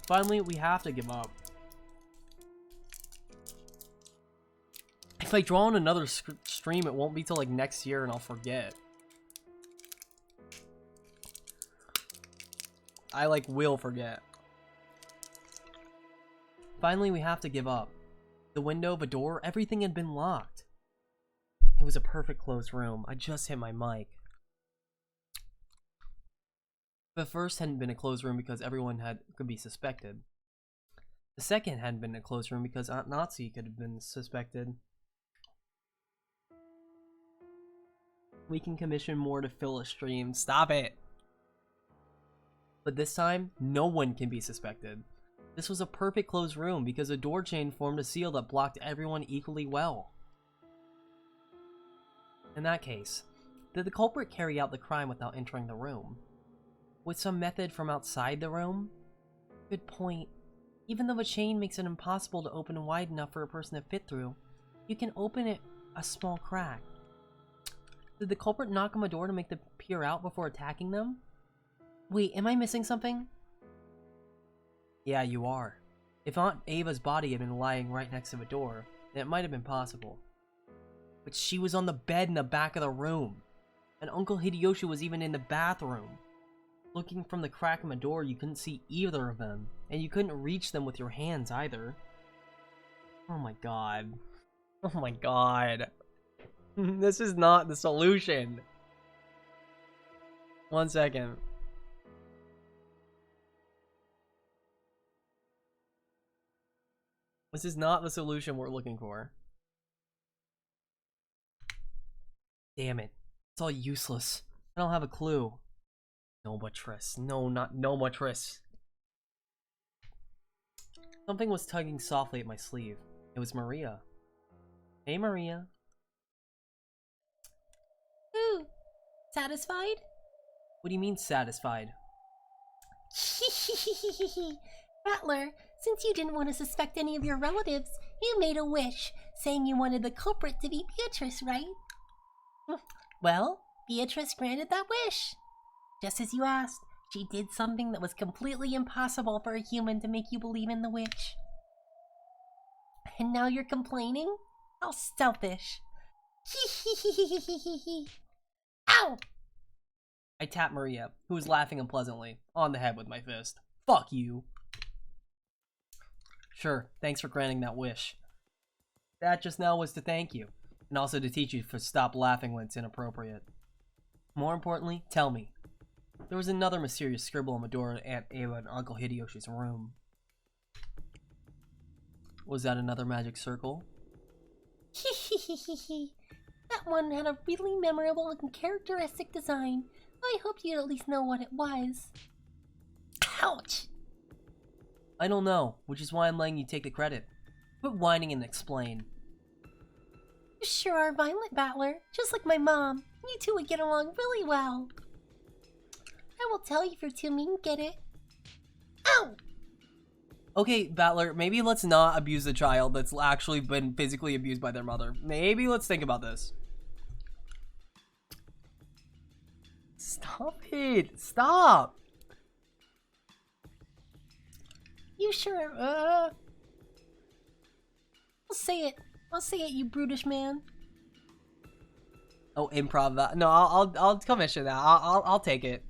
Finally, we have to give up. If I draw on another stream, it won't be till like next year and I'll forget. I like will forget. Finally, we have to give up. The window, the door, everything had been locked. It was a perfect closed room. I just hit my mic. The first hadn't been a closed room because everyone could be suspected. The second hadn't been a closed room because Aunt Natsu could have been suspected. We can commission more to fill a stream. Stop it! But this time, no one can be suspected. This was a perfect closed room because a door chain formed a seal that blocked everyone equally well. In that case, did the culprit carry out the crime without entering the room? With some method from outside the room? Good point. Even though a chain makes it impossible to open wide enough for a person to fit through, you can open it a small crack. Did the culprit knock on a door to make them peer out before attacking them? Wait, am I missing something? Yeah, you are. If Aunt Ava's body had been lying right next to the door, then it might have been possible. But she was on the bed in the back of the room, and Uncle Hideyoshi was even in the bathroom. Looking from the crack in the door, you couldn't see either of them, and you couldn't reach them with your hands either. Oh my god. Oh my god. This is not the solution. 1 second. This is not the solution we're looking for. Damn it. It's all useless. I don't have a clue. Nomatress. No, not Nomatress. Something was tugging softly at my sleeve. It was Maria. Hey, Maria. Ooh, satisfied? What do you mean, satisfied? Butler, since you didn't want to suspect any of your relatives, you made a wish, saying you wanted the culprit to be Beatrice, right? Well, Beatrice granted that wish. Just as you asked, she did something that was completely impossible for a human to make you believe in the witch. And now you're complaining? How selfish. Ow! I tapped Maria, who was laughing unpleasantly, on the head with my fist. Fuck you. Sure, thanks for granting that wish. That just now was to thank you, and also to teach you to stop laughing when it's inappropriate. More importantly, tell me. There was another mysterious scribble on the door of Aunt Ava and Uncle Hideyoshi's room. Was that another magic circle? That one had a really memorable and characteristic design. I hope you at least know what it was. Ouch! I don't know, which is why I'm letting you take the credit. Quit whining and explain. You sure are violent, Battler. Just like my mom. You two would get along really well. I will tell you if you're too mean, get it? Ow! Okay, Battler, maybe let's not abuse the child that's actually been physically abused by their mother. Maybe let's think about this. Stop it! Stop! You sure, I'll say it. I'll say it, you brutish man. Oh, improv that. No, I'll commission that. I'll take it.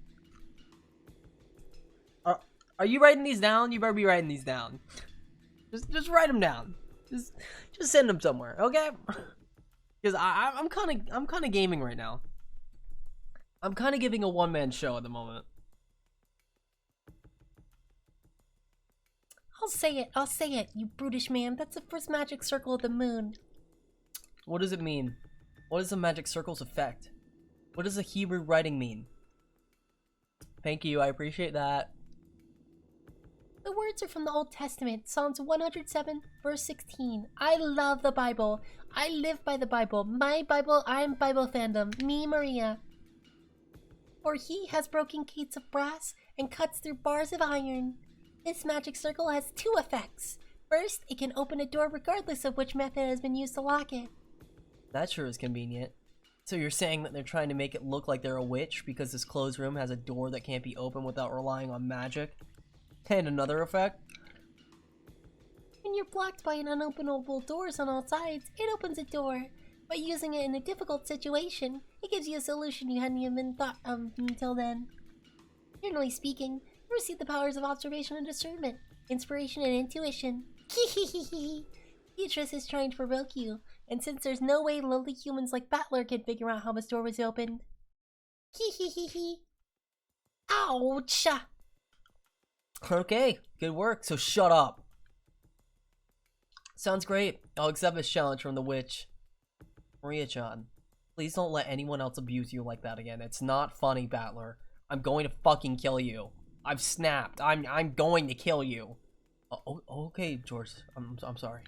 Are you writing these down? You better be writing these down. Just write them down. Just send them somewhere, okay? Because I'm kind of gaming right now. I'm kind of giving a one-man show at the moment. I'll say it, you brutish man. That's the first magic circle of the moon. What does it mean? What is the magic circle's effect? What does the Hebrew writing mean? Thank you, I appreciate that. The words are from the Old Testament, Psalms 107, verse 16. I love the Bible. I live by the Bible. My Bible, I'm Bible fandom. Me, Maria. For he has broken gates of brass and cuts through bars of iron. This magic circle has two effects. First, it can open a door regardless of which method has been used to lock it. That sure is convenient. So you're saying that they're trying to make it look like they're a witch because this closed room has a door that can't be opened without relying on magic? And another effect? When you're blocked by an unopenable doors on all sides, it opens a door. By using it in a difficult situation, it gives you a solution you hadn't even thought of until then. Generally speaking, you receive the powers of observation and discernment, inspiration and intuition. Beatrice is trying to provoke you, and since there's no way lowly humans like Battler can figure out how this door was opened. Ouch! Okay, good work, so shut up. Sounds great. I'll accept this challenge from the witch. Maria-chan, please don't let anyone else abuse you like that again. It's not funny, Battler. I'm going to fucking kill you. I've snapped. I'm going to kill you. Oh, okay, George. I'm sorry.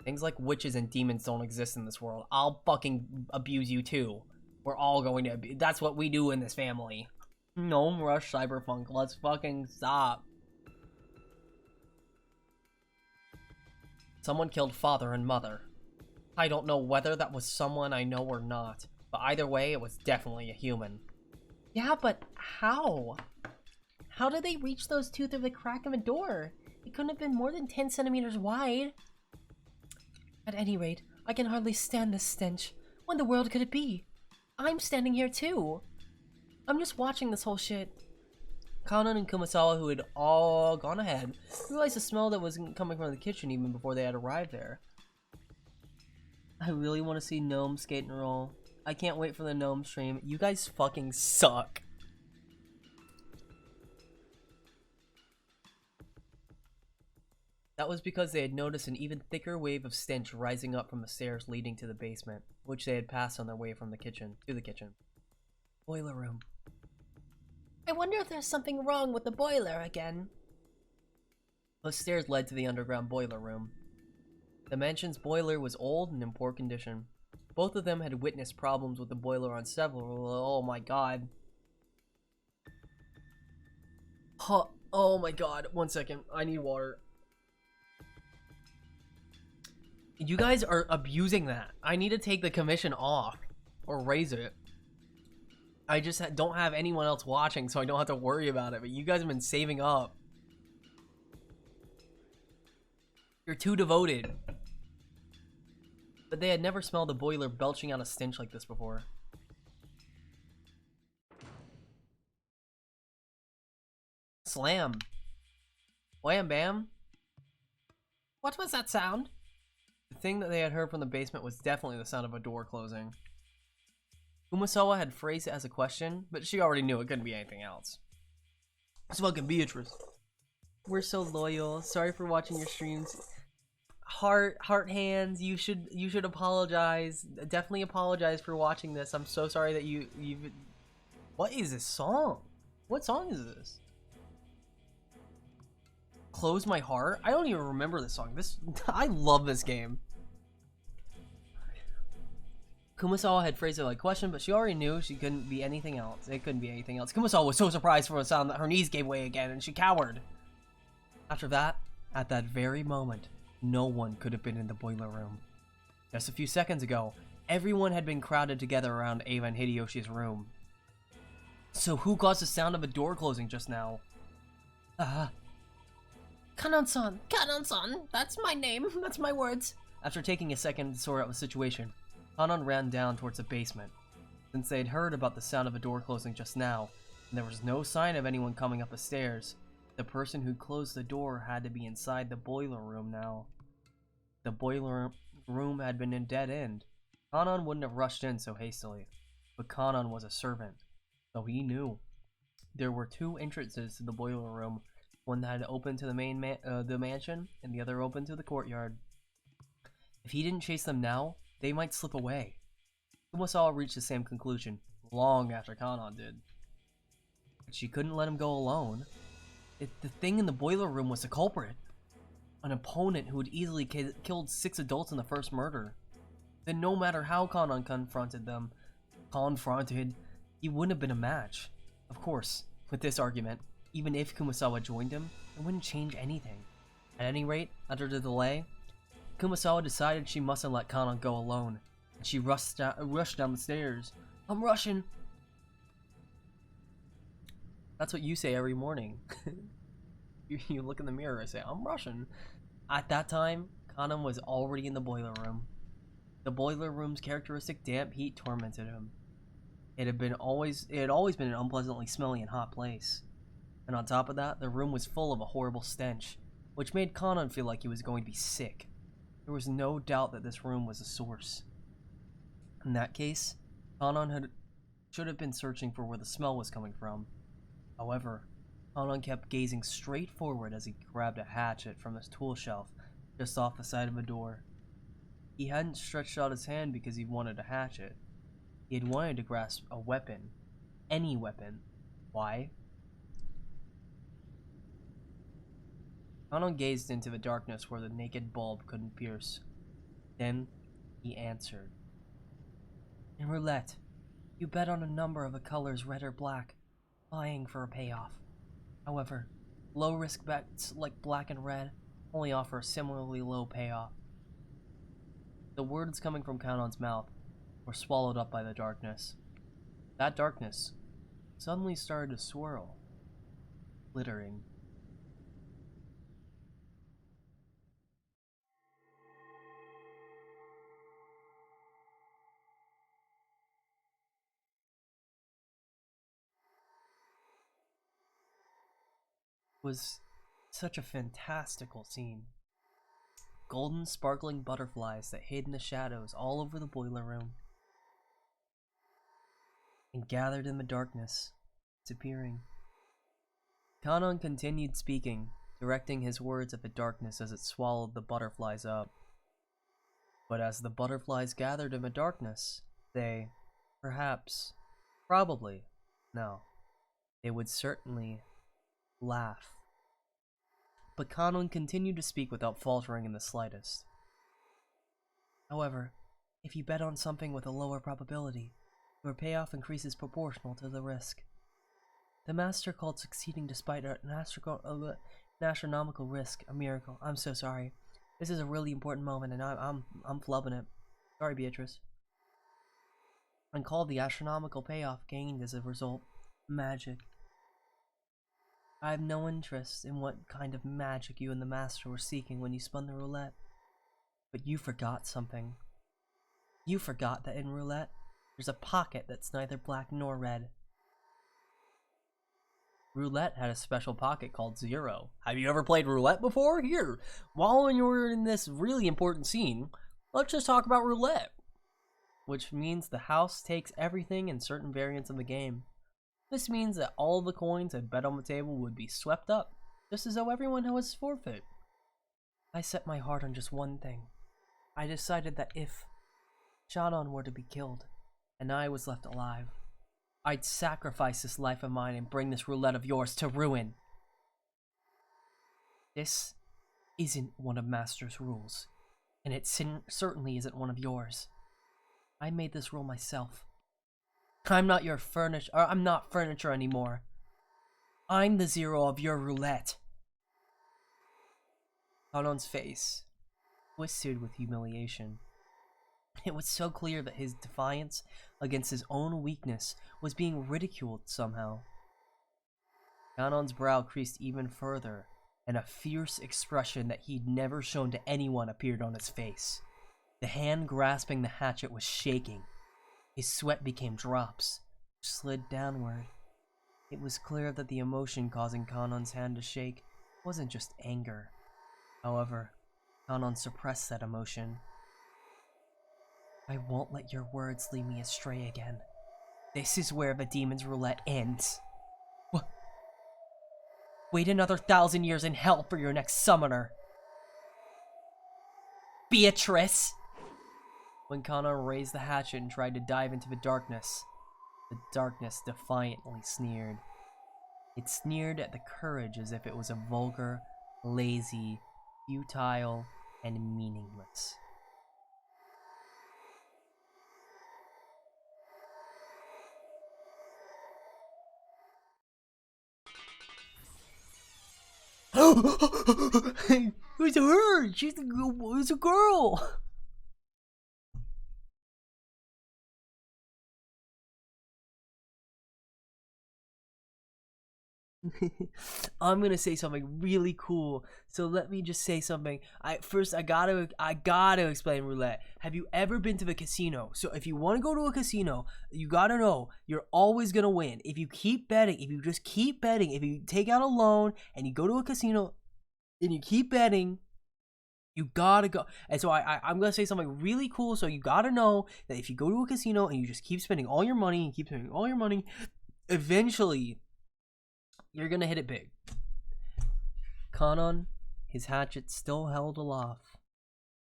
Things like witches and demons don't exist in this world. I'll fucking abuse you too. We're all going to that's what we do in this family. No rush cyberpunk. Let's fucking stop. Someone killed father and mother. I don't know whether that was someone I know or not, but either way, it was definitely a human. Yeah, but how? How did they reach those two through the crack of a door? It couldn't have been more than 10 centimeters wide. At any rate, I can hardly stand this stench. What in the world could it be? I'm standing here too. I'm just watching this whole shit. Kanon and Kumasawa, who had all gone ahead, realized the smell that was coming from the kitchen even before they had arrived there. I really want to see Gnome skate and roll. I can't wait for the Gnome stream. You guys fucking suck. That was because they had noticed an even thicker wave of stench rising up from the stairs leading to the basement, which they had passed on their way from the kitchen to the kitchen. Boiler room. I wonder if there's something wrong with the boiler again. The stairs led to the underground boiler room. The mansion's boiler was old and in poor condition. Both of them had witnessed problems with the boiler on several. Oh my god. Huh, oh my god. 1 second. I need water. You guys are abusing that. I need to take the commission off or raise it. I just don't have anyone else watching, so I don't have to worry about it. But you guys have been saving up. You're too devoted. But they had never smelled a boiler belching out a stench like this before. Slam. Wham bam. What was that sound? The thing that they had heard from the basement was definitely the sound of a door closing. Kumasawa had phrased it as a question, but she already knew it couldn't be anything else. It's fucking Beatrice. We're so loyal. Sorry for watching your streams. Heart hands. You should apologize. Definitely apologize for watching this. I'm so sorry that you've. What is this song? What song is this? Close My Heart? I don't even remember this song. I love this game. Kumasawa had phrased it like a question, but she already knew she couldn't be anything else. It couldn't be anything else. Kumasawa was so surprised for a sound that her knees gave way again, and she cowered. After that, at that very moment, no one could have been in the boiler room. Just a few seconds ago, everyone had been crowded together around Ava and Hideyoshi's room. So who caused the sound of a door closing just now? Kanon-san! Kanon-san! That's my name. That's my words. After taking a second to sort out the situation, Kanon ran down towards the basement. Since they had heard about the sound of a door closing just now, and there was no sign of anyone coming up the stairs, the person who closed the door had to be inside the boiler room now. The boiler room had been a dead end. Kanon wouldn't have rushed in so hastily, but Kanon was a servant, so he knew. There were two entrances to the boiler room, one that had opened to the main the mansion, and the other open to the courtyard. If he didn't chase them now, they might slip away. Kumasawa reached the same conclusion, long after Kanon did. But she couldn't let him go alone. The thing in the boiler room was the culprit. An opponent who had easily killed 6 adults in the first murder. Then no matter how Kanon confronted, he wouldn't have been a match. Of course, with this argument, even if Kumasawa joined him, it wouldn't change anything. At any rate, after the delay, Kumasawa decided she mustn't let Kanon go alone, and she rushed down the stairs. I'm rushing! That's what you say every morning. you look in the mirror and say, I'm rushing. At that time, Kanon was already in the boiler room. The boiler room's characteristic damp heat tormented him. It had always been an unpleasantly smelly and hot place. And on top of that, the room was full of a horrible stench, which made Kanon feel like he was going to be sick. There was no doubt that this room was the source. In that case, Kanon should have been searching for where the smell was coming from. However, Kanon kept gazing straight forward as he grabbed a hatchet from his tool shelf just off the side of a door. He hadn't stretched out his hand because he wanted a hatchet. He had wanted to grasp a weapon. Any weapon. Why? Kanon gazed into the darkness where the naked bulb couldn't pierce. Then, he answered. In roulette, you bet on a number of the colors red or black, vying for a payoff. However, low-risk bets like black and red only offer a similarly low payoff. The words coming from Kanon's mouth were swallowed up by the darkness. That darkness suddenly started to swirl, glittering. It was such a fantastical scene. Golden, sparkling butterflies that hid in the shadows all over the boiler room and gathered in the darkness, disappearing. Kanon continued speaking, directing his words at the darkness as it swallowed the butterflies up. But as the butterflies gathered in the darkness, they, perhaps, probably, no, they would certainly laugh. But Kanon continued to speak without faltering in the slightest. However, if you bet on something with a lower probability, your payoff increases proportional to the risk. The master called succeeding despite an astronomical risk a miracle. I'm so sorry. This is a really important moment, and I'm flubbing it. Sorry, Beatrice. And called the astronomical payoff gained as a result magic. I have no interest in what kind of magic you and the master were seeking when you spun the roulette. But you forgot something. You forgot that in roulette, there's a pocket that's neither black nor red. Roulette had a special pocket called Zero. Have you ever played roulette before? Here, while you're in this really important scene, let's just talk about roulette. Which means the house takes everything in certain variants of the game. This means that all the coins I bet on the table would be swept up, just as though everyone was forfeit. I set my heart on just one thing. I decided that if Shannon were to be killed, and I was left alive, I'd sacrifice this life of mine and bring this roulette of yours to ruin. This isn't one of Master's rules, and it certainly isn't one of yours. I made this rule myself. I'm not your furniture. I'm not furniture anymore. I'm the zero of your roulette. Kanon's face twisted with humiliation. It was so clear that his defiance against his own weakness was being ridiculed somehow. Kanon's brow creased even further, and a fierce expression that he'd never shown to anyone appeared on his face. The hand grasping the hatchet was shaking. His sweat became drops, which slid downward. It was clear that the emotion causing Kanon's hand to shake wasn't just anger. However, Kanon suppressed that emotion. I won't let your words lead me astray again. This is where the demon's roulette ends. Wait another 1,000 years in hell for your next summoner. Beatrice! When Kanon raised the hatchet and tried to dive into the darkness defiantly sneered. It sneered at the courage as if it was a vulgar, lazy, futile, and meaningless. Who's her? It's a girl! I'm gonna say something really cool, so let me just say something. I gotta explain roulette. Have you ever been to the casino? So if you want to go to a casino, you gotta know you're always gonna win. If you keep betting, if you just keep betting, if you take out a loan and you go to a casino and you keep betting, you gotta go. And so I'm gonna say something really cool, so you gotta know that if you go to a casino and you just keep spending all your money and keep spending all your money, eventually you're gonna hit it big. Kanon, his hatchet still held aloft,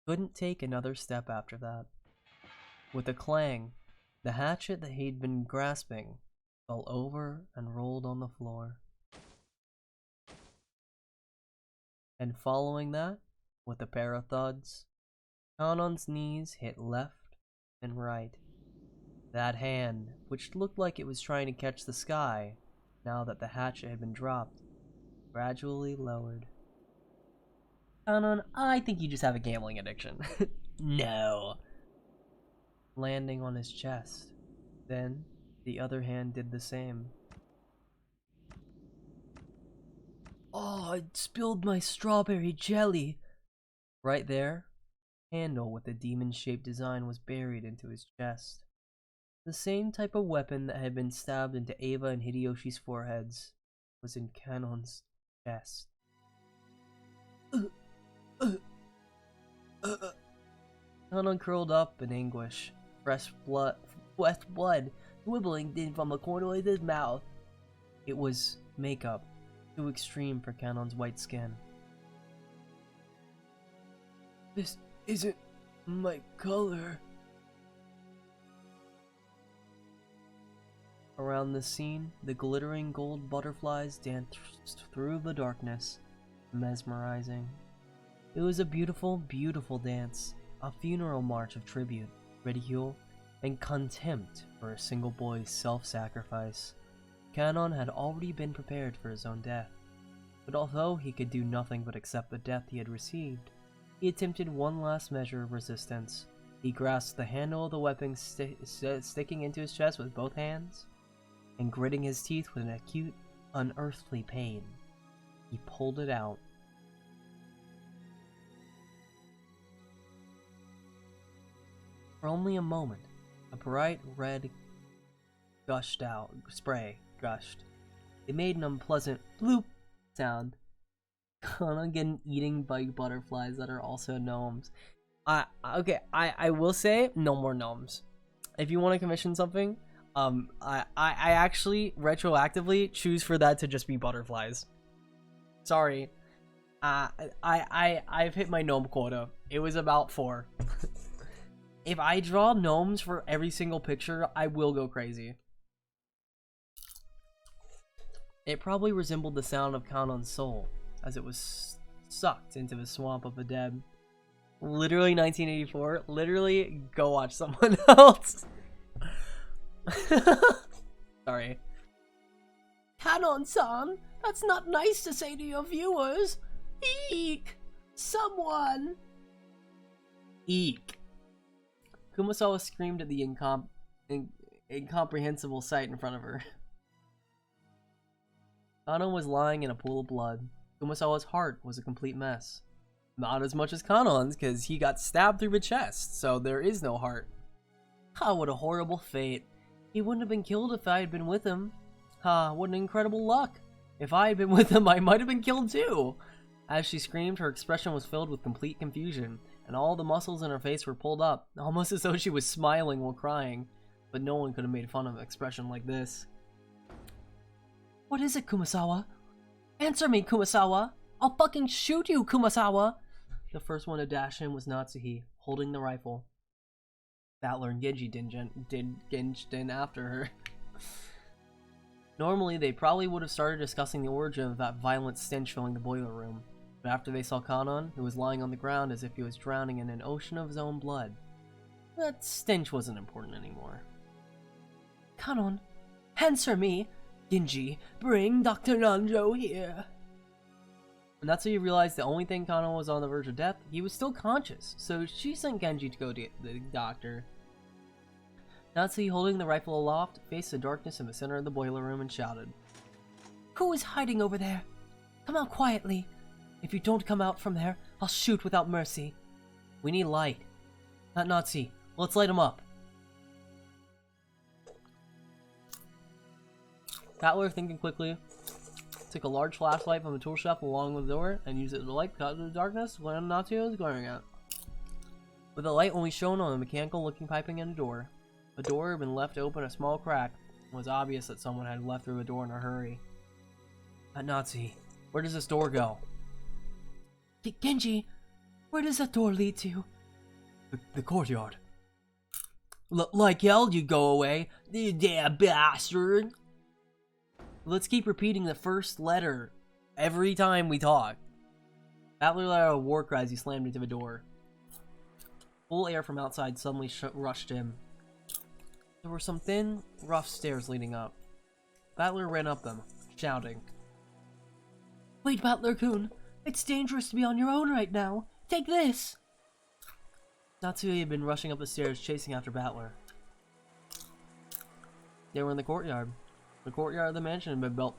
couldn't take another step after that. With a clang, the hatchet that he'd been grasping fell over and rolled on the floor. And following that, with a pair of thuds, Kanon's knees hit left and right. That hand, which looked like it was trying to catch the sky, now that the hatchet had been dropped, gradually lowered. Kanon, I think you just have a gambling addiction. No. Landing on his chest. Then, the other hand did the same. Oh, I spilled my strawberry jelly. Right there, handle with the demon-shaped design was buried into his chest. The same type of weapon that had been stabbed into Ava and Hideyoshi's foreheads was in Kanon's chest. Kanon curled up in anguish, fresh blood wibbling from the corner of his mouth. It was makeup, too extreme for Kanon's white skin. This isn't my color. Around the scene, the glittering gold butterflies danced through the darkness, mesmerizing. It was a beautiful, beautiful dance, a funeral march of tribute, ridicule, and contempt for a single boy's self-sacrifice. Kanon had already been prepared for his own death, but although he could do nothing but accept the death he had received, he attempted one last measure of resistance. He grasped the handle of the weapon sticking into his chest with both hands, and gritting his teeth with an acute, unearthly pain, he pulled it out. For only a moment, a bright red spray gushed. It made an unpleasant bloop sound. Kanon again eating bug butterflies that are also gnomes. I will say no more gnomes. If you want to commission something, I actually retroactively choose for that to just be butterflies. Sorry. I've hit my gnome quota. It was about 4. If I draw gnomes for every single picture, I will go crazy. It probably resembled the sound of Kanon's soul, as it was sucked into the swamp of the dead. Literally 1984. Literally, go watch someone else. Sorry. Kanon-san, that's not nice to say to your viewers. Eek! Someone! Eek. Kumasawa screamed at the incomprehensible sight in front of her. Kanon was lying in a pool of blood. Kumasawa's heart was a complete mess. Not as much as Kanon's, because he got stabbed through the chest, so there is no heart. Ah, what a horrible fate. He wouldn't have been killed if I had been with him. Ah, what an incredible luck. If I had been with him, I might have been killed too. As she screamed, her expression was filled with complete confusion, and all the muscles in her face were pulled up, almost as though she was smiling while crying. But no one could have made fun of an expression like this. What is it, Kumasawa? Answer me, Kumasawa! I'll fucking shoot you, Kumasawa! The first one to dash in was Natsuhi, holding the rifle. Battler and Genji ginged in after her. Normally, they probably would have started discussing the origin of that violent stench filling the boiler room, but after they saw Kanon, who was lying on the ground as if he was drowning in an ocean of his own blood, that stench wasn't important anymore. Kanon, answer me! Genji, bring Dr. Nanjo here! And that's how you realized the only thing Kanon was on the verge of death, he was still conscious, so she sent Genji to go to the doctor. Natsuhi, holding the rifle aloft, faced the darkness in the center of the boiler room and shouted, "Who is hiding over there? Come out quietly. If you don't come out from there, I'll shoot without mercy. We need light. Not Natsuhi. Let's light him up." Battler, thinking quickly, took a large flashlight from the tool shelf along with the door and used it to light cut through the darkness when Natsuhi was glaring at. With the light only shone on the mechanical-looking piping in the door. The door had been left open a small crack. It was obvious that someone had left through the door in a hurry. Natsuhi, where does this door go? Genji, where does that door lead to? The courtyard. Like hell you go away, you damn bastard! Let's keep repeating the first letter every time we talk. Battler let out a war cry as he slammed into the door. Full air from outside suddenly rushed in. There were some thin, rough stairs leading up. Battler ran up them, shouting. Wait, Battler-kun. It's dangerous to be on your own right now. Take this! Natsuki had been rushing up the stairs, chasing after Battler. They were in the courtyard. The courtyard of the mansion had been built.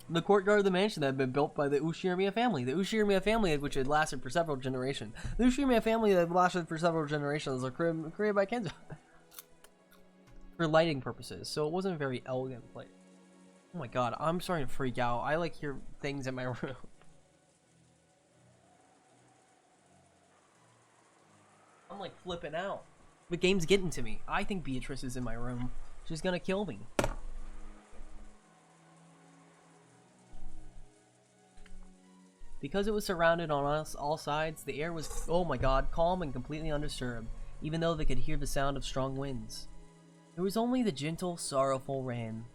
The courtyard of the mansion that had been built by the Ushirimiya family. The Ushirimiya family, which had lasted for several generations. The Ushirimiya family that had lasted for several generations was created by Kenzo. For lighting purposes, so it wasn't a very elegant place. Oh my god, I'm starting to freak out. I like hear things in my room. I'm like flipping out. The game's getting to me. I think Beatrice is in my room. She's gonna kill me. Because it was surrounded on all sides, the air was, oh my god, calm and completely undisturbed, even though they could hear the sound of strong winds. There was only the gentle, sorrowful rain.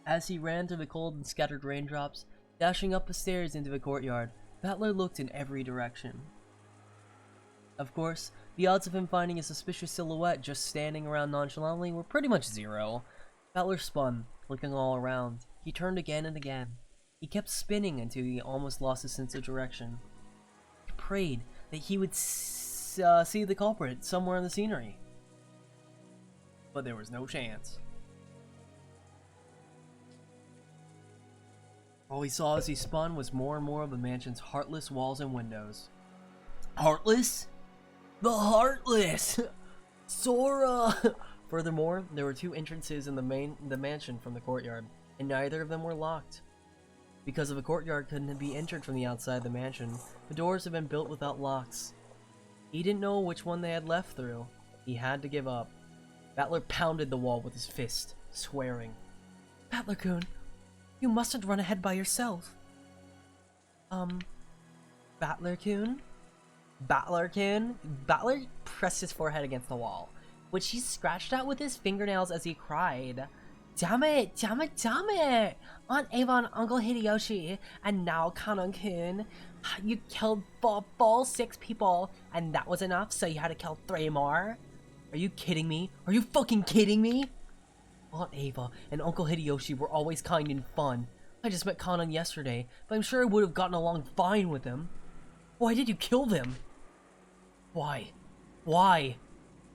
As he ran through the cold and scattered raindrops, dashing up the stairs into the courtyard, Battler looked in every direction. Of course, the odds of him finding a suspicious silhouette just standing around nonchalantly were pretty much zero. Battler spun, looking all around. He turned again and again. He kept spinning until he almost lost his sense of direction. He prayed that he would see the culprit somewhere in the scenery. But there was no chance. All he saw as he spun was more and more of the mansion's heartless walls and windows. Heartless? The Heartless! Sora! Furthermore, there were two entrances in the mansion from the courtyard, and neither of them were locked. Because the courtyard couldn't be entered from the outside of the mansion, the doors had been built without locks. He didn't know which one they had left through. He had to give up. Battler pounded the wall with his fist, swearing. Battler-kun, you mustn't run ahead by yourself. Battler-kun? Battler-kun? Battler pressed his forehead against the wall, which he scratched at with his fingernails as he cried. Damn it! Damn it! Damn it! Aunt Ava and Uncle Hideyoshi, and now Kanon-kun. You killed full 6 people, and that was enough, so you had to kill 3 more? Are you kidding me? Are you fucking kidding me? Aunt Ava and Uncle Hideyoshi were always kind and fun. I just met Kanon yesterday, but I'm sure I would have gotten along fine with him. Why did you kill them? Why? Why?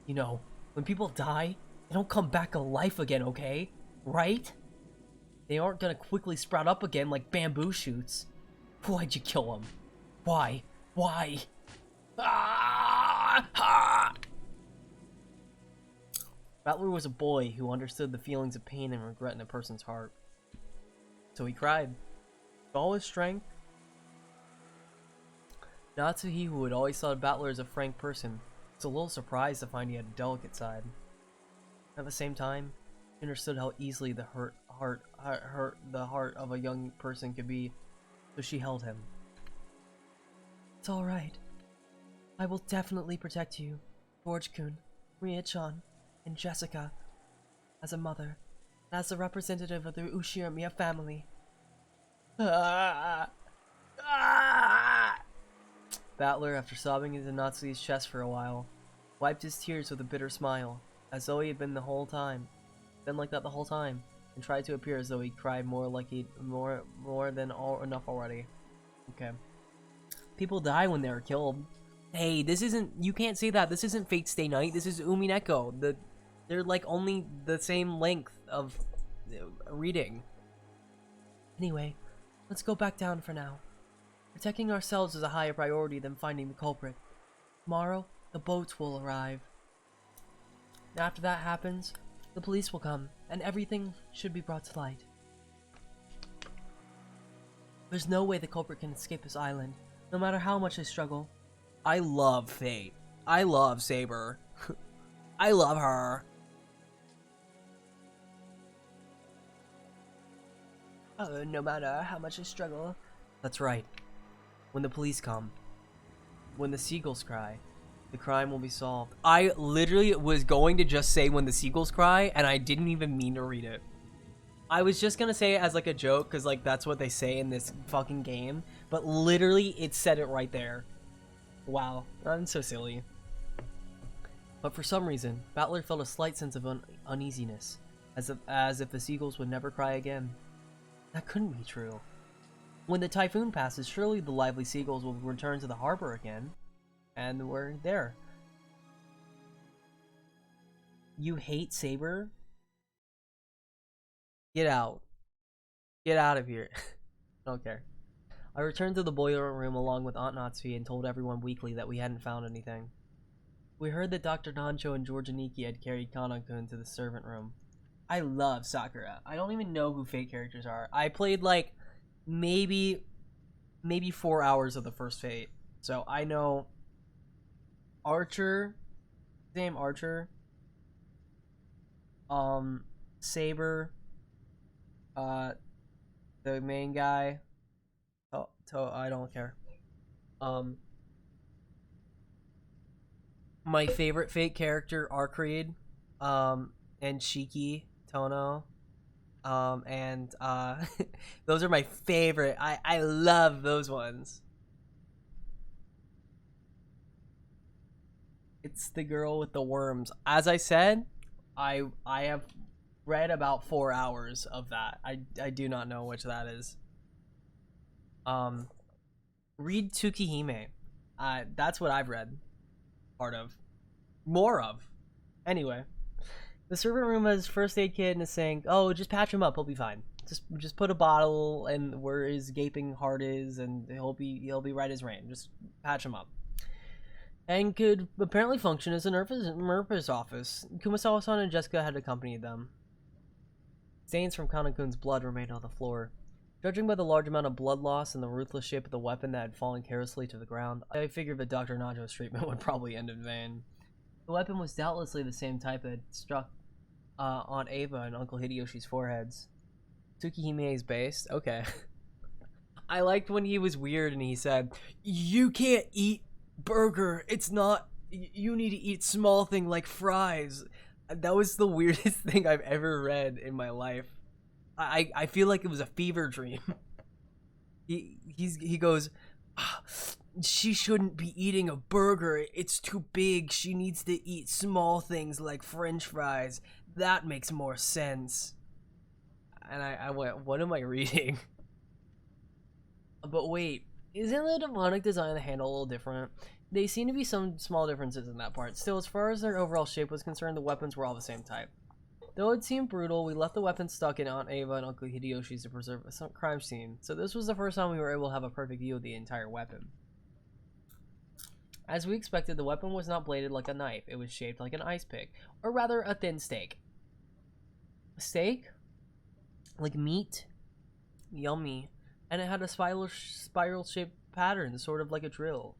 You know, when people die, they don't come back alive again, okay? Right? They aren't gonna quickly sprout up again like bamboo shoots. Why'd you kill them? Why? Why? Ah! Ah! Battler was a boy who understood the feelings of pain and regret in a person's heart. So he cried. With all his strength. Natsuki, who had always thought of Battler as a frank person, was a little surprised to find he had a delicate side. At the same time, she understood how easily the heart of a young person could be, so she held him. It's alright. I will definitely protect you, George-kun, Ria-chan, and Jessica, as a mother, and as a representative of the Ushirimiya family. Battler, after sobbing into Natsuki's chest for a while, wiped his tears with a bitter smile, as though he had been like that the whole time, and tried to appear as though he cried more than enough already. Okay. People die when they're killed. Hey, this isn't, you can't say that. This isn't Fate Stay Night. This is Umineko. They're like only the same length of reading. Anyway, let's go back down for now. Protecting ourselves is a higher priority than finding the culprit. Tomorrow, the boats will arrive. After that happens, the police will come, and everything should be brought to light. There's no way the culprit can escape this island, no matter how much they struggle. I love Fate. I love Saber. I love her. No matter how much they struggle. That's right. When the police come, when the seagulls cry, the crime will be solved. I literally was going to just say when the seagulls cry, and I didn't even mean to read it. I was just gonna say it as like a joke, because like that's what they say in this fucking game, but literally it said it right there. Wow, I'm so silly. But for some reason, Battler felt a slight sense of uneasiness, as if the seagulls would never cry again. That couldn't be true. When the typhoon passes, surely the lively seagulls will return to the harbor again. And we're there. You hate Saber? Get out. Get out of here. I don't care. I returned to the boiler room along with Aunt Natsuki and told everyone weekly that we hadn't found anything. We heard that Dr. Nancho and Georgianiki had carried Kana-kun to the servant room. I love Sakura. I don't even know who Fate characters are. I played like maybe 4 hours of the first Fate. So I know Archer, name Archer, Saber, the main guy. I don't care. My favorite Fate character, Arcreed, and Shiki, Tono, and those are my favorite. I love those ones. It's the girl with the worms. As I said, I have read about 4 hours of that. I do not know which that is. Read Tsukihime. That's what I've read. Part of. More of. Anyway. The servant room has first aid kit and is saying, oh, just patch him up, he'll be fine. Just put a bottle and where his gaping heart is and he'll be right as rain. Just patch him up. And could apparently function as a nurse's office. Kumasawa-san and Jessica had accompanied them. Stains from Kana-kun's blood remained on the floor. Judging by the large amount of blood loss and the ruthless shape of the weapon that had fallen carelessly to the ground, I figured that Dr. Najo's treatment would probably end in vain. The weapon was doubtlessly the same type that had struck Aunt Ava and Uncle Hideyoshi's foreheads. Tsukihime's based? Okay. I liked when he was weird and he said, you can't eat burger, it's not, you need to eat small thing like fries. That was the weirdest thing I've ever read in my life. I feel like it was a fever dream. He goes, she shouldn't be eating a burger, it's too big, she needs to eat small things like french fries. That makes more sense. And I went, what am I reading? But wait, isn't the demonic design of the handle a little different? They seem to be some small differences in that part. Still, as far as their overall shape was concerned, the weapons were all the same type. Though it seemed brutal, we left the weapons stuck in Aunt Ava and Uncle Hideyoshi's to preserve a crime scene, so this was the first time we were able to have a perfect view of the entire weapon. As we expected, the weapon was not bladed like a knife, it was shaped like an ice pick, or rather a thin steak. A steak? Like meat? Yummy. And it had a spiral-shaped pattern, sort of like a drill.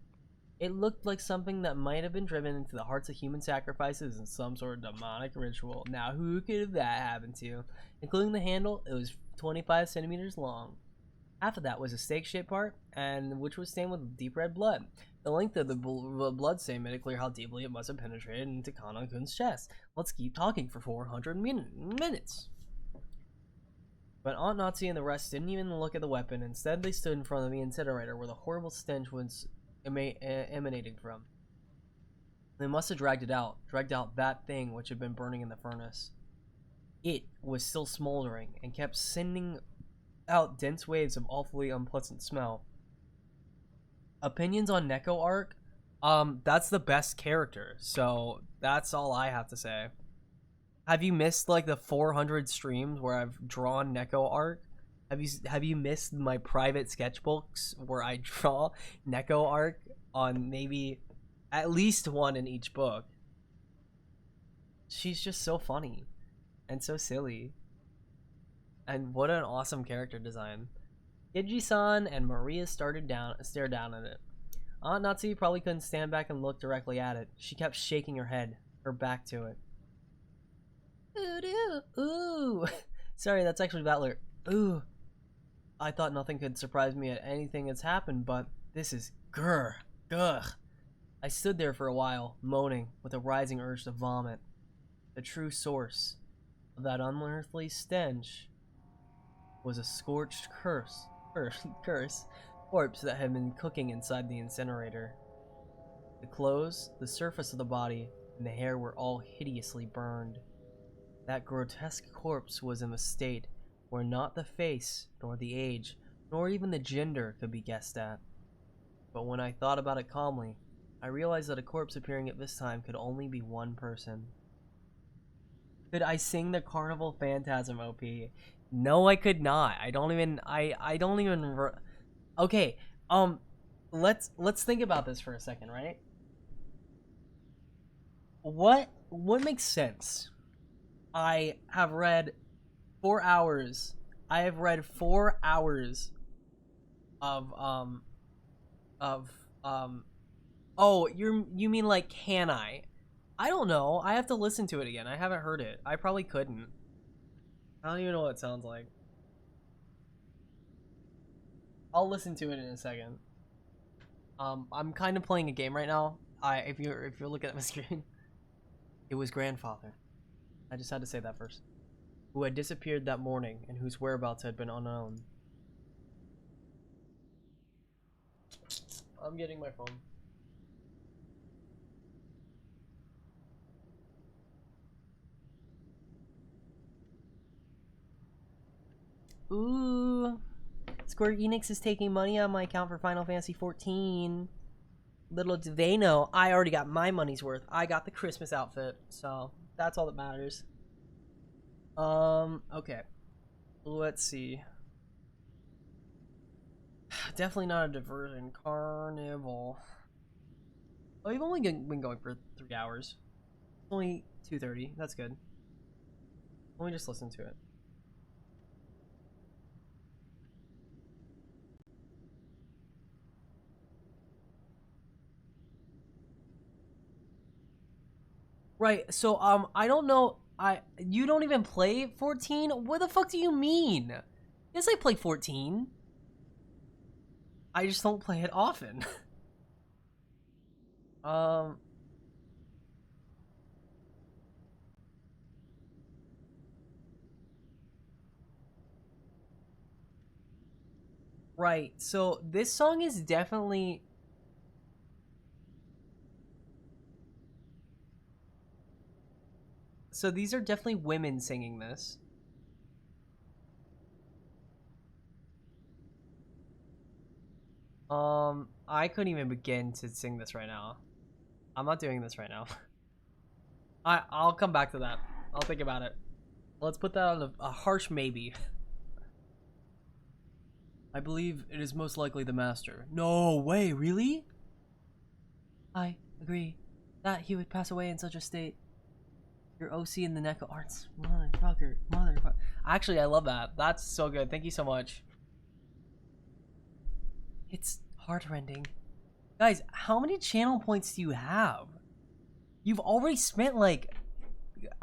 It looked like something that might have been driven into the hearts of human sacrifices in some sort of demonic ritual. Now, who could have that happened to? Including the handle, it was 25 centimeters long. Half of that was a steak-shaped part, and which was stained with deep red blood. The length of the blood stain made it clear how deeply it must have penetrated into Kana-kun's chest. Let's keep talking for 400 minutes. But Aunt Natsuki and the rest didn't even look at the weapon. Instead, they stood in front of the incinerator where the horrible stench was emanating from. They must have dragged out that thing which had been burning in the furnace. It was still smoldering and kept sending out dense waves of awfully unpleasant smell. Opinions on Neko arc? That's the best character, so that's all I have to say. Have you missed like the 400 streams where I've drawn Neko arc? Have you missed my private sketchbooks where I draw Neko arc on maybe at least one in each book? She's just so funny and so silly. And what an awesome character design. Gigi-san and Maria stare down at it. Aunt Natsuki probably couldn't stand back and look directly at it. She kept shaking her head, her back to it. Ooh. Sorry, that's actually Battler. Ooh. I thought nothing could surprise me at anything that's happened, but this is grr. Ugh. I stood there for a while, moaning, with a rising urge to vomit. The true source of that unearthly stench was a scorched curse corpse that had been cooking inside the incinerator. The clothes, the surface of the body, and the hair were all hideously burned. That grotesque corpse was in a state where not the face, nor the age, nor even the gender could be guessed at. But when I thought about it calmly, I realized that a corpse appearing at this time could only be one person. Could I sing the Carnival Phantasm OP? No, I could not. I don't even. Okay. Let's think about this for a second, right? What makes sense? I have read 4 hours. I have read 4 hours of oh, you mean like can I? I don't know. I have to listen to it again. I haven't heard it. I probably couldn't. I don't even know what it sounds like. I'll listen to it in a second. I'm kind of playing a game right now. If you're looking at my screen, it was grandfather. I just had to say that first. Who had disappeared that morning and whose whereabouts had been unknown. I'm getting my phone. Ooh. Square Enix is taking money on my account for Final Fantasy XIV. Little do they know, I already got my money's worth. I got the Christmas outfit, so that's all that matters. Okay. Let's see. Definitely not a diversion. Carnival. Oh, you've only been going for 3 hours. Only 2:30. That's good. Let me just listen to it. Right, so I don't know. You don't even play 14? What the fuck do you mean? Yes, I play 14. I just don't play it often. Right, so this song is definitely... So these are definitely women singing this. I couldn't even begin to sing this right now. I'm not doing this right now. I'll come back to that. I'll think about it. Let's put that on a harsh maybe. I believe it is most likely the master. No way, really? I agree that he would pass away in such a state. Your OC in the Neko Arts. Motherfucker. Actually, I love that. That's so good. Thank you so much. It's heartrending. Guys, how many channel points do you have? You've already spent like...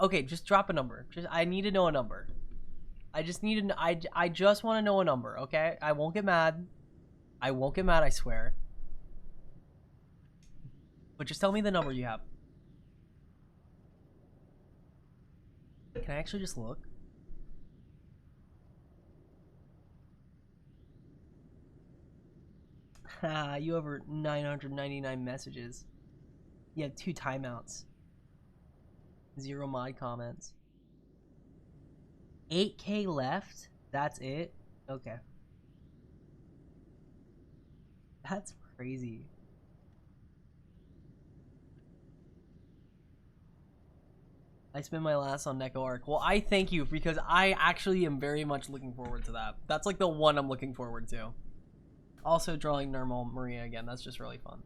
Okay, just drop a number. I need to know a number. I just need to... I just want to know a number, okay? I won't get mad. I won't get mad, I swear. But just tell me the number you have. Can I actually just look? You have over 999 messages. You have 2 timeouts. 0 mod comments. 8K left? That's it? Okay. That's crazy. I spent my last on Neko Arc. Well, I thank you because I actually am very much looking forward to that. That's like the one I'm looking forward to. Also drawing Normal Maria again. That's just really fun.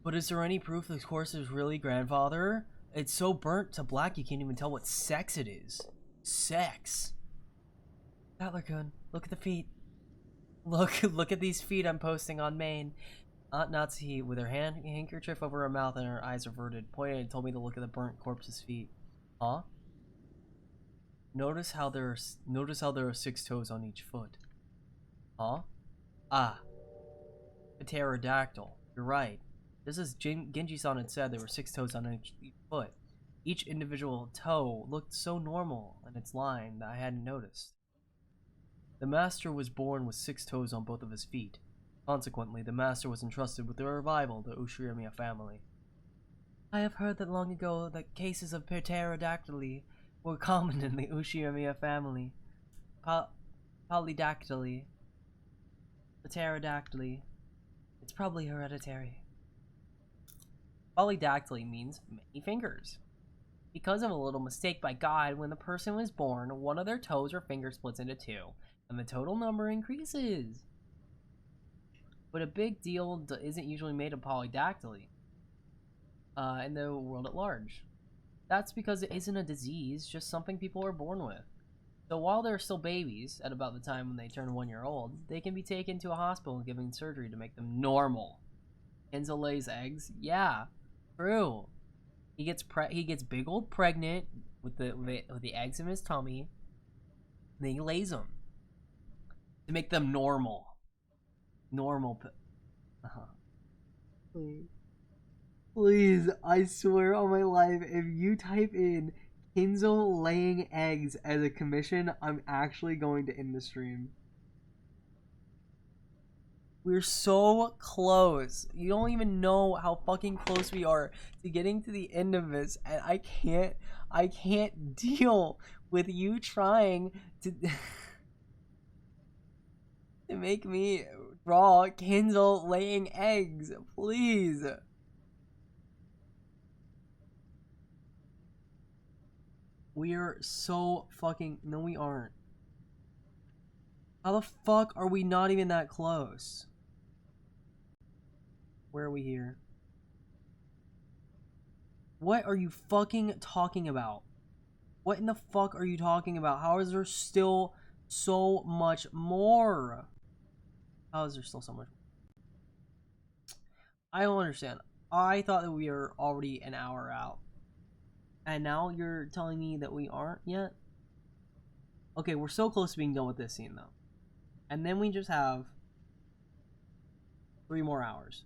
But is there any proof this horse is really grandfather? It's so burnt to black you can't even tell what sex it is. Sex. Atlerkun, look at the feet. Look at these feet I'm posting on main. Aunt Nazi, with her handkerchief over her mouth and her eyes averted, pointed and told me to look at the burnt corpse's feet. Huh? Notice how there are 6 toes on each foot. Huh? Ah. A pterodactyl. You're right. Just as Genji-san had said, there were 6 toes on each foot. Each individual toe looked so normal in its line that I hadn't noticed. The master was born with 6 toes on both of his feet. Consequently, the master was entrusted with the revival of the Ushirimiya family. I have heard that long ago that cases of pterodactyly were common in the Ushirimiya family. Polydactyly. Pterodactyly. It's probably hereditary. Polydactyly means many fingers. Because of a little mistake by God, when the person was born, one of their toes or fingers splits into 2, and the total number increases. But a big deal isn't usually made of polydactyly in the world at large. That's because it isn't a disease, just something people are born with. So while they're still babies, at about the time when they turn 1 year old, they can be taken to a hospital and given surgery to make them normal. Kenzo lays eggs? Yeah, true. He gets big old pregnant with the eggs in his tummy, and then he lays them to make them normal. Please. Please, I swear on my life, if you type in Kinzo laying eggs as a commission, I'm actually going to end the stream. We're so close. You don't even know how fucking close we are to getting to the end of this, and I can't deal with you trying to to make me draw Kinzo laying eggs. Please. We're so fucking... No, we aren't. How the fuck are we not even that close? Where are we here? What are you fucking talking about? What in the fuck are you talking about? How is there still so much more? How is there still so much? I don't understand. I thought that we were already an hour out. And now you're telling me that we aren't yet? Okay, we're so close to being done with this scene, though. And then we just have 3 more hours.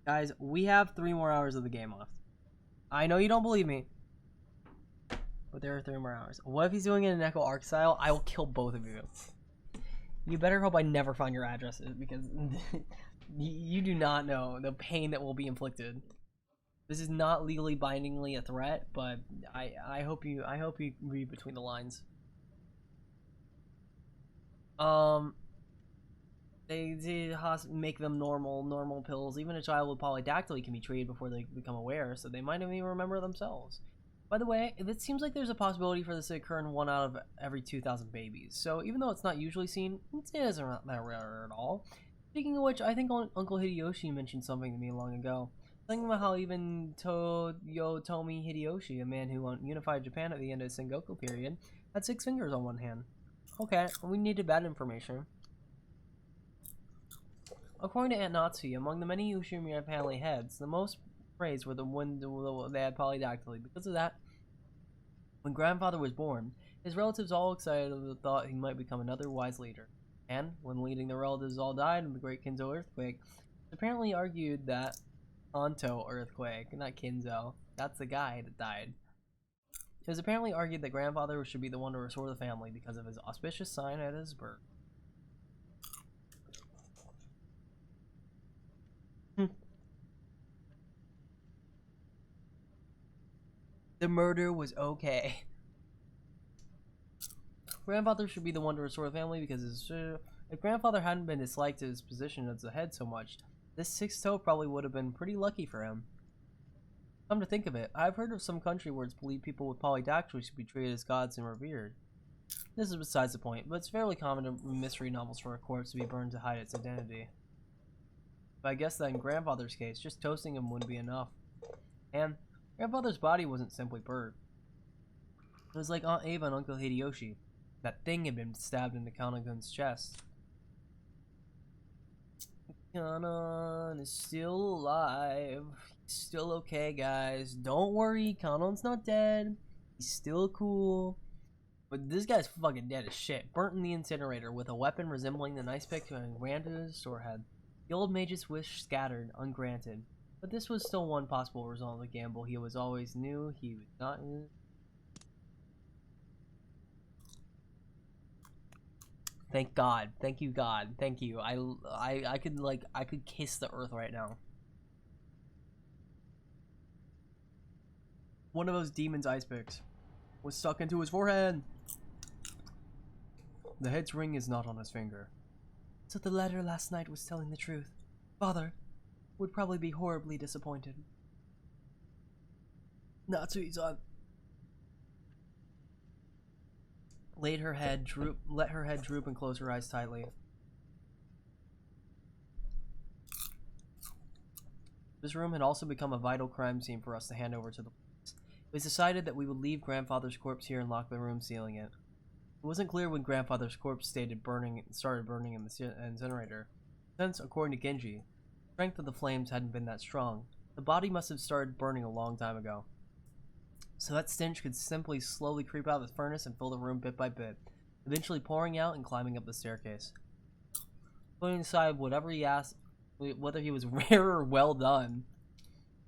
Guys, we have 3 more hours of the game left. I know you don't believe me, but there are 3 more hours. What if he's doing it in Echo Arc style? I will kill both of you. You better hope I never find your addresses, because you do not know the pain that will be inflicted. This is not legally bindingly a threat, but I hope you read between the lines. They did make them normal pills. Even a child with polydactyly can be treated before they become aware, so they might even remember themselves. By the way, it seems like there's a possibility for this to occur in 1 out of every 2,000 babies. So even though it's not usually seen, it isn't that rare at all. Speaking of which, I think Uncle Hideyoshi mentioned something to me long ago. Thinking about how even Toyotomi Hideyoshi, a man who unified Japan at the end of the Sengoku period, had 6 fingers on one hand. Okay, we needed that information. According to Aunt Natsuya, among the many Ushirimiya family heads, the most praised were the one they had polydactyly. Because of that, when grandfather was born, his relatives all excited at the thought he might become another wise leader. And when leading the relatives all died in the Great Kinzo earthquake, it apparently argued that Kanto earthquake, not Kinzo, that's the guy that died. It was apparently argued that grandfather should be the one to restore the family because of his auspicious sign at his birth. The murder was okay. Grandfather should be the one to restore the family because if grandfather hadn't been disliked to his position as the head so much, this 6th toe probably would have been pretty lucky for him. Come to think of it, I've heard of some country where it's believed people with polydactyly should be treated as gods and revered. This is besides the point, but it's fairly common in mystery novels for a corpse to be burned to hide its identity. But I guess that in grandfather's case, just toasting him wouldn't be enough. And grandfather's body wasn't simply burnt. It was like Aunt Ava and Uncle Hideyoshi. That thing had been stabbed into Kanagun's chest. Kanon is still alive. He's still okay, guys. Don't worry, Kanon's not dead. He's still cool. But this guy's fucking dead as shit. Burnt in the incinerator with a weapon resembling the nice pick to granted his sword head. The old mage's wish scattered, ungranted. But this was still one possible result of the gamble he was always knew he was not in. Thank God. Thank you, God. Thank you. I could kiss the earth right now. One of those demon's ice picks was stuck into his forehead. The head's ring is not on his finger. So the letter last night was telling the truth. Father would probably be horribly disappointed. Natsu-san. Let her head droop and close her eyes tightly. This room had also become a vital crime scene for us to hand over to the police. It was decided that we would leave Grandfather's corpse here and lock the room, sealing it. It wasn't clear when Grandfather's corpse started burning in the incinerator. Since, according to Genji, the strength of the flames hadn't been that strong, the body must have started burning a long time ago. So that stench could simply slowly creep out of the furnace and fill the room bit by bit, eventually pouring out and climbing up the staircase. Putting aside whatever he asked, whether he was rare or well done,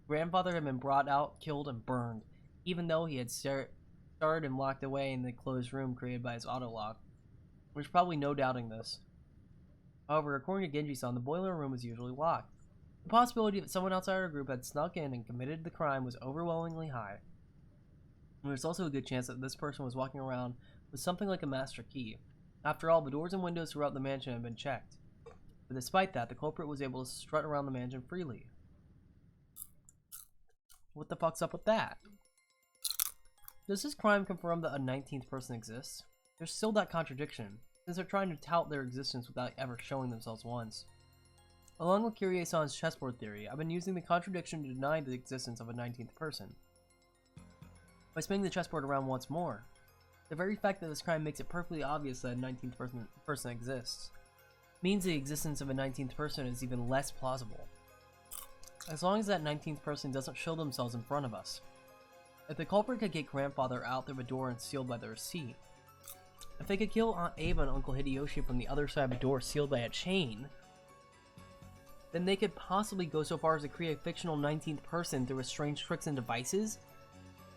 Grandfather had been brought out, killed, and burned, even though he had started and locked away in the closed room created by his auto-lock. There's probably no doubting this. However, according to Genji-san, the boiler room was usually locked. The possibility that someone outside our group had snuck in and committed the crime was overwhelmingly high. And there's also a good chance that this person was walking around with something like a master key. After all, the doors and windows throughout the mansion had been checked. But despite that, the culprit was able to strut around the mansion freely. What the fuck's up with that? Does this crime confirm that a 19th person exists? There's still that contradiction, since they're trying to tout their existence without ever showing themselves once. Along with Kyrie-san's chessboard theory, I've been using the contradiction to deny the existence of a 19th person. By spinning the chessboard around once more, the very fact that this crime makes it perfectly obvious that a 19th person exists means the existence of a 19th person is even less plausible. As long as that 19th person doesn't show themselves in front of us. If the culprit could get Grandfather out through the door and sealed by the receipt, if they could kill Aunt Ava and Uncle Hideyoshi from the other side of the door sealed by a chain, then they could possibly go so far as to create a fictional 19th person through strange tricks and devices.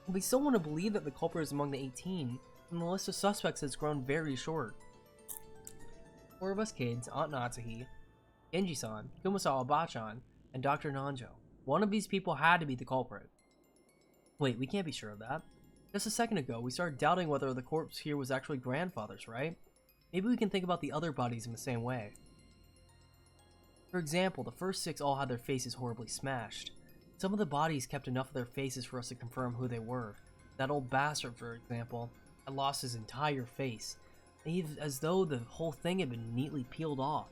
If we still want to believe that the culprit is among the 18, then the list of suspects has grown very short. 4 of us kids, Aunt Natsuhi, Genji-san, Kumasawa Bachan, and Dr. Nanjo. One of these people had to be the culprit. Wait, we can't be sure of that. Just a second ago, we started doubting whether the corpse here was actually Grandfather's, right? Maybe we can think about the other bodies in the same way. For example, the first 6 all had their faces horribly smashed. Some of the bodies kept enough of their faces for us to confirm who they were. That old bastard, for example, had lost his entire face, as though the whole thing had been neatly peeled off.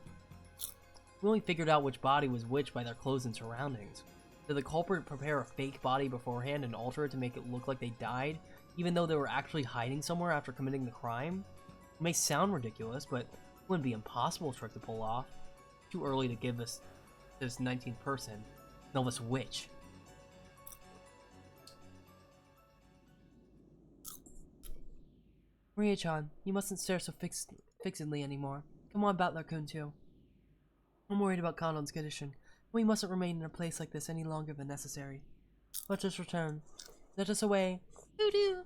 We only figured out which body was which by their clothes and surroundings. Did the culprit prepare a fake body beforehand and alter it to make it look like they died, even though they were actually hiding somewhere after committing the crime? It may sound ridiculous, but it wouldn't be an impossible trick to pull off. Too early to give this 19th person, no, this witch. Maria-chan, you mustn't stare so fixedly anymore. Come on, Battler-kun too. I'm worried about Kanon's condition. We mustn't remain in a place like this any longer than necessary. Let us return. Let us away. Doo-doo.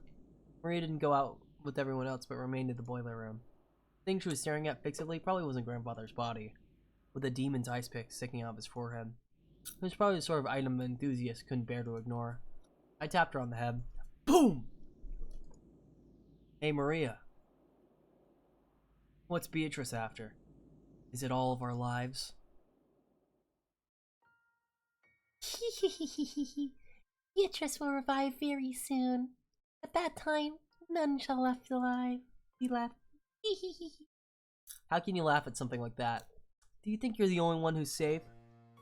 Maria didn't go out with everyone else, but remained in the boiler room. The thing she was staring at fixedly probably wasn't Grandfather's body, with a demon's ice pick sticking out of his forehead. It was probably the sort of item an enthusiast couldn't bear to ignore. I tapped her on the head. Boom! Hey, Maria. What's Beatrice after? Is it all of our lives? Beatrice will revive very soon. At that time, none shall be left. How can you laugh at something like that? Do you think you're the only one who's safe?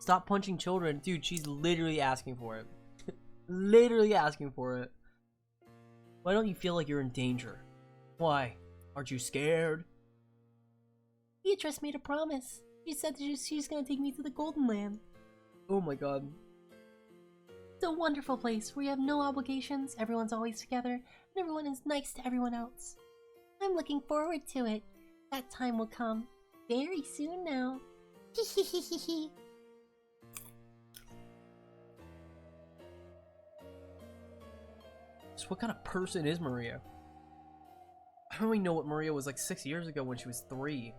Stop punching children. Dude, she's literally asking for it. Literally asking for it. Why don't you feel like you're in danger? Why? Aren't you scared? Beatrice made a promise. She said that she's gonna take me to the Golden Land. Oh my god. It's a wonderful place where you have no obligations, everyone's always together, and everyone is nice to everyone else. I'm looking forward to it. That time will come very soon now. Hehehehe. So what kind of person is Maria? I only know what Maria was like 6 years ago when she was 3.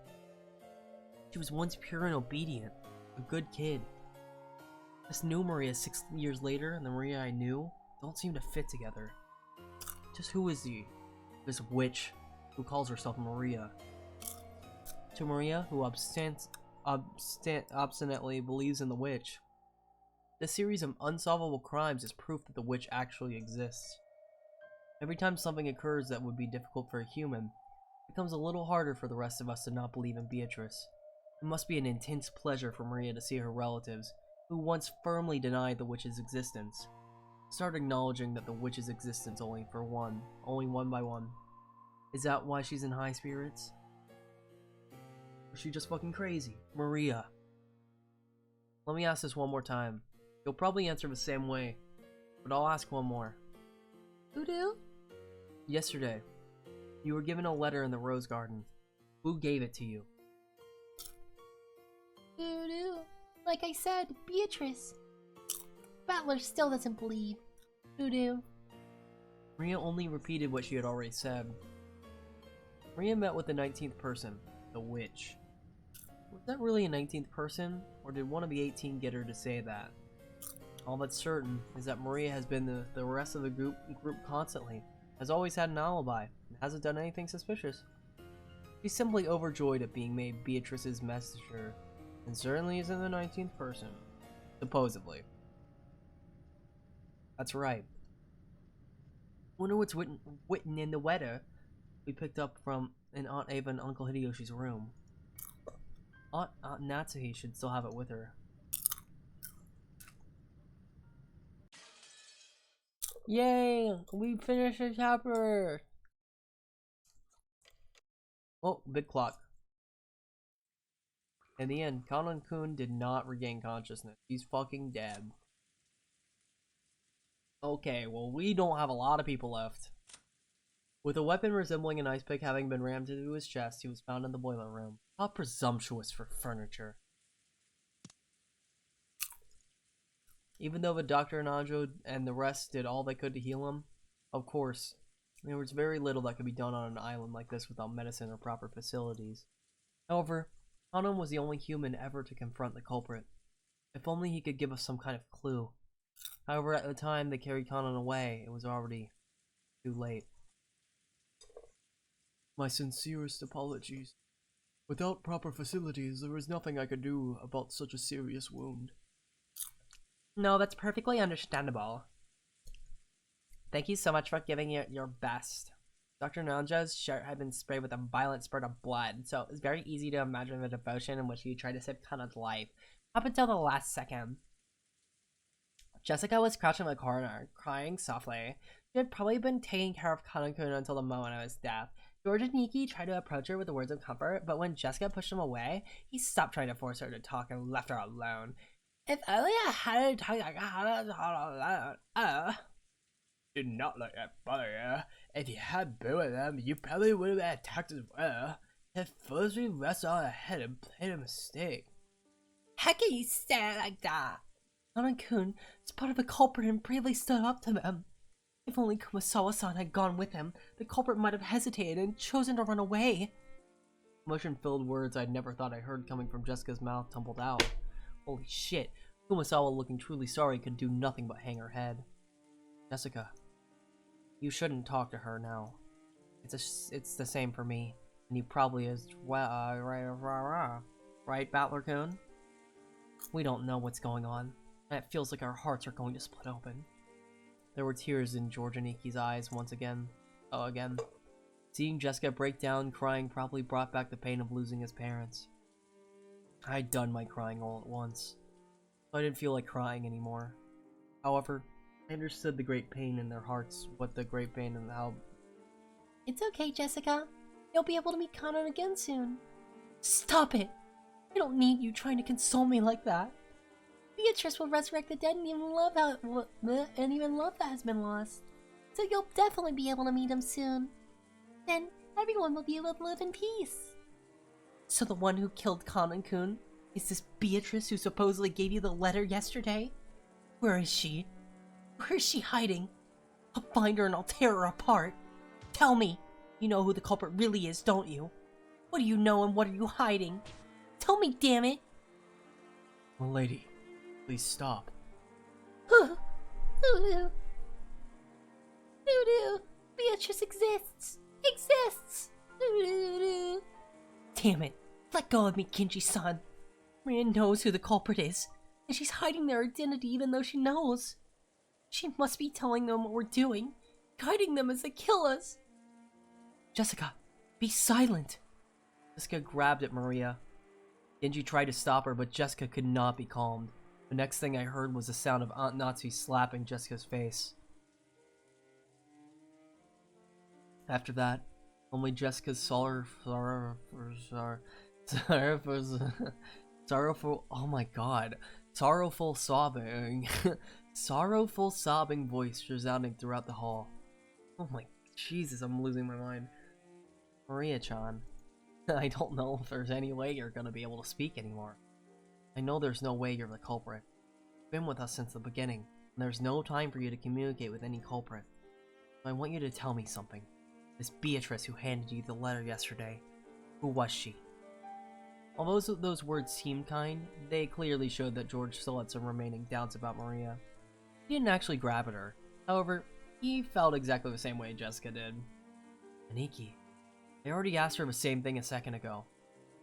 She was once pure and obedient, a good kid. This new Maria 6 years later and the Maria I knew don't seem to fit together. Just who is this witch who calls herself Maria? To Maria, who obstinately believes in the witch, this series of unsolvable crimes is proof that the witch actually exists. Every time something occurs that would be difficult for a human, it becomes a little harder for the rest of us to not believe in Beatrice. It must be an intense pleasure for Maria to see her relatives, who once firmly denied the witch's existence, start acknowledging that the witch's existence only one by one. Is that why she's in high spirits? Or is she just fucking crazy? Maria. Let me ask this one more time. You'll probably answer the same way, but I'll ask one more. Voodoo? Yesterday, you were given a letter in the rose garden. Who gave it to you? Voodoo. Like I said, Beatrice. Battler still doesn't believe. Voodoo. Maria only repeated what she had already said. Maria met with the 19th person, the witch. Was that really a 19th person, or did one of the 18 get her to say that? All that's certain is that Maria has been the rest of the group constantly, has always had an alibi, and hasn't done anything suspicious. She's simply overjoyed at being made Beatrice's messenger, and certainly isn't the 19th person. Supposedly. That's right. Wonder what's written in the letter we picked up from in Aunt Ava and Uncle Hideyoshi's room. Aunt Natsuhi should still have it with her. Yay! We finished the chapter! Oh, big clock. In the end, Kanon-kun did not regain consciousness. He's fucking dead. Okay, well, we don't have a lot of people left. With a weapon resembling an ice pick having been rammed into his chest, he was found in the boiler room. How presumptuous for furniture. Even though the doctor and Anjo and the rest did all they could to heal him, of course, there was very little that could be done on an island like this without medicine or proper facilities. However, Kanon was the only human ever to confront the culprit. If only he could give us some kind of clue. However, at the time they carried Kanon away, it was already too late. My sincerest apologies. Without proper facilities, there was nothing I could do about such a serious wound. No, that's perfectly understandable. Thank you so much for giving it your best. Dr. Nanja's shirt had been sprayed with a violent spurt of blood, so it was very easy to imagine the devotion in which he tried to save Kanon's life, up until the last second. Jessica was crouched in the corner, crying softly. She had probably been taking care of Kanon-kun until the moment of his death. George and Nikki tried to approach her with the words of comfort, but when Jessica pushed him away, he stopped trying to force her to talk and left her alone. If only I hadn't talked like did not let that bother you. If you had been with them, you probably would have been attacked as well. At first we rested on our head and played a mistake. How can you say it like that? Kanon-kun spotted the culprit and bravely stood up to them. If only Kumasawa-san had gone with him, the culprit might have hesitated and chosen to run away. Emotion-filled words I'd never thought I heard coming from Jessica's mouth tumbled out. Holy shit, Kumasawa, looking truly sorry, could do nothing but hang her head. Jessica, you shouldn't talk to her now. It's the same for me, and you probably is right, Battler-kun? We don't know what's going on, and it feels like our hearts are going to split open. There were tears in George and Nikki's eyes once again. Again. Seeing Jessica break down crying probably brought back the pain of losing his parents. I had done my crying all at once, so I didn't feel like crying anymore. However, I understood the great pain in their hearts, what the great pain and how... It's okay, Jessica. You'll be able to meet Kanon again soon. Stop it! I don't need you trying to console me like that. Beatrice will resurrect the dead and even love that has been lost. So you'll definitely be able to meet him soon. Then everyone will be able to live in peace. So the one who killed Kanon-kun is this Beatrice who supposedly gave you the letter yesterday? Where is she? Where is she hiding? I'll find her and I'll tear her apart. Tell me, You know who the culprit really is, don't you? What do you know and what are you hiding? Tell me, damn it! Milady, please stop. Voodoo. Voodoo. Beatrice exists. Voodoo. Damn it! Let go of me, Kinji-san. Maria knows who the culprit is, and she's hiding their identity even though she knows. She must be telling them what we're doing, guiding them as they kill us. Jessica, be silent! Jessica grabbed at Maria. Genji tried to stop her, but Jessica could not be calmed. The next thing I heard was the sound of Aunt Natsu slapping Jessica's face. After that, only Jessica's sorrowful, oh my god, sorrowful sobbing, sorrowful sobbing voice resounding throughout the hall. Oh my Jesus, I'm losing my mind. Maria-chan, I don't know if there's any way you're gonna be able to speak anymore. I know there's no way you're the culprit. You've been with us since the beginning, and there's no time for you to communicate with any culprit. So I want you to tell me something. This Beatrice who handed you the letter yesterday, who was she? Although those words seemed kind, they clearly showed that George still had some remaining doubts about Maria. He didn't actually grab at her. However, he felt exactly the same way Jessica did. Aniki, I already asked her the same thing a second ago.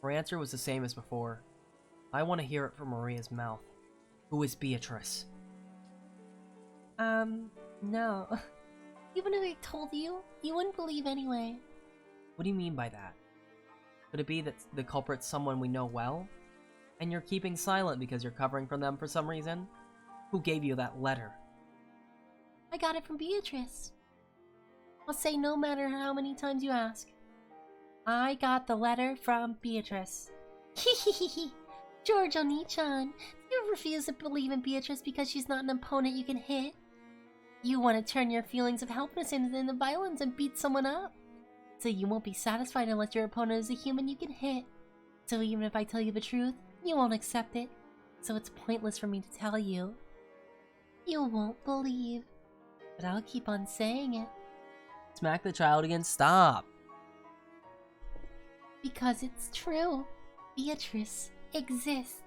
Her answer was the same as before. I want to hear it from Maria's mouth. Who is Beatrice? No. Even if I told you, you wouldn't believe anyway. What do you mean by that? Could it be that the culprit's someone we know well? And you're keeping silent because you're covering from them for some reason? Who gave you that letter? I got it from Beatrice. I'll say no matter how many times you ask. I got the letter from Beatrice. Hehehe. George Oni-chan, you refuse to believe in Beatrice because she's not an opponent you can hit. You want to turn your feelings of helplessness into violence and beat someone up. So you won't be satisfied unless your opponent is a human you can hit. So even if I tell you the truth, you won't accept it. So it's pointless for me to tell you. You won't believe. But I'll keep on saying it. Smack the child again, stop! Because it's true. Beatrice exists.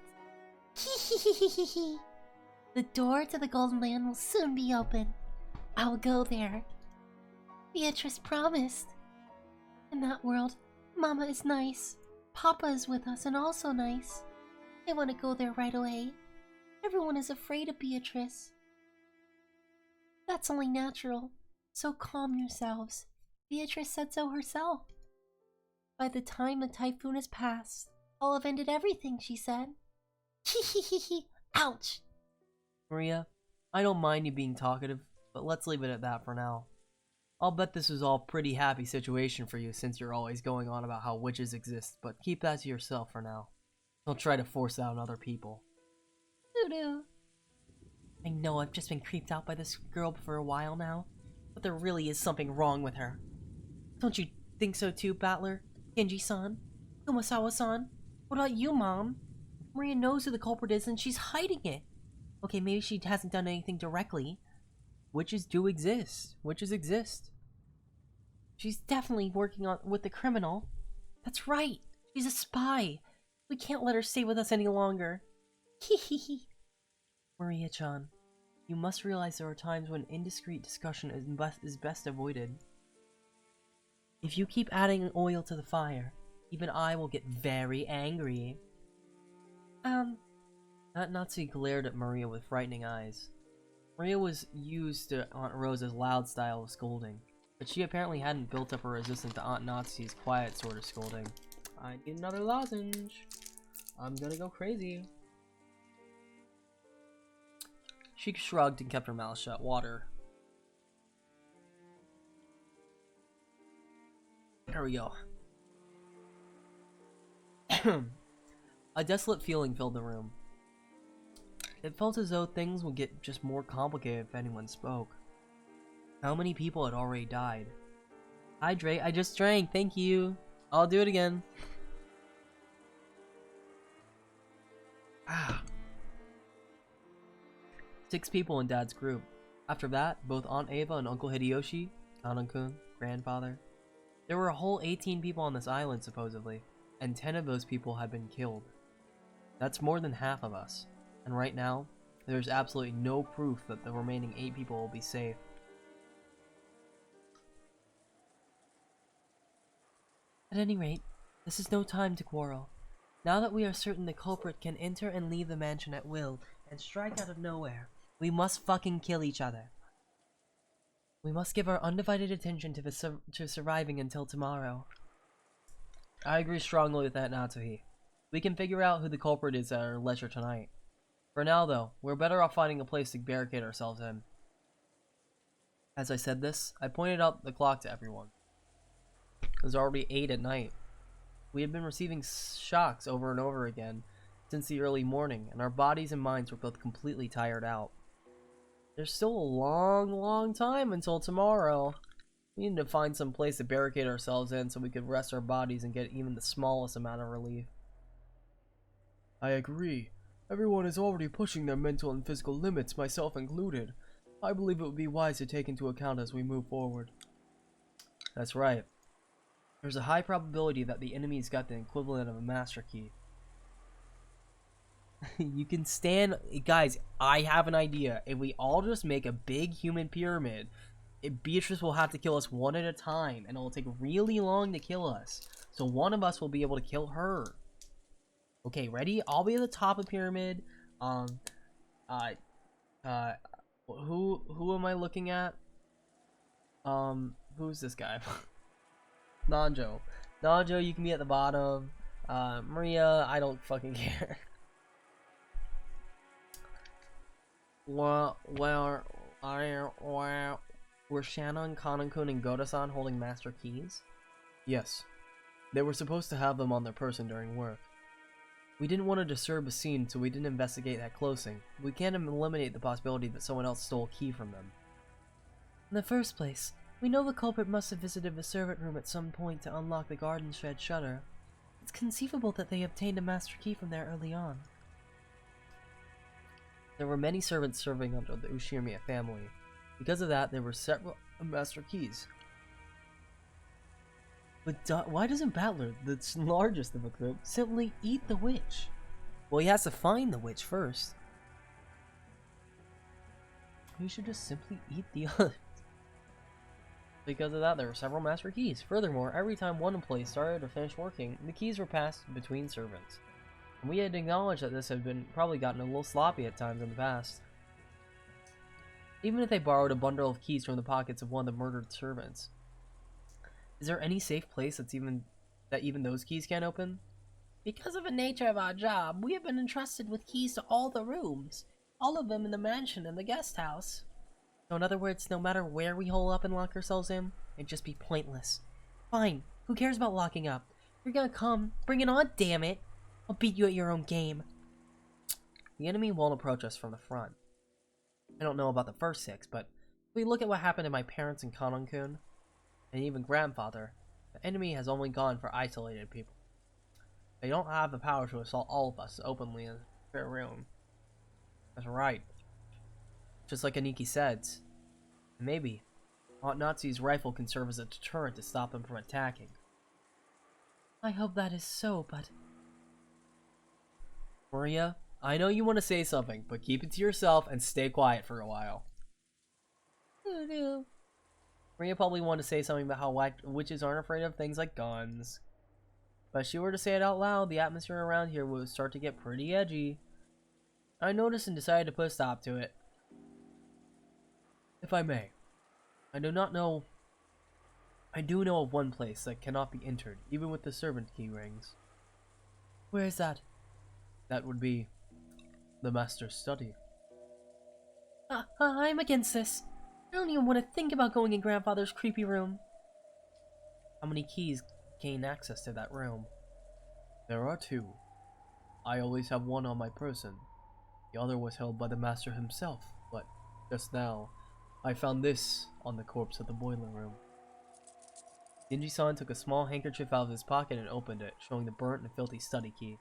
Hehehehe. The door to the Golden Land will soon be open. I'll go there. Beatrice promised. In that world, Mama is nice. Papa is with us and also nice. I want to go there right away. Everyone is afraid of Beatrice. That's only natural. So calm yourselves. Beatrice said so herself. By the time the typhoon has passed, I'll have ended everything, she said. Hehehehe. Ouch! Maria, I don't mind you being talkative, but let's leave it at that for now. I'll bet this was all a pretty happy situation for you since you're always going on about how witches exist, but keep that to yourself for now. Don't try to force it on other people. Voodoo. I know I've just been creeped out by this girl for a while now, but there really is something wrong with her. Don't you think so too, Battler? Genji-san? Kumasawa-san? What about you, Mom? Maria knows who the culprit is and she's hiding it. Okay, maybe she hasn't done anything directly. Witches do exist. Witches exist. She's definitely working with the criminal. That's right. She's a spy. We can't let her stay with us any longer. Hehehe. Maria-chan, you must realize there are times when indiscreet discussion is best avoided. If you keep adding oil to the fire, even I will get very angry. Natsu glared at Maria with frightening eyes. Maria was used to Aunt Rosa's loud style of scolding, but she apparently hadn't built up her resistance to Aunt Natsu's quiet sort of scolding. I need another lozenge. I'm gonna go crazy. She shrugged and kept her mouth shut. Water. There we go. A desolate feeling filled the room. It felt as though things would get just more complicated if anyone spoke. How many people had already died? Hydrate, I just drank, thank you. I'll do it again. Ah. 6 people in Dad's group. After that, both Aunt Ava and Uncle Hideyoshi, Kanan-kun, grandfather, There were a whole 18 people on this island, supposedly, and 10 of those people had been killed. That's more than half of us, and right now, there's absolutely no proof that the remaining 8 people will be safe. At any rate, this is no time to quarrel. Now that we are certain the culprit can enter and leave the mansion at will and strike out of nowhere, we must fucking kill each other. We must give our undivided attention to surviving until tomorrow. I agree strongly with that, Natsuhi. We can figure out who the culprit is at our leisure tonight. For now, though, we're better off finding a place to barricade ourselves in. As I said this, I pointed out the clock to everyone. It was already 8 at night. We had been receiving shocks over and over again since the early morning, and our bodies and minds were both completely tired out. There's still a long time until tomorrow. We need to find some place to barricade ourselves in so we could rest our bodies and get even the smallest amount of relief. I agree. Everyone is already pushing their mental and physical limits, myself included. I believe it would be wise to take into account as we move forward. That's right. There's a high probability that the enemy's got the equivalent of a master key. You can stand... Guys, I have an idea. If we all just make a big human pyramid, Beatrice will have to kill us one at a time, and it will take really long to kill us. So one of us will be able to kill her. Okay, ready? I'll be at the top of the pyramid. Who am I looking at? Who's this guy? Nanjo. Nanjo, you can be at the bottom. Maria, I don't fucking care. Were Shannon, Kanokun, and Goda-san holding master keys? Yes. They were supposed to have them on their person during work. We didn't want to disturb a scene, so we didn't investigate that closely. We can't eliminate the possibility that someone else stole a key from them. In the first place, we know the culprit must have visited the servant room at some point to unlock the garden shed shutter. It's conceivable that they obtained a master key from there early on. There were many servants serving under the Ushirimiya family. Because of that, there were several master keys. But why doesn't Battler, the largest of the group, simply eat the witch? Well, he has to find the witch first. He should just simply eat the others. Because of that, there were several master keys. Furthermore, every time one employee started or finished working, the keys were passed between servants. And we had acknowledged that this had been probably gotten a little sloppy at times in the past. Even if they borrowed a bundle of keys from the pockets of one of the murdered servants. Is there any safe place that even those keys can't open? Because of the nature of our job, we have been entrusted with keys to all the rooms. All of them in the mansion and the guest house. So in other words, no matter where we hole up and lock ourselves in, it'd just be pointless. Fine, who cares about locking up? You're gonna come, bring it on, damn it! I'll beat you at your own game. The enemy won't approach us from the front. I don't know about the first 6, but if we look at what happened to my parents and Kanokun, and even grandfather, the enemy has only gone for isolated people. They don't have the power to assault all of us openly in their room. That's right. Just like Aniki said, maybe Aunt Natsu's rifle can serve as a deterrent to stop them from attacking. I hope that is so, but... Maria, I know you want to say something, but keep it to yourself and stay quiet for a while. Maria probably wanted to say something about how witches aren't afraid of things like guns. But if she were to say it out loud, the atmosphere around here would start to get pretty edgy. I noticed and decided to put a stop to it. If I may, I do know of one place that cannot be entered, even with the servant key rings. Where is that? That would be the master's study. I'm against this. I don't even want to think about going in grandfather's creepy room. How many keys gain access to that room? There are 2. I always have one on my person. The other was held by the master himself, but just now, I found this on the corpse of the boiler room. Genji-san took a small handkerchief out of his pocket and opened it, showing the burnt and filthy study key.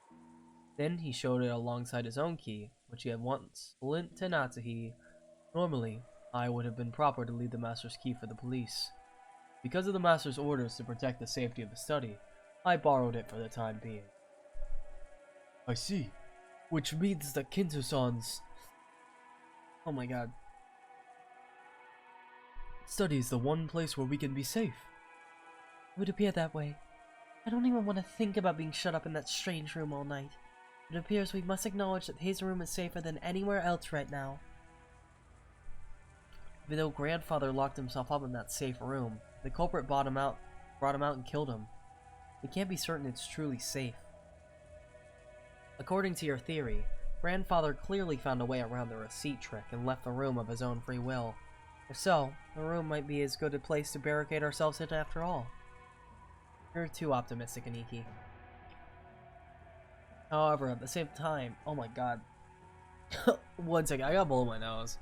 Then he showed it alongside his own key, which he had once lent to Natsuhi. Normally, I would have been proper to leave the master's key for the police. Because of the Master's orders to protect the safety of the study, I borrowed it for the time being. I see. Which means that Kinto-san's... Oh my god. Study is the one place where we can be safe. It would appear that way. I don't even want to think about being shut up in that strange room all night. It appears we must acknowledge that his room is safer than anywhere else right now. Even though Grandfather locked himself up in that safe room, the culprit brought him out and killed him. We can't be certain it's truly safe. According to your theory, Grandfather clearly found a way around the receipt trick and left the room of his own free will. If so, the room might be as good a place to barricade ourselves in after all. You're too optimistic, Aniki. However, at the same time, oh my god. One second, I gotta blow my nose.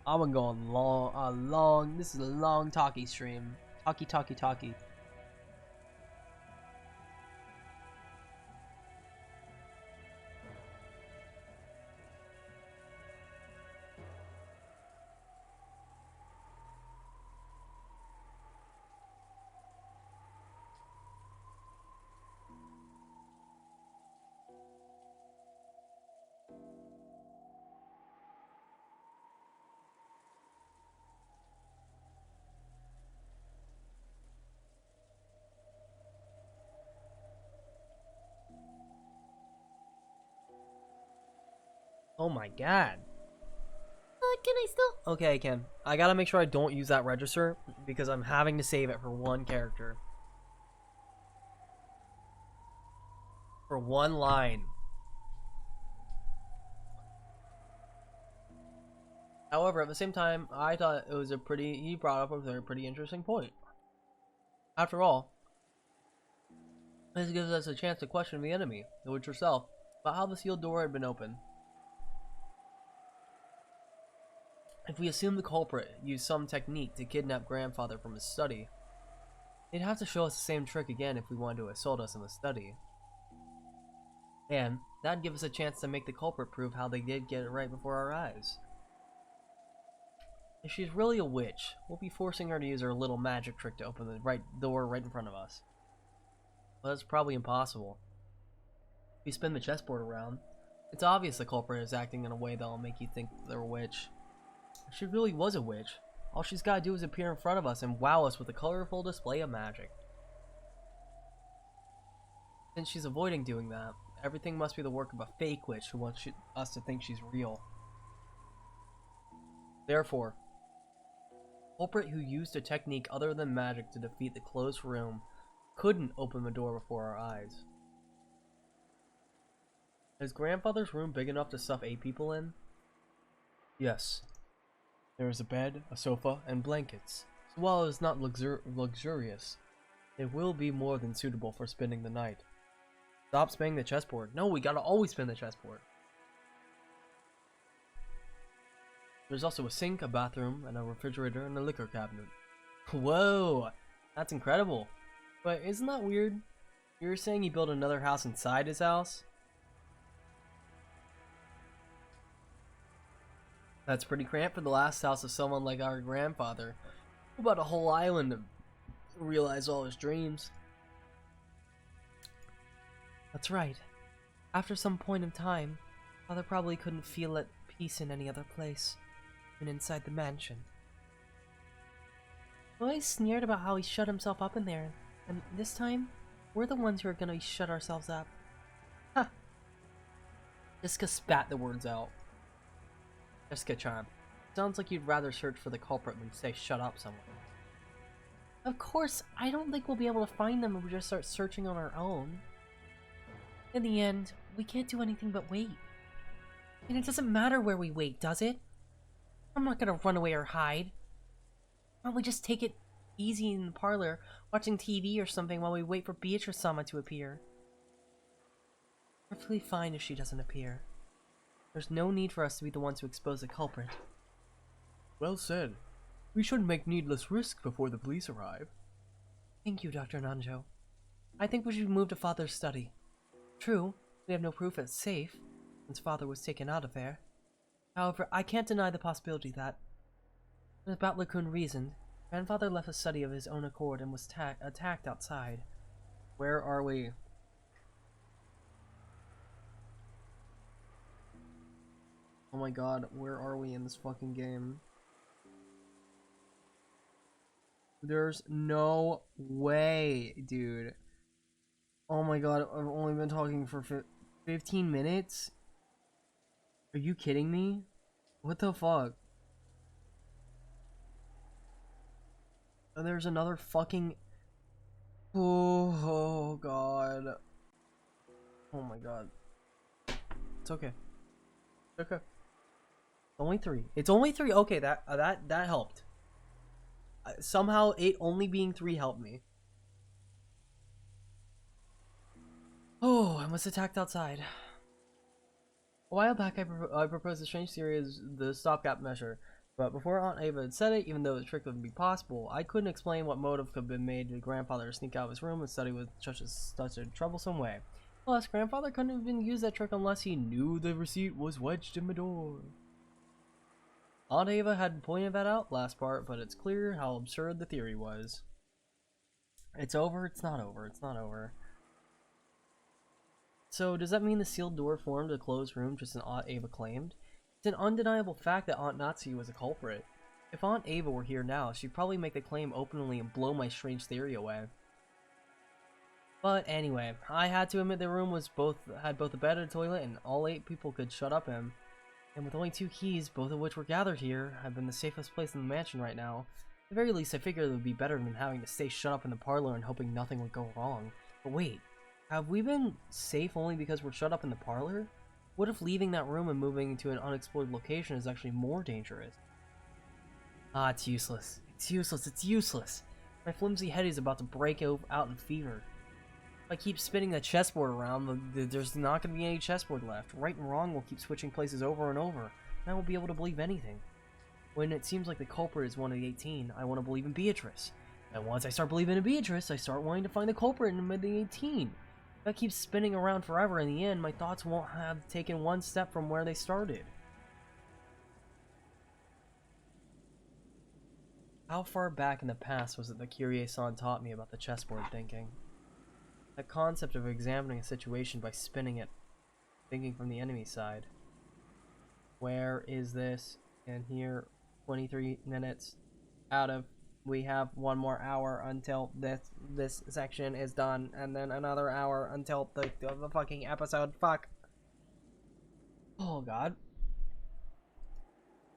I'm gonna go on this is a long talkie stream. Talkie. Oh my god. Can I still? Okay, I can. I gotta make sure I don't use that register because I'm having to save it for one character. For one line. However, at the same time, I thought it was he brought up a pretty interesting point. After all, this gives us a chance to question the enemy, the witch herself, about how the sealed door had been opened. If we assume the culprit used some technique to kidnap Grandfather from his study, they'd have to show us the same trick again if we wanted to assault us in the study. And that'd give us a chance to make the culprit prove how they did get it right before our eyes. If she's really a witch, we'll be forcing her to use her little magic trick to open the door right in front of us. But that's probably impossible. If we spin the chessboard around, it's obvious the culprit is acting in a way that'll make you think they're a witch. If she really was a witch, all she's gotta do is appear in front of us and wow us with a colorful display of magic. Since she's avoiding doing that, everything must be the work of a fake witch who wants us to think she's real. Therefore, the culprit who used a technique other than magic to defeat the closed room couldn't open the door before our eyes. Is Grandfather's room big enough to stuff 8 people in? Yes. There is a bed, a sofa, and blankets. So while it is not luxurious, it will be more than suitable for spending the night. Stop spinning the chessboard. No, we gotta always spin the chessboard. There's also a sink, a bathroom, and a refrigerator, and a liquor cabinet. Whoa! That's incredible. But isn't that weird? You're saying he built another house inside his house? That's pretty cramped for the last house of someone like our grandfather. What about a whole island to realize all his dreams? That's right. After some point in time, Father probably couldn't feel at peace in any other place, even inside the mansion. We always sneered about how he shut himself up in there, and this time, we're the ones who are gonna shut ourselves up. Ha! Jessica spat the words out. Jessica-chan, sounds like you'd rather search for the culprit than say shut up somewhere. Of course, I don't think we'll be able to find them if we just start searching on our own. In the end, we can't do anything but wait. And it doesn't matter where we wait, does it? I'm not gonna run away or hide. Why don't we just take it easy in the parlor, watching TV or something while we wait for Beatrice-sama to appear? Perfectly fine if she doesn't appear. There's no need for us to be the ones to expose the culprit. Well said. We shouldn't make needless risks before the police arrive. Thank you, Dr. Nanjo. I think we should move to Father's study. True, we have no proof it's safe, since Father was taken out of there. However, I can't deny the possibility that, as Battler-kun reasoned, Grandfather left the study of his own accord and was attacked outside. Where are we? Oh my god, where are we in this fucking game? There's no way, dude. Oh my god, I've only been talking for 15 minutes? Are you kidding me? What the fuck? There's another fucking... Oh god. Oh my god. It's okay. It's okay. Only 3. It's only 3. Okay, that helped. Somehow it only being 3 helped me. Oh, I was attacked outside. A while back, I proposed a strange theory as the stopgap measure, but before Aunt Ava had said it, even though the trick would be possible, I couldn't explain what motive could have been made to grandfather to sneak out of his room and study with such a troublesome way. Plus, grandfather couldn't have even used that trick unless he knew the receipt was wedged in the door. Aunt Ava had pointed that out last part, but it's clear how absurd the theory was. It's over, it's not over, it's not over. So, does that mean the sealed door formed a closed room just as Aunt Ava claimed? It's an undeniable fact that Aunt Nazi was a culprit. If Aunt Ava were here now, she'd probably make the claim openly and blow my strange theory away. But anyway, I had to admit the room had both a bed and a toilet, and all 8 people could shut up in. And with only 2 keys, both of which were gathered here, I've been the safest place in the mansion right now. At the very least, I figured it would be better than having to stay shut up in the parlor and hoping nothing would go wrong. But wait, have we been safe only because we're shut up in the parlor? What if leaving that room and moving to an unexplored location is actually more dangerous? Ah, it's useless. It's useless. It's useless. My flimsy head is about to break out in fever. If I keep spinning the chessboard around, there's not going to be any chessboard left. Right and wrong will keep switching places over and over, and I won't be able to believe anything. When it seems like the culprit is one of the 18, I want to believe in Beatrice. And once I start believing in Beatrice, I start wanting to find the culprit in the 18. If I keep spinning around forever, in the end, my thoughts won't have taken one step from where they started. How far back in the past was it that Kyrie-san taught me about the chessboard thinking? The concept of examining a situation by spinning it, thinking from the enemy side. Where is this? And here, 23 minutes out of... We have 1 more hour until this section is done, and then another hour until the fucking episode. Fuck. Oh god.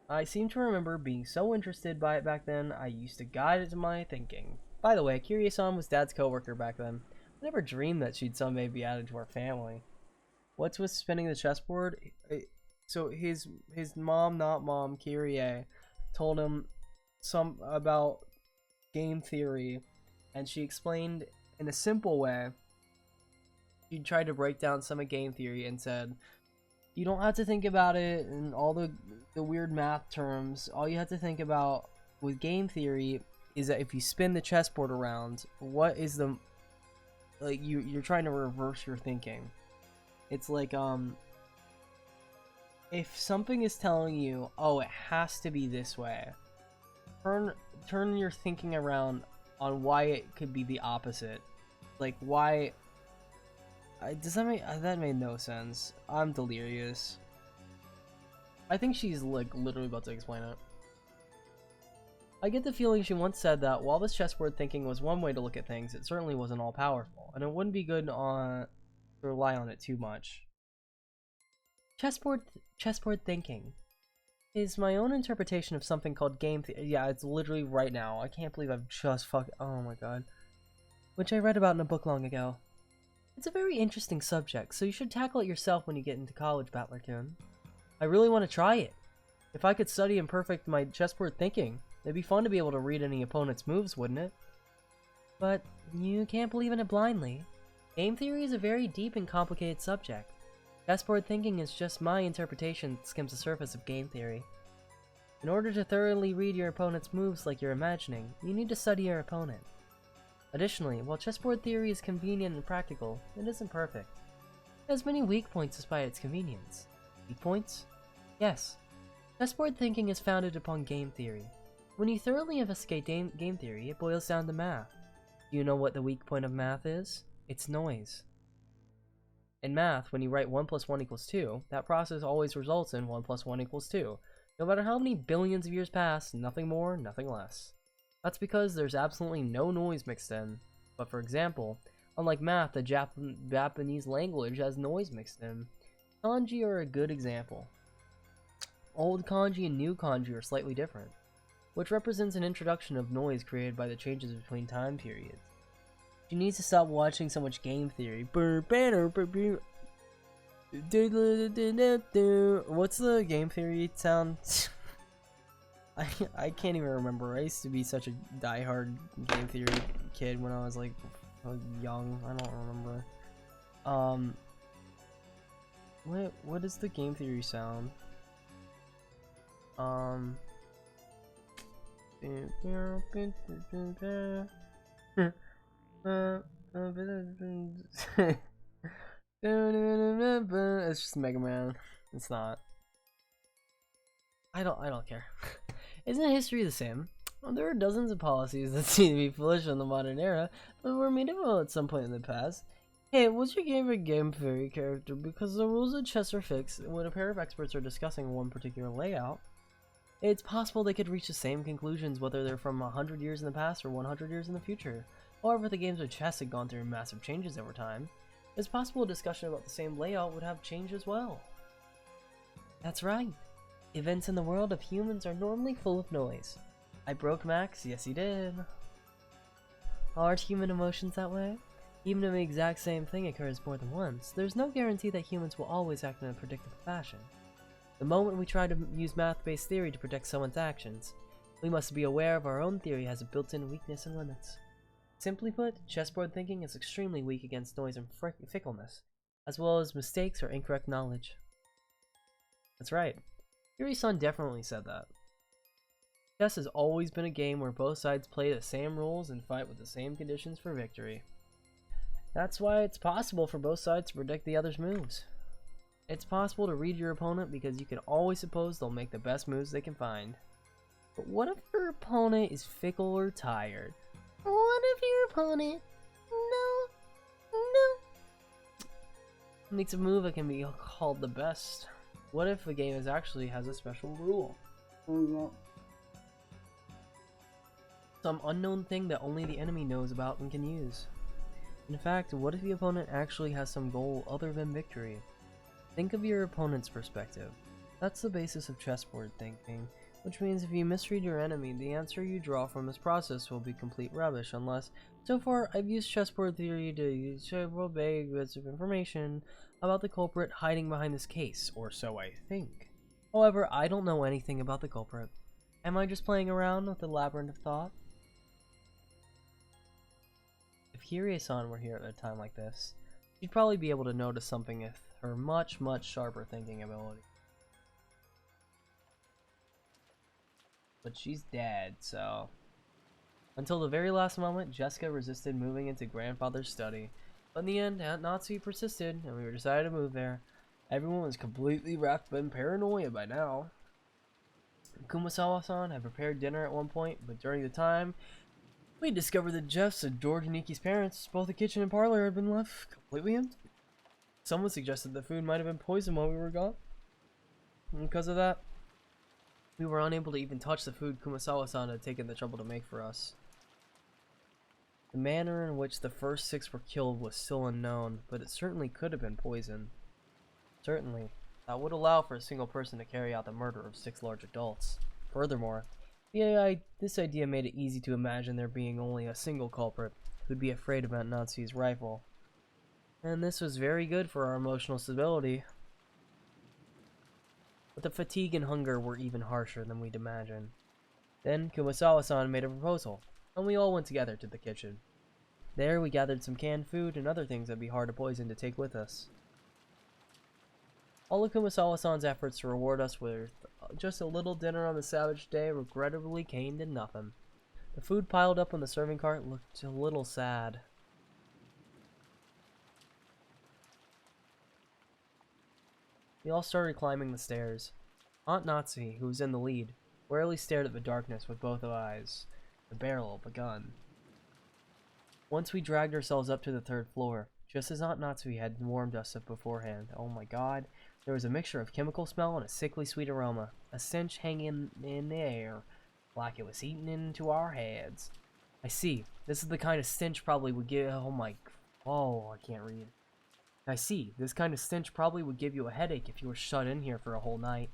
I seem to remember being so interested by it back then, I used to guide it to my thinking. By the way, Kyrie-san was Dad's coworker back then. I never dreamed that she'd someday be added to our family. What's with spinning the chessboard? So his mom, not mom, Kyrie, told him some about game theory, and she explained in a simple way. She tried to break down some of game theory and said, you don't have to think about it in all the weird math terms. All you have to think about with game theory is that if you spin the chessboard around, what is the... Like, you're trying to reverse your thinking. It's like, if something is telling you, oh, it has to be this way, turn your thinking around on why it could be the opposite. Like, why... Does that make... That made no sense. I'm delirious. I think she's, like, literally about to explain it. I get the feeling she once said that while this chessboard thinking was one way to look at things, it certainly wasn't all-powerful, and it wouldn't be good to rely on it too much. Chessboard thinking is my own interpretation of something called game theory. Yeah, it's literally right now. I can't believe I've just oh my god. Which I read about in a book long ago. It's a very interesting subject, so you should tackle it yourself when you get into college, Battler-kun. I really want to try it. If I could study and perfect my chessboard thinking, it'd be fun to be able to read any opponent's moves, wouldn't it? But you can't believe in it blindly. Game theory is a very deep and complicated subject. Chessboard thinking is just my interpretation that skims the surface of game theory. In order to thoroughly read your opponent's moves like you're imagining, you need to study your opponent. Additionally, while chessboard theory is convenient and practical, it isn't perfect. It has many weak points despite its convenience. Weak points? Yes. Chessboard thinking is founded upon game theory. When you thoroughly investigate game theory, it boils down to math. Do you know what the weak point of math is? It's noise. In math, when you write 1 plus 1 equals 2, that process always results in 1 plus 1 equals 2. No matter how many billions of years pass, nothing more, nothing less. That's because there's absolutely no noise mixed in. But for example, unlike math, the Japanese language has noise mixed in. Kanji are a good example. Old kanji and new kanji are slightly different, which represents an introduction of noise created by the changes between time periods. You need to stop watching so much game theory. What's the game theory sound? I can't even remember. I used to be such a diehard game theory kid when I was like young. I don't remember. What is the game theory sound? It's just Mega Man. It's not. I don't care. Isn't history the same? Well, there are dozens of policies that seem to be foolish in the modern era, but were meaningful at some point in the past. Hey, what's your favorite game theory character? Because the rules of chess are fixed, and when a pair of experts are discussing one particular layout, it's possible they could reach the same conclusions whether they're from 100 years in the past or 100 years in the future. However, the games of chess had gone through massive changes over time. It's possible a discussion about the same layout would have changed as well. That's right. Events in the world of humans are normally full of noise. I broke Max? Yes, he did. Aren't human emotions that way? Even if the exact same thing occurs more than once, there's no guarantee that humans will always act in a predictable fashion. The moment we try to use math-based theory to predict someone's actions, we must be aware of our own theory has a built-in weakness and limits. Simply put, chessboard thinking is extremely weak against noise and fickleness, as well as mistakes or incorrect knowledge. That's right. Yuri-san definitely said that. Chess has always been a game where both sides play the same rules and fight with the same conditions for victory. That's why it's possible for both sides to predict the other's moves. It's possible to read your opponent because you can always suppose they'll make the best moves they can find. But what if your opponent is fickle or tired? What if your opponent? No. Makes a move that can be called the best. What if the game actually has a special rule? Some unknown thing that only the enemy knows about and can use. In fact, what if the opponent actually has some goal other than victory? Think of your opponent's perspective. That's the basis of chessboard thinking, which means if you misread your enemy, the answer you draw from this process will be complete rubbish unless, so far, I've used chessboard theory to use several vague bits of information about the culprit hiding behind this case, or so I think. However, I don't know anything about the culprit. Am I just playing around with the labyrinth of thought? If Kirie-san were here at a time like this, she'd probably be able to notice something with her much sharper thinking ability. But she's dead, so... Until the very last moment, Jessica resisted moving into grandfather's study. But in the end, Aunt Natsu persisted, and we decided to move there. Everyone was completely wrapped in paranoia by now. Kumasawa-san had prepared dinner at one point, but during the time, we discovered that Jeff's and George and Niki's parents, both the kitchen and parlor, had been left completely empty. Someone suggested the food might have been poisoned while we were gone. And because of that, we were unable to even touch the food Kumasawa-san had taken the trouble to make for us. The manner in which the first 6 were killed was still unknown, but it certainly could have been poison. Certainly, that would allow for a single person to carry out the murder of 6 large adults. Furthermore, this idea made it easy to imagine there being only a single culprit who'd be afraid of Aunt Natsu's rifle. And this was very good for our emotional stability. But the fatigue and hunger were even harsher than we'd imagined. Then Kumasawa-san made a proposal, and we all went together to the kitchen. There we gathered some canned food and other things that'd be hard to poison to take with us. All of Kumasawa-san's efforts to reward us with just a little dinner on the savage day regrettably came to nothing. The food piled up on the serving cart looked a little sad. We all started climbing the stairs. Aunt Natsu, who was in the lead, Warily stared at the darkness with both eyes, the barrel of a gun. Once we dragged ourselves up to the 3rd floor, just as Aunt Natsuki had warned us of beforehand. Oh my god, there was a mixture of chemical smell and a sickly sweet aroma, a stench hanging in the air, like it was eating into our heads. I see, this is the kind of stench probably would give— oh, I can't read. I see, this kind of stench probably would give you a headache if you were shut in here for a whole night.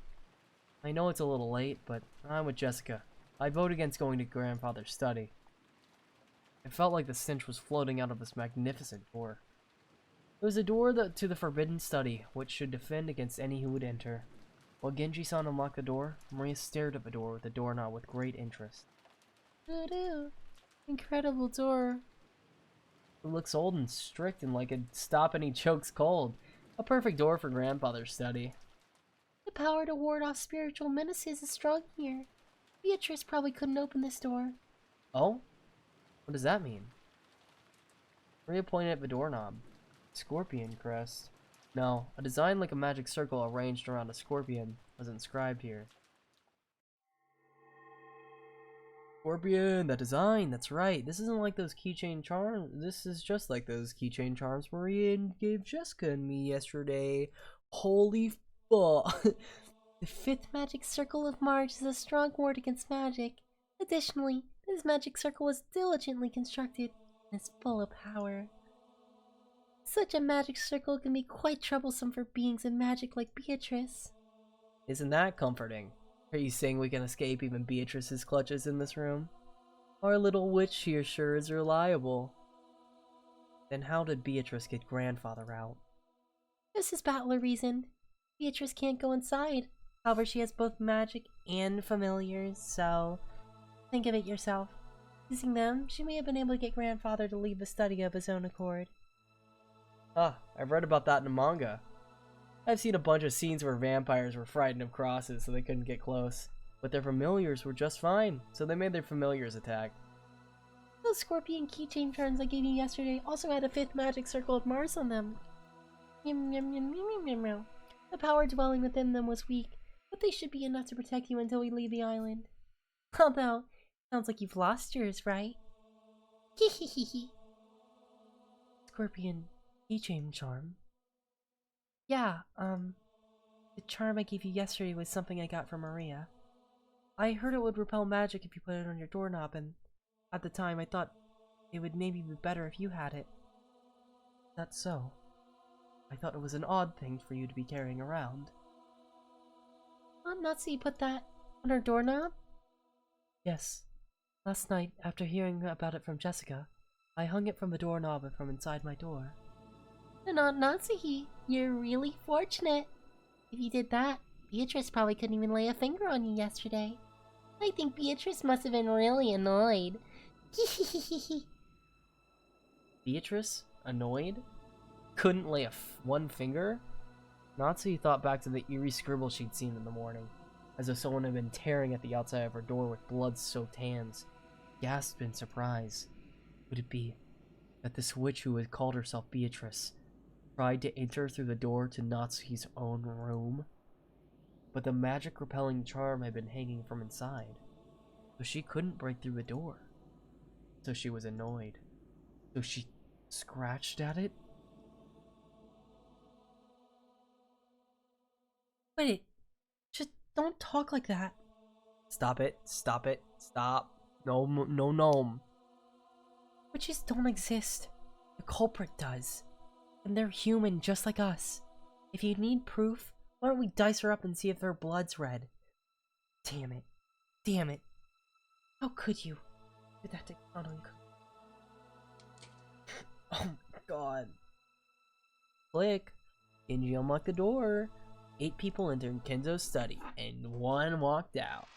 I know it's a little late, but I'm with Jessica. I vote against going to Grandfather's study. It felt like the stench was floating out of this magnificent door. It was a door to the forbidden study, which should defend against any who would enter. While Genji-san unlocked the door, Maria stared at the door with the doorknob with great interest. Doo-doo. Incredible door. It looks old and strict and like it'd stop any chokes cold. A perfect door for Grandfather's study. The power to ward off spiritual menaces is strong here. Beatrice probably couldn't open this door. Oh? What does that mean? Maria pointed at the doorknob. Scorpion crest. No, a design like a magic circle arranged around a scorpion was inscribed here. Scorpion, that design, that's right. This isn't like those keychain charms. This is just like those keychain charms Maria gave Jessica and me yesterday. Holy fuck. The 5th magic circle of March is a strong ward against magic. Additionally, this magic circle was diligently constructed and is full of power. Such a magic circle can be quite troublesome for beings of magic like Beatrice. Isn't that comforting? Are you saying we can escape even Beatrice's clutches in this room? Our little witch here sure is reliable. Then how did Beatrice get Grandfather out? Just as Battler reasoned, Beatrice can't go inside. However, she has both magic and familiars, so think of it yourself. Using them, she may have been able to get Grandfather to leave the study of his own accord. Ah, I've read about that in a manga. I've seen a bunch of scenes where vampires were frightened of crosses so they couldn't get close. But their familiars were just fine, so they made their familiars attack. Those scorpion keychain charms I gave you yesterday also had a 5th magic circle of Mars on them. Yum, yum, yum, yum, yum, yum, yum. The power dwelling within them was weak, but they should be enough to protect you until we leave the island. Although, sounds like you've lost yours, right? Hehehehe. Scorpion keychain charm? Yeah, the charm I gave you yesterday was something I got from Maria. I heard it would repel magic if you put it on your doorknob, and at the time I thought it would maybe be better if you had it. That's so. I thought it was an odd thing for you to be carrying around. Aunt Natsuki put that on her doorknob? Yes. Last night, after hearing about it from Jessica, I hung it from the doorknob and from inside my door. And Aunt Natsuki, you're really fortunate. If you did that, Beatrice probably couldn't even lay a finger on you yesterday. I think Beatrice must have been really annoyed. Beatrice? Annoyed? Couldn't lay one finger? Natsuki thought back to the eerie scribble she'd seen in the morning, as if someone had been tearing at the outside of her door with blood-soaked hands. Gasped in surprise. Would it be that this witch who had called herself Beatrice tried to enter through the door to Natsuki's own room? But the magic-repelling charm had been hanging from inside, so she couldn't break through the door. So she was annoyed. So she scratched at it? Wait, just don't talk like that. Stop it, stop it, stop. No, no, no. Witches don't exist. The culprit does. And they're human just like us. If you need proof, why don't we dice her up and see if her blood's red? Damn it. Damn it. How could you? Did that to count on? Oh my god. Click. Genji unlocked the door. 8 people entered Kenzo's study, and 1 walked out.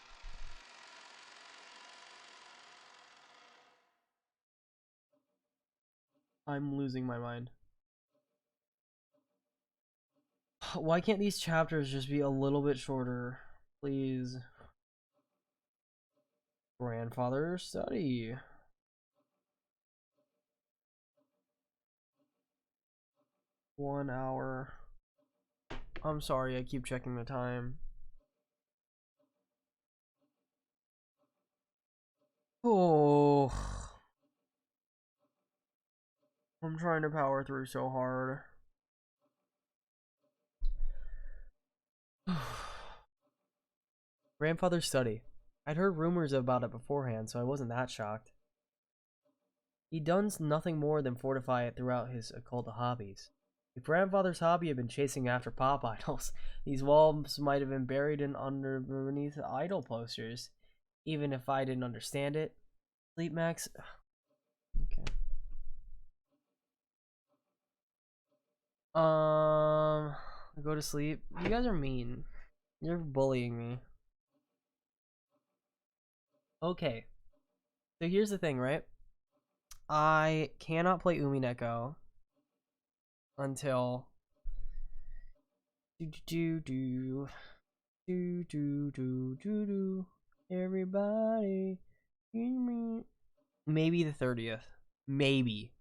I'm losing my mind. Why can't these chapters just be a little bit shorter? Please. Grandfather study. One hour. I'm sorry, I keep checking the time. Oh, I'm trying to power through so hard. Grandfather's study. I'd heard rumors about it beforehand, so I wasn't that shocked. He'd done nothing more than fortify it throughout his occult hobbies. If grandfather's hobby had been chasing after pop idols, these walls might have been buried in underneath idol posters, even if I didn't understand it. Sleep Max. Okay. Go to sleep. You guys are mean. You're bullying me. Okay. So here's the thing, right? I cannot play Umineko until everybody maybe the 30th. Maybe.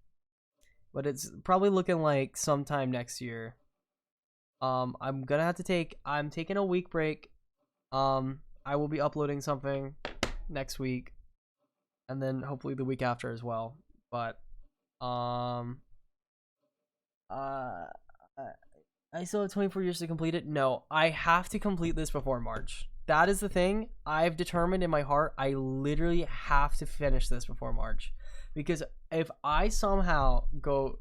But it's probably looking like sometime next year. I'm gonna have to I'm taking a week break. I will be uploading something next week, and then hopefully the week after as well. But I still have 24 years to complete it. No, I have to complete this before March. That is the thing. I've determined in my heart I literally have to finish this before March, because if I somehow go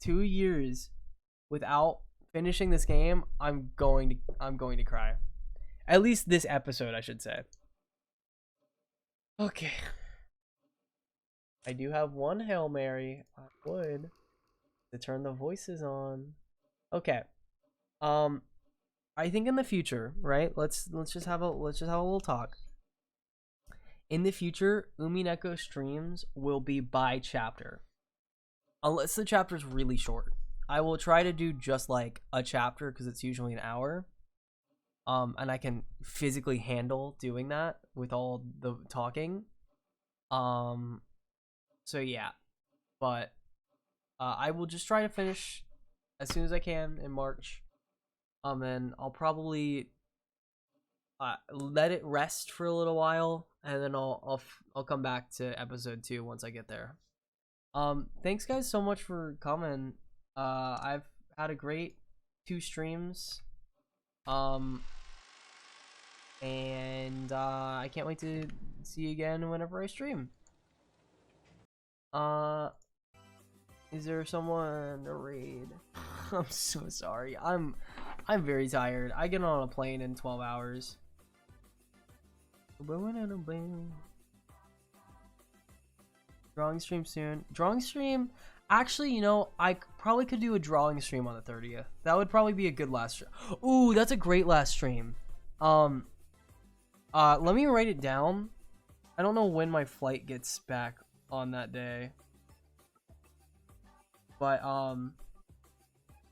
2 years without finishing this game, I'm going to cry. At least this episode, I should say. Okay. I do have one Hail Mary. I would to turn the voices on. Okay. I think in the future, right? Let's just have a little talk. In the future, Umineko streams will be by chapter. Unless the chapter's really short. I will try to do just like a chapter because it's usually an hour. And I can physically handle doing that with all the talking. So yeah. But I will just try to finish as soon as I can in March. And I'll probably let it rest for a little while, and then I'll come back to episode 2 once I get there. Thanks guys so much for coming. I've had a great 2 streams. And I can't wait to see you again whenever I stream. Is there someone to raid? I'm so sorry. I'm very tired. I get on a plane in 12 hours. Drawing stream soon. Drawing stream. Actually, you know, I probably could do a drawing stream on the 30th. That would probably be a good last stream. Ooh, that's a great last stream. Let me write it down. I don't know when my flight gets back on that day. But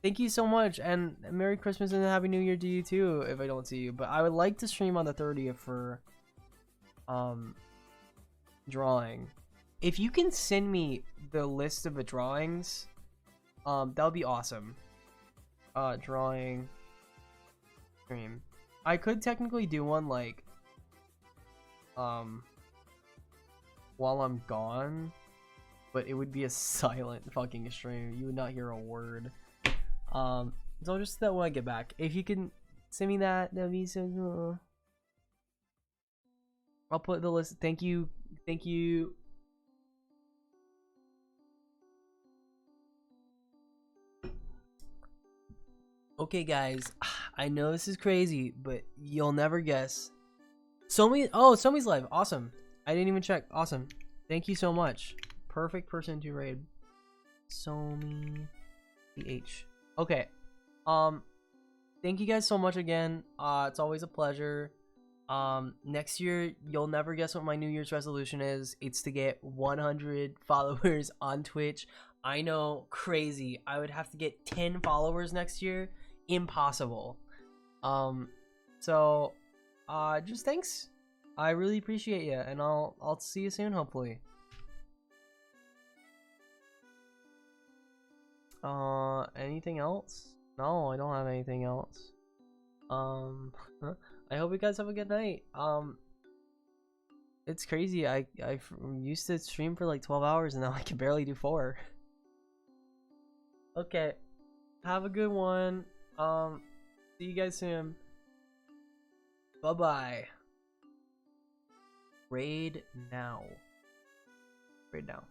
thank you so much, and Merry Christmas and Happy New Year to you too if I don't see you. But I would like to stream on the 30th for drawing. If you can send me the list of the drawings, that would be awesome. Drawing stream. I could technically do one like while I'm gone, but it would be a silent fucking stream. You would not hear a word. So just that when I get back, if you can send me that, that'd be so cool. I'll put the list. Thank you. Okay, guys, I know this is crazy, but you'll never guess. Somi's live. Awesome. I didn't even check. Awesome. Thank you so much. Perfect person to raid. Somi PH. Okay. Thank you guys so much again. It's always a pleasure. Next year, you'll never guess what my New Year's resolution is. It's to get 100 followers on Twitch. I know, crazy. I would have to get 10 followers next year. Impossible. So just thanks. I really appreciate you, and I'll see you soon, hopefully. Anything else? No, I don't have anything else. I hope you guys have a good night. It's crazy. Used to stream for like 12 hours and now I can barely do 4. Okay. Have a good one. See you guys soon. Bye-bye. Raid now. Raid now.